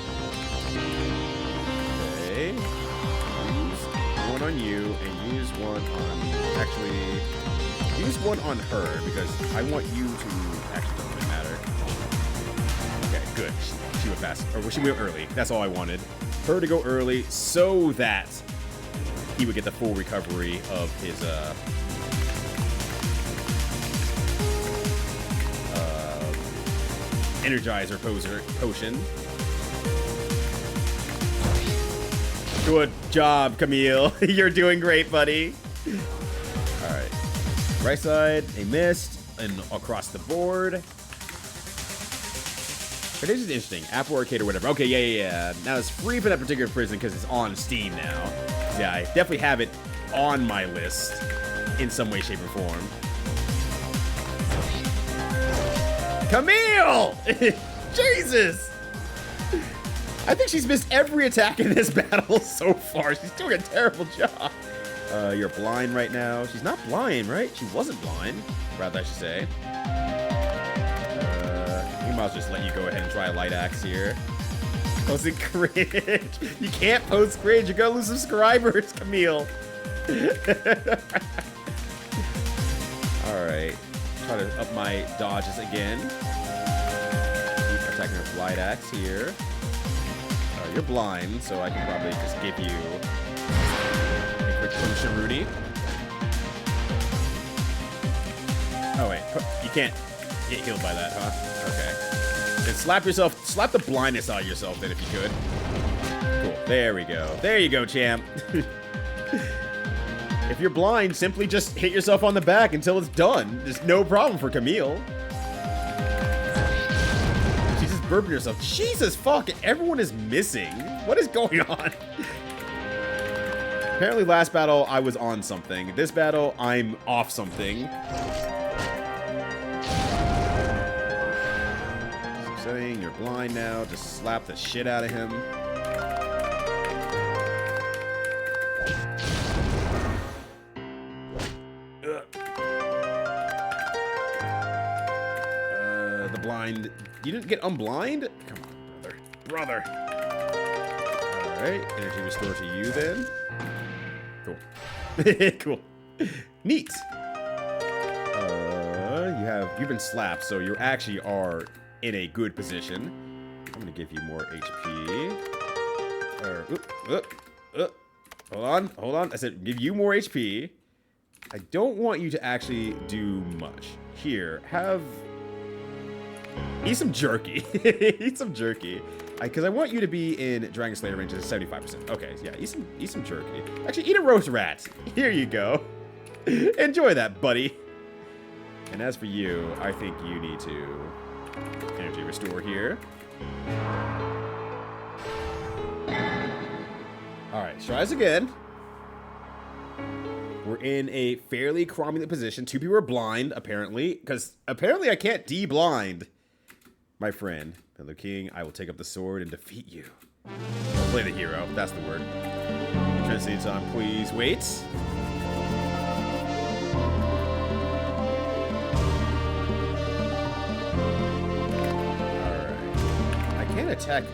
Okay. Use one on you and use one on... Actually, use one on her because I want you to... Actually, doesn't really matter. Okay, good. She went fast. Or she went early. That's all I wanted. Her to go early so that he would get the full recovery of his Energizer potion. Good job, Camille. You're doing great, buddy. All right. Right side, a mist, and across the board. But this is interesting. Apple Arcade or whatever. Okay, yeah. Now it's free for that particular prison because it's on Steam now. Yeah, I definitely have it on my list in some way, shape, or form. Camille! Jesus! I think she's missed every attack in this battle so far. She's doing a terrible job. You're blind right now. She's not blind, right? She wasn't blind. Rather, I should say. We might as well just let you go ahead and try a light axe here. Posting cringe. You can't post cringe. You're gonna lose subscribers, Camille. Alright. Try to up my dodges again. Keep attacking with light axe here. You're blind, so I can probably just give you a quick potion, Rudy. Oh wait, you can't get healed by that, huh? Okay. Then slap the blindness out of yourself then if you could. Cool, there we go. There you go, champ. If you're blind, simply just hit yourself on the back until it's done. There's no problem for Camille. She's just burping herself. Jesus fuck, everyone is missing. What is going on? Apparently last battle, I was on something. This battle, I'm off something. saying you're blind now. Just slap the shit out of him. The blind. You didn't get unblind? Come on, brother. Alright, energy restore to you then. Cool. Cool. Neat. You've been slapped, so you actually are in a good position. I'm gonna give you more HP. Hold on. I said give you more HP. I don't want you to actually do much. Here, eat some jerky. Eat some jerky. Because I want you to be in Dragon Slayer range at 75%. Okay, yeah, eat some jerky. Actually, eat a roast rat. Here you go. Enjoy that, buddy. And as for you, I think you need to energy restore here. Alright, try this again. We're in a fairly cromulent position. Two people are blind, apparently. Because apparently I can't de-blind. My friend, Pillow King, I will take up the sword and defeat you. Play the hero, that's the word. Translate time, please wait. Attack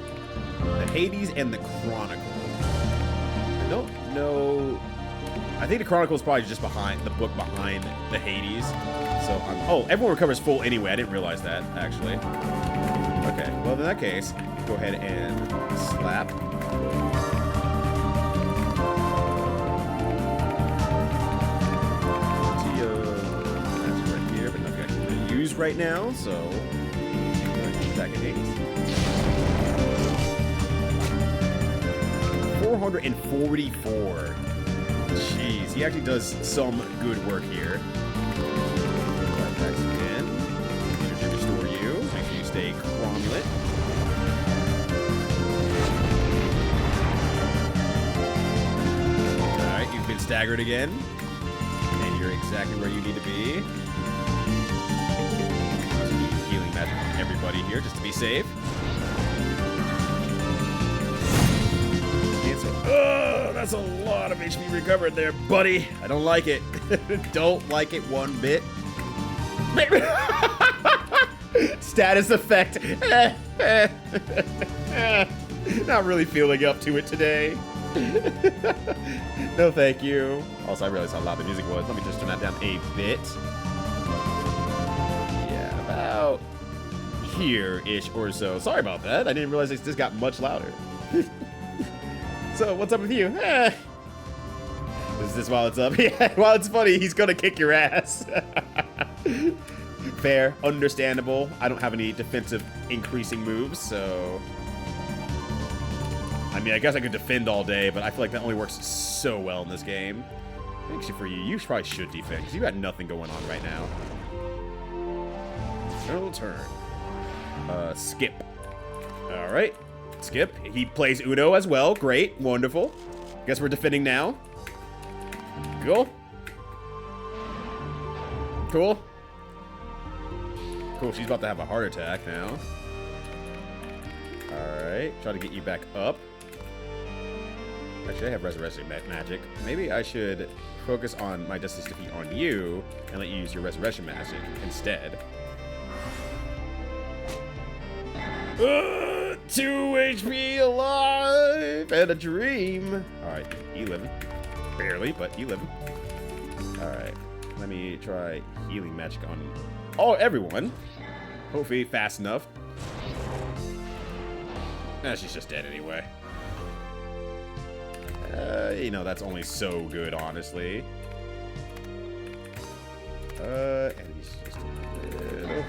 the Hades and the Chronicle. I don't know. I think the Chronicle is probably just behind the book behind the Hades. So oh, everyone recovers full anyway. I didn't realize that actually. Okay, well in that case, go ahead and slap. That's right here, but nothing I can really use right now. So attack at Hades. 444. Jeez, he actually does some good work here. Attacks again. Energy restore you. Make sure you stay cromulent. Alright, you've been staggered again. And you're exactly where you need to be. Healing magic on everybody here just to be safe. Oh, that's a lot of HP recovered there, buddy. I don't like it. Don't like it one bit. Status effect. Not really feeling up to it today. No, thank you. Also, I realized how loud the music was. Let me just turn that down a bit. Yeah, about here-ish or so. Sorry about that. I didn't realize it just got much louder. So, what's up with you? Is this while it's up? Yeah, while it's funny, he's gonna kick your ass. Fair, understandable. I don't have any defensive increasing moves, so... I mean, I guess I could defend all day, but I feel like that only works so well in this game. Actually, for you, you probably should defend, because you got nothing going on right now. Eternal turn. Skip. Alright. Skip. He plays Uno as well. Great. Wonderful. Guess we're defending now. Cool. Cool. Cool. She's about to have a heart attack now. Alright. Try to get you back up. Actually, I have Resurrection Magic. Maybe I should focus on my Destiny's Defeat on you and let you use your Resurrection Magic instead. 2 HP alive and a dream. Alright, E11. Barely, but E11. Alright, let me try healing magic on everyone. Hopefully fast enough. Nah, she's just dead anyway. You know, that's only so good, honestly. And he's just a little...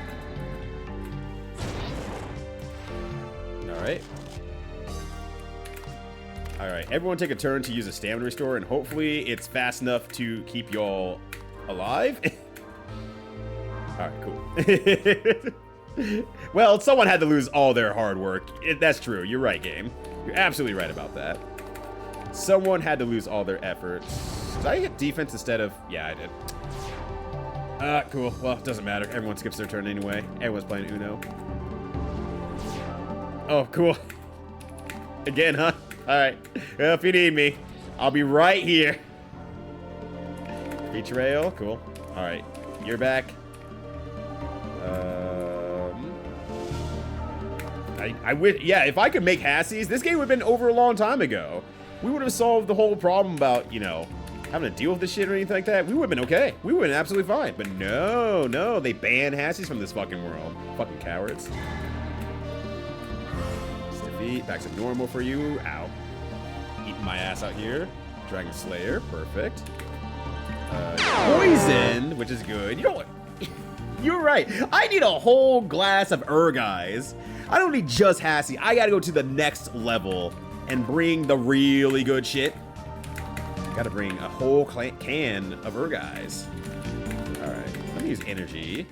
Alright. Alright, everyone take a turn to use a stamina restore, and hopefully it's fast enough to keep y'all alive. Alright, cool. Well, someone had to lose all their hard work. That's true. You're right, game. You're absolutely right about that. Someone had to lose all their efforts. Did I get defense instead of... Yeah, I did. Cool. Well, it doesn't matter. Everyone skips their turn anyway. Everyone's playing Uno. Oh, cool. Again, huh? Alright. Well, if you need me, I'll be right here. Betrayal, cool. Alright, you're back. I wish, yeah, if I could make Hassies, this game would have been over a long time ago. We would have solved the whole problem about, you know, having to deal with this shit or anything like that. We would have been okay. We would have been absolutely fine. But no, they ban Hassies from this fucking world. Fucking cowards. Just defeat, back to normal for you. Ow. Eating my ass out here. Dragon Slayer, perfect. Poison, which is good. You know what? You're right. I need a whole glass of Urguys. I don't need just Hassie. I gotta go to the next level and bring the really good shit. Gotta bring a whole can of Urguys. Alright, let me use energy.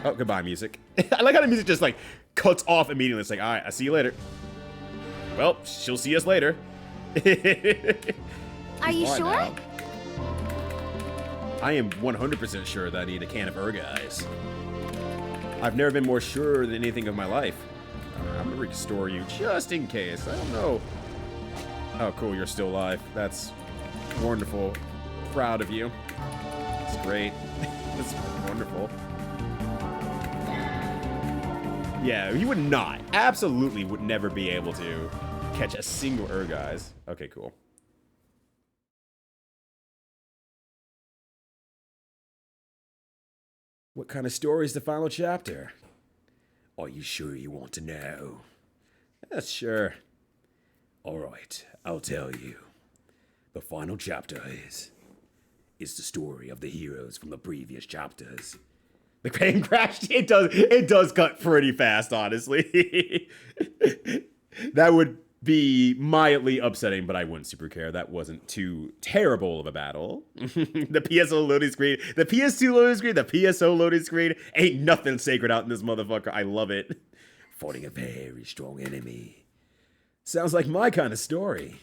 Oh, goodbye, music. I like how the music just, like, cuts off immediately. It's like, alright, I'll see you later. Well, she'll see us later. Are you sure? Now. I am 100% sure that I need a can of Urguys. I've never been more sure than anything of my life. I'm gonna restore you just in case. I don't know. Oh, cool, you're still alive. That's wonderful. Proud of you. It's great. That's wonderful. Yeah, you would not. Absolutely would never be able to catch a single Urguys. Okay, cool. What kind of story is the final chapter? Are you sure you want to know? Sure. Alright, I'll tell you. The final chapter is the story of the heroes from the previous chapters. The plane crashed. It does cut pretty fast, honestly. That would be mildly upsetting, but I wouldn't super care. That wasn't too terrible of a battle. The PSO loading screen, the PS2 loading screen, the PSO loading screen. Ain't nothing sacred out in this motherfucker. I love it. Fighting a very strong enemy. Sounds like my kind of story.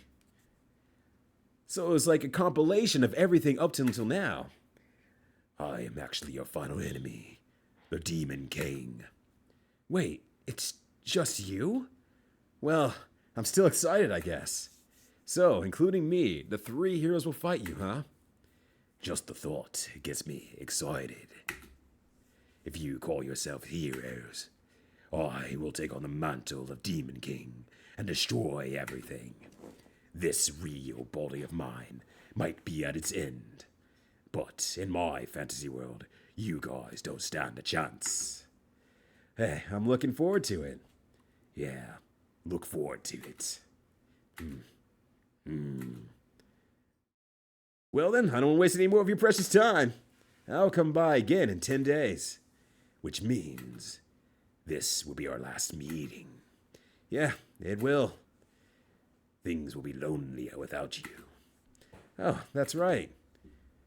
So it was like a compilation of everything up until now. I am actually your final enemy, the Demon King. Wait, it's just you? Well, I'm still excited, I guess. So, including me, the 3 heroes will fight you, huh? Just the thought gets me excited. If you call yourself heroes, I will take on the mantle of Demon King and destroy everything. This real body of mine might be at its end, but in my fantasy world, you guys don't stand a chance. Hey, I'm looking forward to it. Yeah. Look forward to it. Well then, I don't want to waste any more of your precious time. I'll come by again in 10 days. Which means this will be our last meeting. Yeah, it will. Things will be lonely without you. Oh, that's right.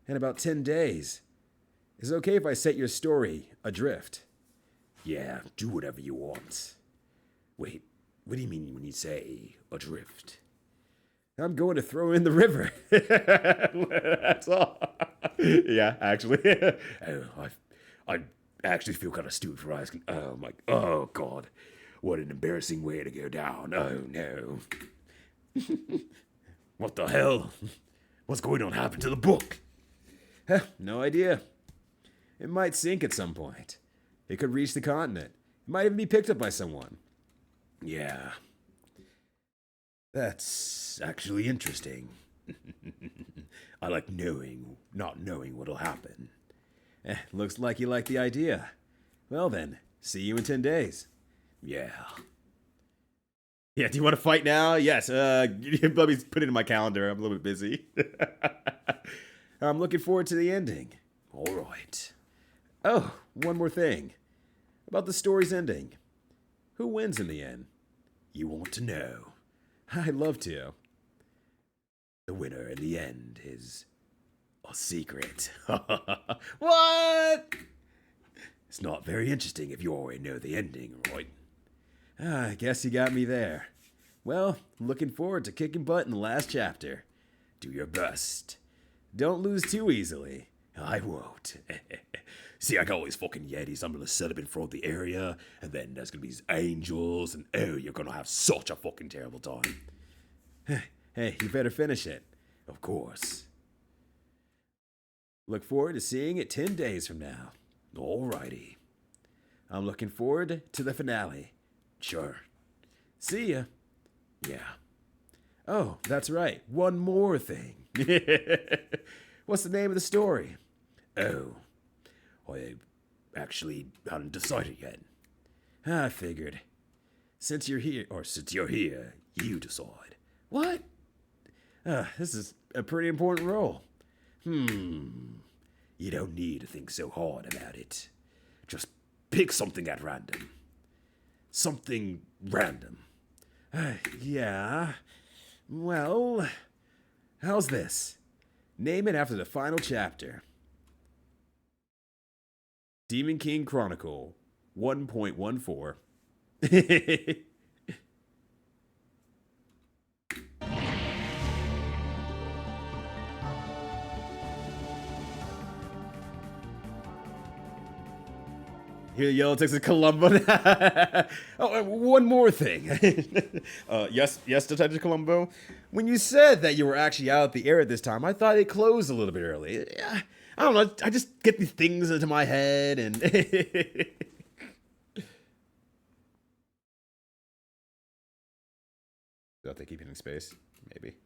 In about 10 days. Is it okay if I set your story adrift? Yeah, do whatever you want. Wait. What do you mean when you say adrift? I'm going to throw in the river. That's all. Yeah, actually. Oh, I actually feel kind of stupid for asking. Oh God, what an embarrassing way to go down. Oh no. What the hell? What's going to happen to the book? No idea. It might sink at some point. It could reach the continent. It might even be picked up by someone. Yeah. That's actually interesting. I like not knowing what'll happen. Looks like you like the idea. Well then, see you in 10 days. Yeah. Yeah, do you want to fight now? Yes, let me put it in my calendar. I'm a little bit busy. I'm looking forward to the ending. All right. Oh, one more thing. About the story's ending. Who wins in the end? You want to know? I'd love to. The winner in the end is a secret. What? It's not very interesting if you already know the ending, right? I guess you got me there. Well, I'm looking forward to kicking butt in the last chapter. Do your best. Don't lose too easily. I won't. See, I got all these fucking Yetis I'm gonna set up in front of the area, and then there's gonna be these angels, and oh, you're gonna have such a fucking terrible time. Hey, you better finish it. Of course. Look forward to seeing it 10 days from now. Alrighty. I'm looking forward to the finale. Sure. See ya. Yeah. Oh, that's right. One more thing. What's the name of the story? Oh, I actually haven't decided yet. I figured. Since you're here, you decide. What? This is a pretty important role. You don't need to think so hard about it. Just pick something at random. Something random. Yeah. Well, how's this? Name it after the final chapter. Demon King Chronicle 1.14. Here, Yellow Texas Columbo. Oh, and one more thing. Yes, Detective Columbo. When you said that you were actually out at the air at this time, I thought it closed a little bit early. I don't know. I just get these things into my head, and thought they keep hitting space, maybe.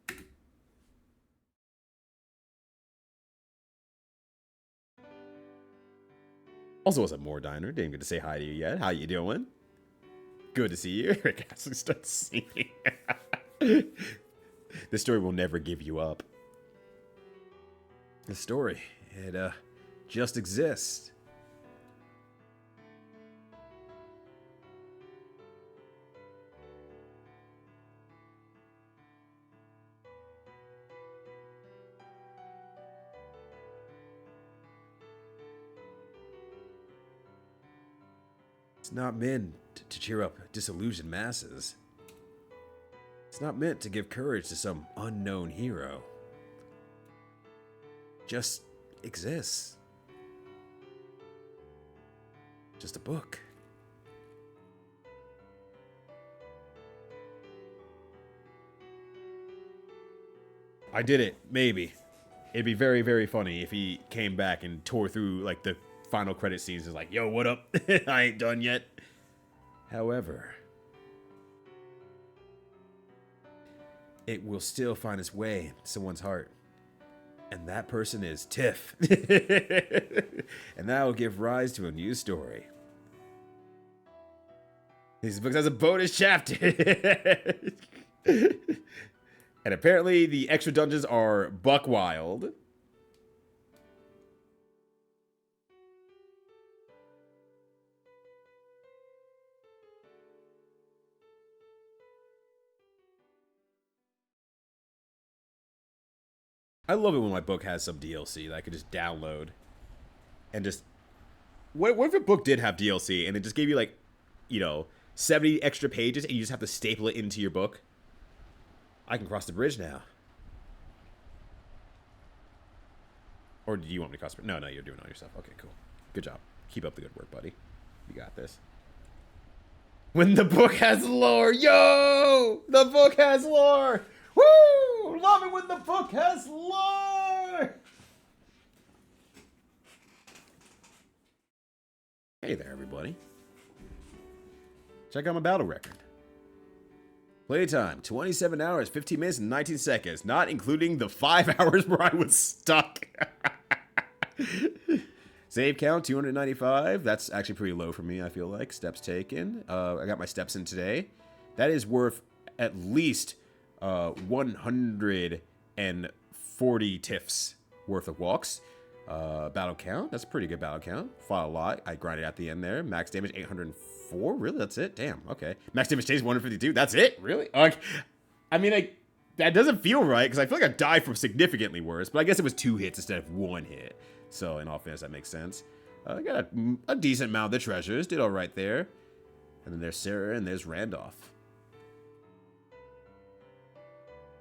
Also, what's up, more Diner? Didn't get to say hi to you yet. How you doing? Good to see you. Rick actually starts singing. This story will never give you up. The story, it just exists. It's not meant to cheer up disillusioned masses. It's not meant to give courage to some unknown hero. Just exists. Just a book. I did it, maybe. It'd be very, very funny if he came back and tore through, like, the final credit scenes. Is like, yo, what up? I ain't done yet. However, it will still find its way to someone's heart. And that person is Tiff. And that will give rise to a new story. This book has a bonus chapter. And apparently the extra dungeons are buck wild. I love it when my book has some DLC that I could just download and just... What if a book did have DLC and it just gave you, like, you know, 70 extra pages and you just have to staple it into your book? I can cross the bridge now. Or do you want me to cross the bridge? No, you're doing it on yourself. Okay, cool. Good job. Keep up the good work, buddy. You got this. When the book has lore! Yo! The book has lore! Woo! Love it when the book has lore! Hey there, everybody. Check out my battle record. Playtime, 27 hours, 15 minutes, and 19 seconds. Not including the 5 hours where I was stuck. Save count, 295. That's actually pretty low for me, I feel like. Steps taken. I got my steps in today. That is worth at least 140 tiffs worth of walks. Battle count, that's a pretty good battle count. Fought a lot. I grinded at the end there. Max damage 804. Really? That's it? Damn. Okay. Max damage stays 152. That's it? Really? I mean, that doesn't feel right because I feel like I died from significantly worse, but I guess it was 2 hits instead of 1 hit. So in all fairness, that makes sense. I got a decent amount of the treasures. Did all right there. And then there's Sarah and there's Randolph.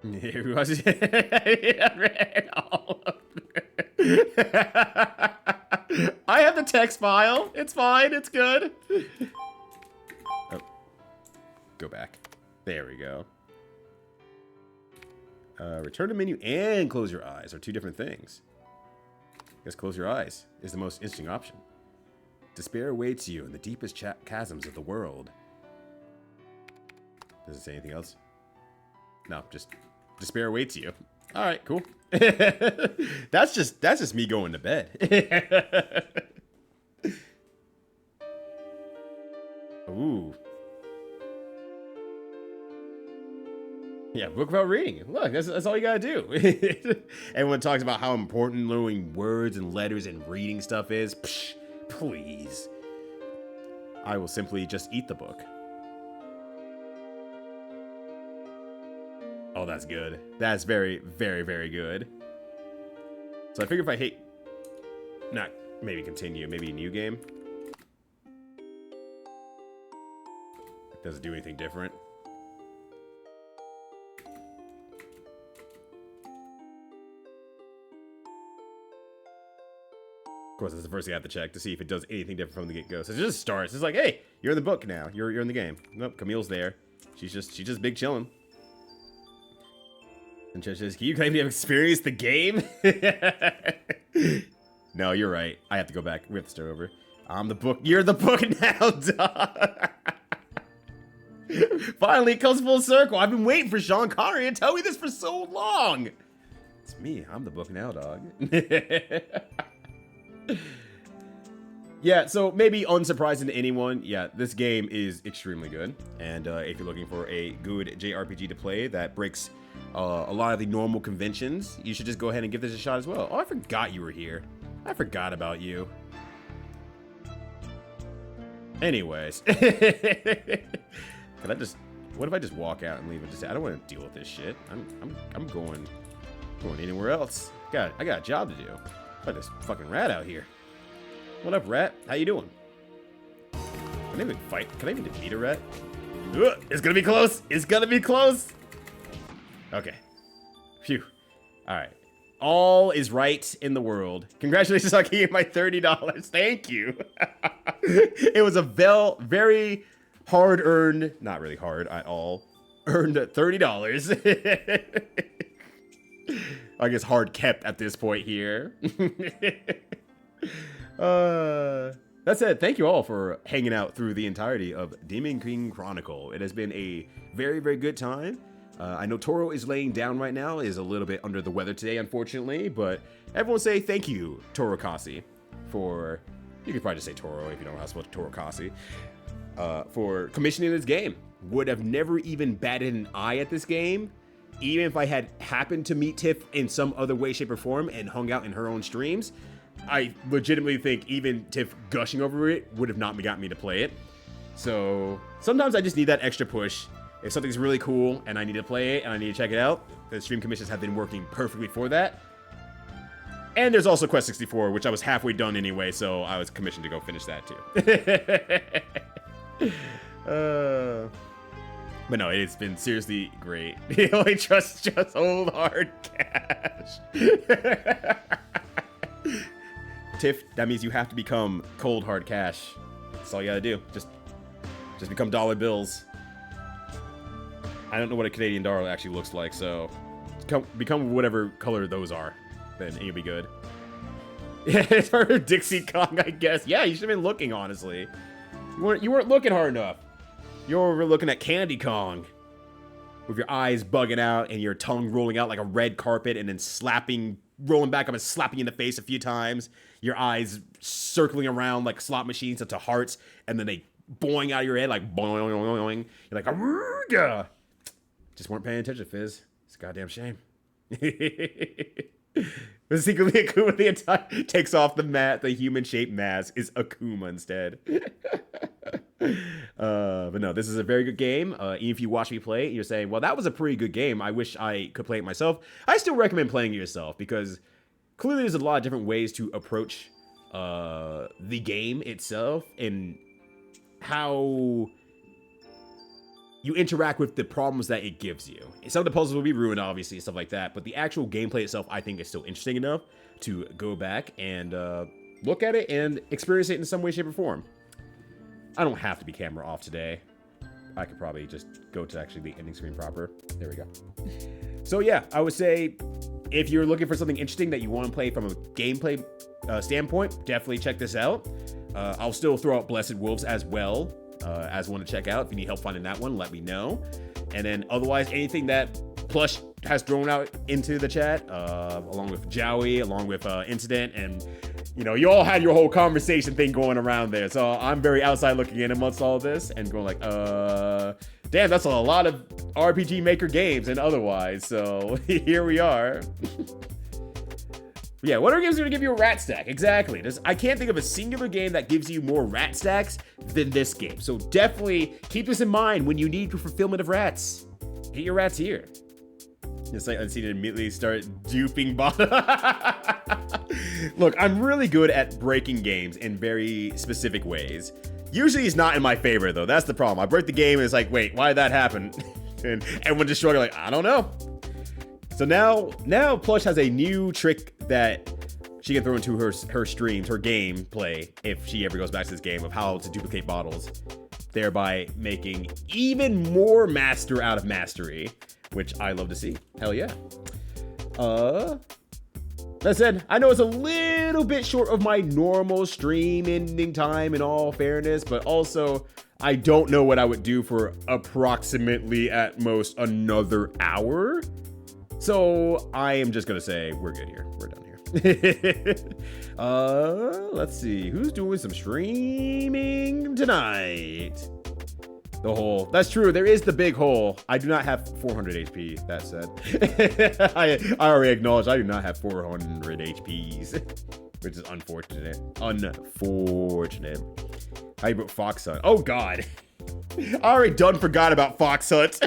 Here was Randolph. I have the text file. It's fine. It's good. Oh. Go back. There we go. Return to menu and close your eyes are two different things. I guess close your eyes is the most interesting option. Despair awaits you in the deepest chasms of the world. Does it say anything else? No, just despair awaits you. All right, cool. That's just me going to bed. Ooh. Yeah, book about reading. Look, that's all you gotta do. Everyone talks about how important knowing words and letters and reading stuff is. Psh, please. I will simply just eat the book. Oh, that's good. That's very, very, very good. So I figure if I hate... Not maybe continue, maybe a new game. Does it do anything different? Of course, that's the first thing I have to check to see if it does anything different from the get-go. So it just starts. It's like, hey, you're in the book now. You're in the game. Nope, Camille's there. She's just big chilling. And Church says, can you claim to have experienced the game? No, you're right. I have to go back. We have to start over. I'm the book. You're the book now, dog. Finally, it comes full circle. I've been waiting for Sean Connery to tell me this for so long. It's me. I'm the book now, dog. Yeah, so maybe unsurprising to anyone, yeah, this game is extremely good. And if you're looking for a good JRPG to play that breaks a lot of the normal conventions, you should just go ahead and give this a shot as well. Oh, I forgot you were here. I forgot about you. Anyways. Can I just... What if I just walk out and leave and just say, I don't want to deal with this shit. I'm going anywhere else. I got a job to do. Got this fucking rat out here. What up, rat? How you doing? Can I even fight? Can I even defeat a rat? Ugh, it's gonna be close. It's gonna be close. Okay. Phew. All right. All is right in the world. Congratulations on getting my $30. Thank you. It was a very hard-earned, not really hard at all, earned $30. I guess hard kept at this point here. That said, thank you all for hanging out through the entirety of King Chronicle. It has been a very, very good time. I know Toro is laying down right now, is a little bit under the weather today, unfortunately, but everyone say thank you, Toro Kasi, for, you could probably just say Toro if you don't know how to spell Toro Kasi, for commissioning this game. Would have never even batted an eye at this game, even if I had happened to meet Tiff in some other way, shape, or form and hung out in her own streams. I legitimately think even Tiff gushing over it would have not got me to play it. So sometimes I just need that extra push. If something's really cool and I need to play it and I need to check it out, the stream commissions have been working perfectly for that. And there's also Quest 64, which I was halfway done anyway, so I was commissioned to go finish that too. But no, it's been seriously great. The only trust just hold hard cash. Tiff, that means you have to become cold hard cash. That's all you gotta do. Just become dollar bills. I don't know what a Canadian dollar actually looks like, so become whatever color those are, then you'll be good. Yeah, it's for Dixie Kong, I guess. Yeah, you should have been looking, honestly. You weren't looking hard enough. You were looking at Candy Kong. With your eyes bugging out and your tongue rolling out like a red carpet and then rolling back up and slapping you in the face a few times. Your eyes circling around like slot machines into hearts, and then they boing out of your head like boing. You're like, Aruga! Just weren't paying attention, Fizz. It's a goddamn shame. The secretly Akuma the entire takes off the human-shaped mask is Akuma instead. But no, this is a very good game. Even if you watch me play it, you're saying, well, that was a pretty good game. I wish I could play it myself. I still recommend playing it yourself because clearly there's a lot of different ways to approach the game itself and how you interact with the problems that it gives you. some of the puzzles will be ruined, obviously, stuff like that. But the actual gameplay itself, I think, is still interesting enough to go back and look at it and experience it in some way, shape, or form. I don't have to be camera off today. I could probably just go to actually the ending screen proper. There we go. So yeah, I would say if you're looking for something interesting that you want to play from a gameplay standpoint, definitely check this out. I'll still throw out Blessed Wolves as well as one to check out. If you need help finding that one, let me know. And then otherwise, anything that Plush has thrown out into the chat, along with Jowie, along with Incident, and you all had your whole conversation thing going around there. So I'm very outside looking in amongst all this and going like, damn, that's a lot of RPG Maker games and otherwise. So here we are. Yeah, what are games going to give you a rat stack? Exactly. I can't think of a singular game that gives you more rat stacks than this game. So definitely keep this in mind when you need your fulfillment of rats. Get your rats here. It's like Unseen immediately start duping bottom. Look, I'm really good at breaking games in very specific ways. Usually it's not in my favor, though. That's the problem. I break the game and it's like, wait, why did that happen? And everyone just struggling like, I don't know. So now Plush has a new trick that she can throw into her streams, her gameplay, if she ever goes back to this game, of how to duplicate bottles, thereby making even more master out of mastery, which I love to see. Hell yeah. That said, I know it's a little bit short of my normal stream ending time in all fairness, but also I don't know what I would do for approximately at most another hour. So I am just gonna say we're good here. We're done here. Let's see who's doing some streaming tonight. The hole. That's true. There is the big hole. I do not have 400 HP. That said, I already acknowledge I do not have 400 HPs, which is unfortunate. Unfortunate. How you put Fox Hunt? Oh God. I already forgot about Fox Hunt.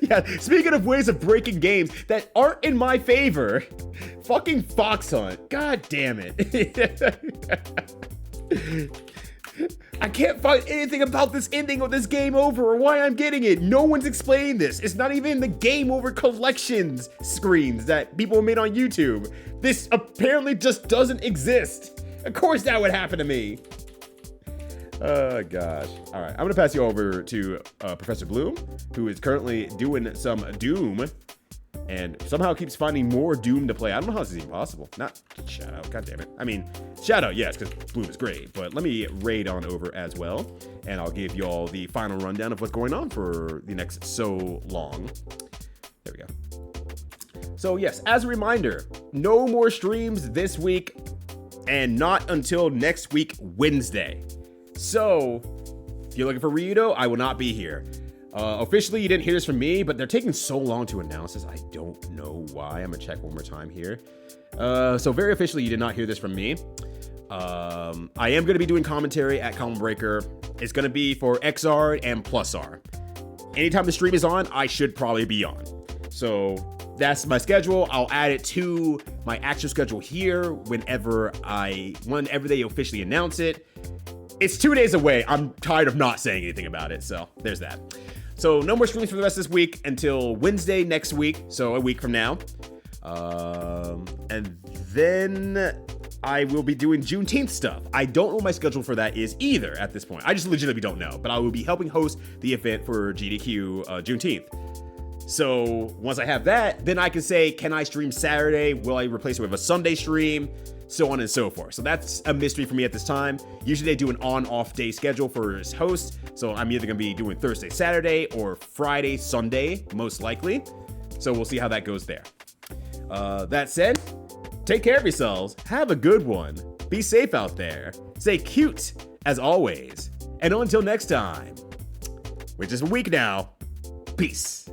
Yeah, speaking of ways of breaking games that aren't in my favor, fucking Fox Hunt. God damn it. I can't find anything about this ending of this game over or why I'm getting it. No one's explained this. It's not even in the game over collections screens that people made on YouTube. This apparently just doesn't exist. Of course that would happen to me. Oh gosh. All right, I'm gonna pass you over to Professor Bloom, who is currently doing some Doom and somehow keeps finding more Doom to play. I don't know how this is even possible. Not Shadow, god damn it. I mean, Shadow, yes, because Bloom is great, but let me raid on over as well, and I'll give you all the final rundown of what's going on for the next so long. There we go. So yes, as a reminder, no more streams this week, and not until next week, Wednesday. So, if you're looking for Ryudo, I will not be here. Officially, you didn't hear this from me, but they're taking so long to announce this. I don't know why. I'm gonna check one more time here. So very officially, you did not hear this from me. I am gonna be doing commentary at Common Breaker. It's gonna be for XR and Plus R. Anytime the stream is on, I should probably be on. So that's my schedule. I'll add it to my actual schedule here whenever they officially announce it. It's 2 days away. I'm tired of not saying anything about it, so there's that. So no more streams for the rest of this week until Wednesday next week, so a week from now. And then I will be doing Juneteenth stuff. I don't know what my schedule for that is either at this point. I just legitimately don't know, but I will be helping host the event for GDQ Juneteenth. So once I have that, then I can say, can I stream Saturday? Will I replace it with a Sunday stream? So on and so forth. So that's a mystery for me at this time. Usually they do an on-off day schedule for his host. So I'm either gonna be doing Thursday, Saturday, or Friday, Sunday, most likely. So we'll see how that goes there. That said, take care of yourselves. Have a good one. Be safe out there. Stay cute, as always. And until next time, which is a week now, peace.